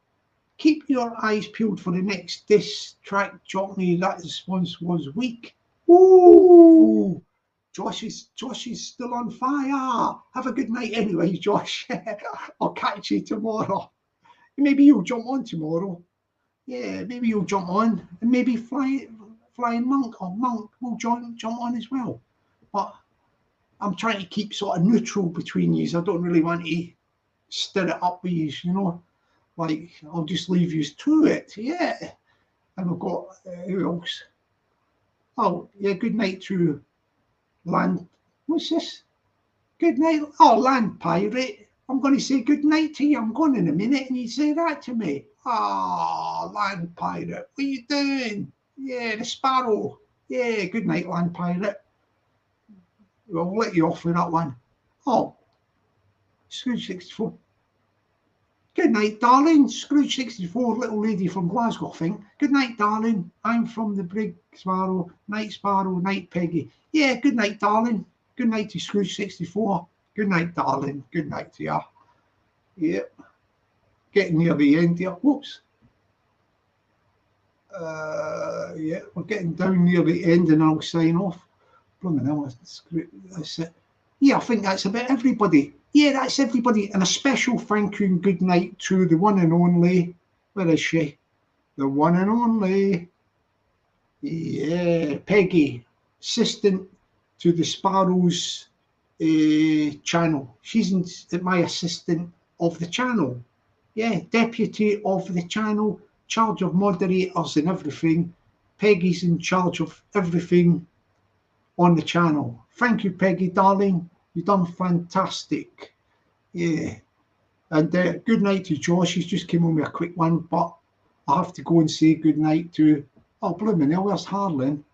Keep your eyes peeled for the next diss track, Jockney. That is once was weak. Ooh, Josh is still on fire. Have a good night anyway, Josh. I'll catch you tomorrow. Maybe you'll jump on tomorrow. Yeah, maybe you'll jump on, and maybe Flying Monk will jump on as well. But I'm trying to keep sort of neutral between you. I don't really want to stir it up with you, you know. Like, I'll just leave you to it. Yeah. And we've got who else? Oh, yeah, good night to Land. What's this? Good night. Oh, Land Pirate. I'm going to say good night to you. I'm going in a minute and you say that to me. Oh, Land Pirate. What are you doing? Yeah, the Sparrow. Yeah, good night, Land Pirate. I'll let you off with that one. Oh, Scrooge 64. Good night, darling. Scrooge 64, little lady from Glasgow, I think. Good night, darling. I'm from the Brig Sparrow. Night, Sparrow. Night, Peggy. Yeah, good night, darling. Good night to Scrooge 64. Good night, darling. Good night to you. Yep. Getting near the end here. Whoops. Yeah, we're getting down near the end and I'll sign off. That's it. Yeah, I think that's about everybody. Yeah, that's everybody. And a special thank you and good night to the one and only. Where is she? The one and only. Yeah, Peggy, assistant to the Sparrows channel. She's my assistant of the channel. Yeah, deputy of the channel, charge of moderators and everything. Peggy's in charge of everything on the channel. Thank you, Peggy, darling. You've done fantastic. Yeah. And good night to Josh. He's just came on with a quick one, but I have to go and say good night to, oh, blooming hell, where's Harlan?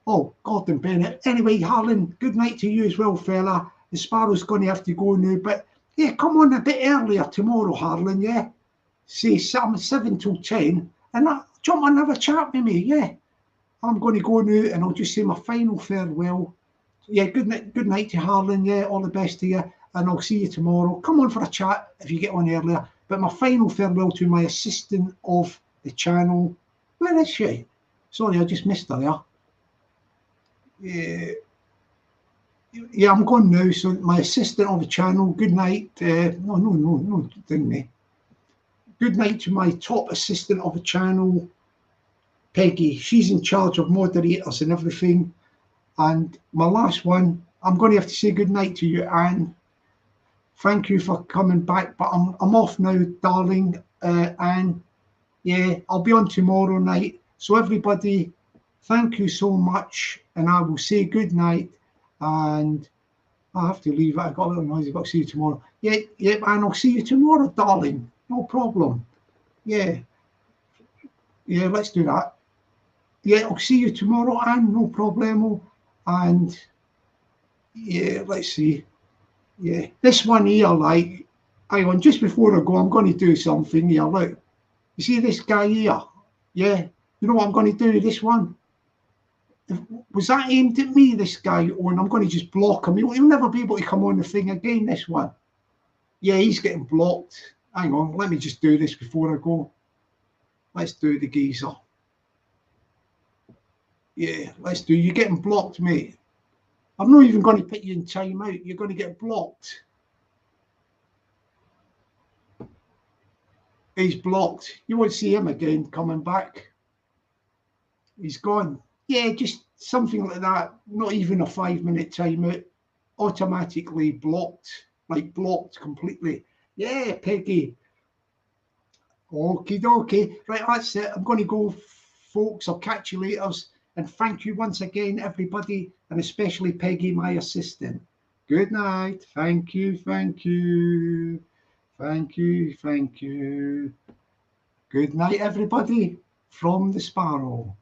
Oh, Gordon Bennett. Anyway, Harlan, good night to you as well, fella. The Sparrow's going to have to go now, but yeah, come on a bit earlier tomorrow, Harlan, yeah? Say 7 till 10, and jump on and have a chat with me, yeah? I'm going to go now, and I'll just say my final farewell. Yeah, good night to Harlan, yeah, all the best to you, and I'll see you tomorrow. Come on for a chat if you get on earlier, but my final farewell to my assistant of the channel. Where is she? Sorry, I just missed her there. Yeah, I'm gone now. So my assistant of the channel, good night. No, didn't me. Good night to my top assistant of the channel, Peggy. She's in charge of moderators and everything. And my last one, I'm going to have to say good night to you, Anne. Thank you for coming back, but I'm off now, darling, Anne. Yeah, I'll be on tomorrow night. So everybody, thank you so much, and I will say good night. And I have to leave. I got a little noise. I've got to see you tomorrow. Yeah, and I'll see you tomorrow, darling. No problem. Yeah, let's do that. Yeah, I'll see you tomorrow, Anne. No problemo. And yeah, let's see. Yeah, this one here, like, hang on, just before I go, I'm going to do something here. Look, you see this guy here? Yeah, you know what I'm going to do? This one. Was that aimed at me, this guy? Or I'm going to just block him. He'll never be able to come on the thing again, this one. Yeah, he's getting blocked. Hang on, let me just do this before I go. Let's do the geezer. Yeah, let's do. You're getting blocked, mate. I'm not even going to put you in time out. You're going to get blocked. He's blocked. You won't see him again coming back. He's gone. Yeah, just something like that. Not even a 5-minute timeout. Automatically blocked. Like blocked completely. Yeah, Peggy. Okie dokie. Right, that's it. I'm going to go, folks. I'll catch you later. And thank you once again, everybody, and especially Peggy, my assistant. Good night. Thank you. Thank you. Thank you. Thank you. Good night, everybody, from the Sparrow.